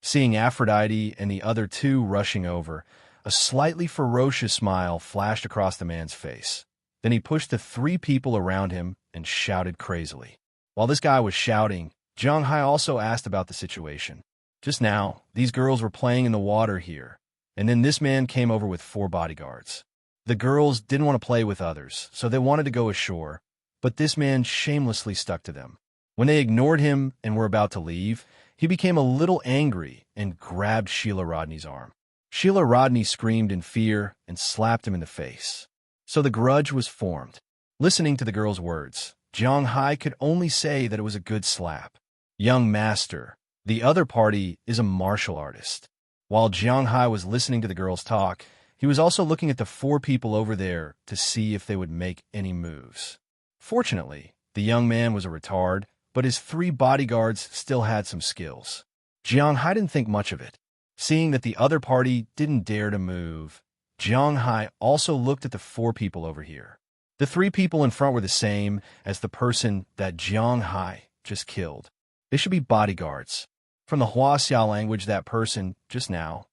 Seeing Aphrodite and the other 2 rushing over, a slightly ferocious smile flashed across the man's face. Then he pushed the 3 people around him and shouted crazily. While this guy was shouting, Jiang Hai also asked about the situation. Just now, these girls were playing in the water here, and then this man came over with 4 bodyguards. The girls didn't want to play with others, so they wanted to go ashore, but this man shamelessly stuck to them. When they ignored him and were about to leave, he became a little angry and grabbed Sheila Rodney's arm. Sheila Rodney screamed in fear and slapped him in the face. So the grudge was formed. Listening to the girl's words, Jiang Hai could only say that it was a good slap. Young master, the other party is a martial artist. While Jiang Hai was listening to the girls talk, he was also looking at the 4 people over there to see if they would make any moves. Fortunately, the young man was a retard, but his 3 bodyguards still had some skills. Jiang Hai didn't think much of it. Seeing that the other party didn't dare to move, Jiang Hai also looked at the 4 people over here. The 3 people in front were the same as the person that Jiang Hai just killed. They should be bodyguards. From the Huaxia language, that person, just now,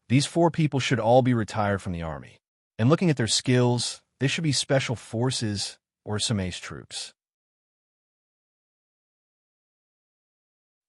these 4 people should all be retired from the army. And looking at their skills, they should be special forces or some ace troops.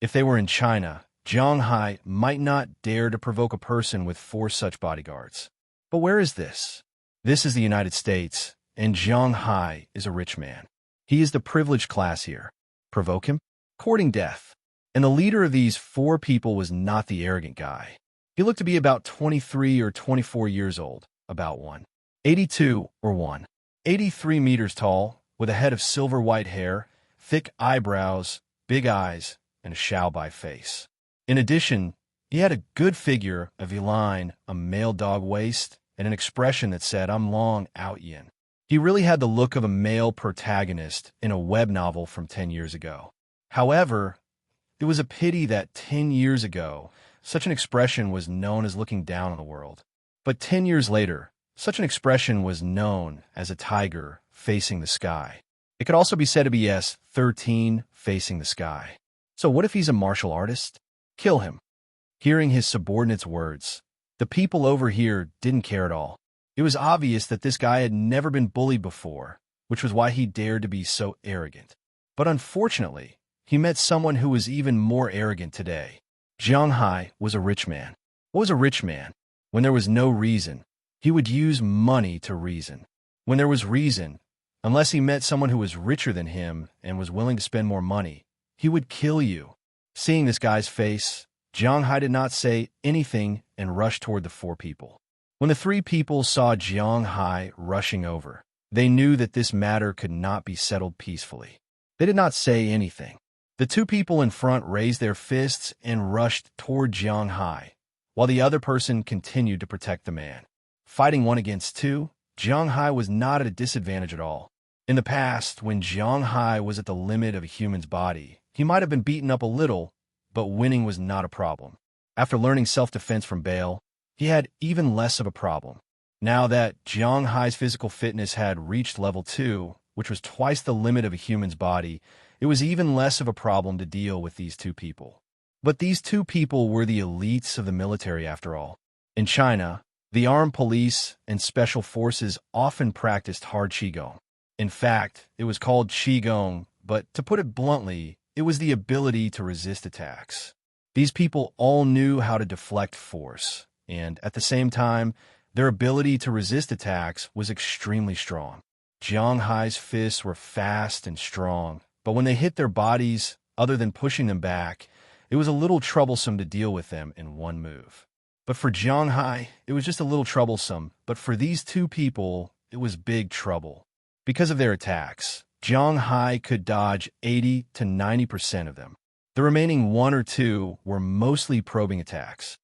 If they were in China, Jiang Hai might not dare to provoke a person with 4 such bodyguards. But where is this? This is the United States, and Jiang Hai is a rich man. He is the privileged class here. Provoke him? Courting death. And the leader of these 4 people was not the arrogant guy. He looked to be about 23 or 24 years old, about 182 or 183 meters tall, with a head of silver-white hair, thick eyebrows, big eyes, and a Xiaobai face. In addition, he had a good figure, a V-line, a male dog waist, and an expression that said, "I'm long out yin." He really had the look of a male protagonist in a web novel from 10 years ago. However, it was a pity that 10 years ago, such an expression was known as looking down on the world. But 10 years later, such an expression was known as a tiger facing the sky. It could also be said to be S13 facing the sky. So what if he's a martial artist? Kill him. Hearing his subordinate's words, the people over here didn't care at all. It was obvious that this guy had never been bullied before, which was why he dared to be so arrogant. But unfortunately, he met someone who was even more arrogant today. Jiang Hai was a rich man. What was a rich man? When there was no reason, he would use money to reason. When there was reason, unless he met someone who was richer than him and was willing to spend more money, he would kill you. Seeing this guy's face, Jiang Hai did not say anything and rushed toward the 4 people. When the 3 people saw Jiang Hai rushing over, they knew that this matter could not be settled peacefully. They did not say anything. The 2 people in front raised their fists and rushed toward Jiang Hai, while the other person continued to protect the man. Fighting 1 against 2, Jiang Hai was not at a disadvantage at all. In the past, when Jiang Hai was at the limit of a human's body, he might have been beaten up a little, but winning was not a problem. After learning self-defense from Bale, he had even less of a problem. Now that Jiang Hai's physical fitness had reached level 2, which was twice the limit of a human's body, it was even less of a problem to deal with these 2 people. But these 2 people were the elites of the military after all. In China, the armed police and special forces often practiced hard qigong. In fact, it was called qigong, but to put it bluntly, it was the ability to resist attacks. These people all knew how to deflect force, and at the same time, their ability to resist attacks was extremely strong. Jiang Hai's fists were fast and strong, but when they hit their bodies, other than pushing them back, it was a little troublesome to deal with them in one move. But for Jiang Hai, it was just a little troublesome, but for these 2 people, it was big trouble. Because of their attacks, Jiang Hai could dodge 80 to 90% of them. The remaining 1 or 2 were mostly probing attacks.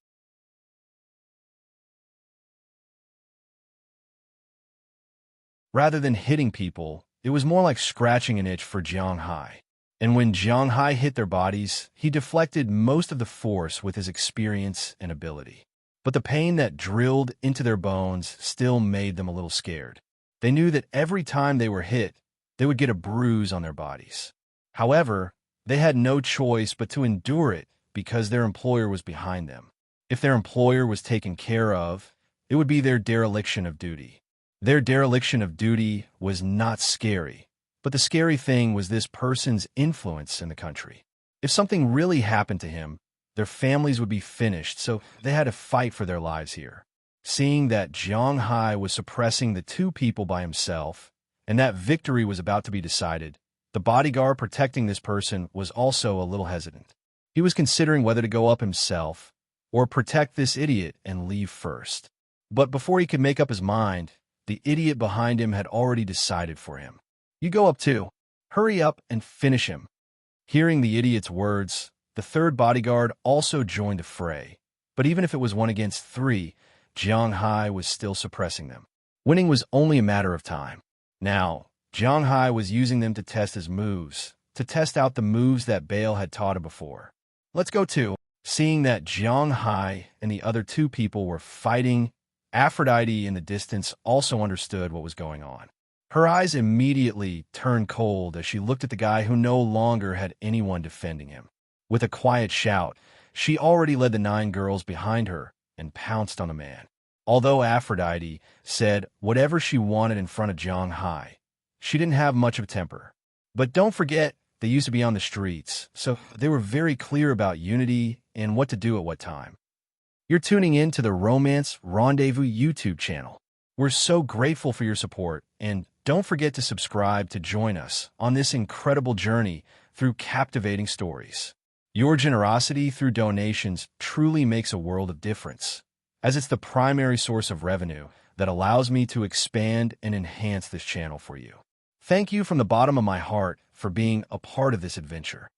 Rather than hitting people, it was more like scratching an itch for Jiang Hai. And when Jiang Hai hit their bodies, he deflected most of the force with his experience and ability. But the pain that drilled into their bones still made them a little scared. They knew that every time they were hit, they would get a bruise on their bodies. However, they had no choice but to endure it because their employer was behind them. If their employer was taken care of, it would be their dereliction of duty. Their dereliction of duty was not scary, but the scary thing was this person's influence in the country. If something really happened to him, their families would be finished, so they had to fight for their lives here. Seeing that Jiang Hai was suppressing the two people by himself, and that victory was about to be decided, the bodyguard protecting this person was also a little hesitant. He was considering whether to go up himself or protect this idiot and leave first. But before he could make up his mind, the idiot behind him had already decided for him. You go up too. Hurry up and finish him. Hearing the idiot's words, the third bodyguard also joined the fray. But even if it was 1 against 3, Jiang Hai was still suppressing them. Winning was only a matter of time. Now, Jiang Hai was using them to test his moves, to test out the moves that Bale had taught him before. Let's go too. Seeing that Jiang Hai and the other two people were fighting, Aphrodite in the distance also understood what was going on. Her eyes immediately turned cold as she looked at the guy who no longer had anyone defending him. With a quiet shout, she already led the 9 girls behind her and pounced on the man. Although Aphrodite said whatever she wanted in front of Jiang Hai, she didn't have much of a temper. But don't forget, they used to be on the streets, so they were very clear about unity and what to do at what time. You're tuning in to the Romance Rendezvous YouTube channel. We're so grateful for your support, and don't forget to subscribe to join us on this incredible journey through captivating stories. Your generosity through donations truly makes a world of difference, as it's the primary source of revenue that allows me to expand and enhance this channel for you. Thank you from the bottom of my heart for being a part of this adventure.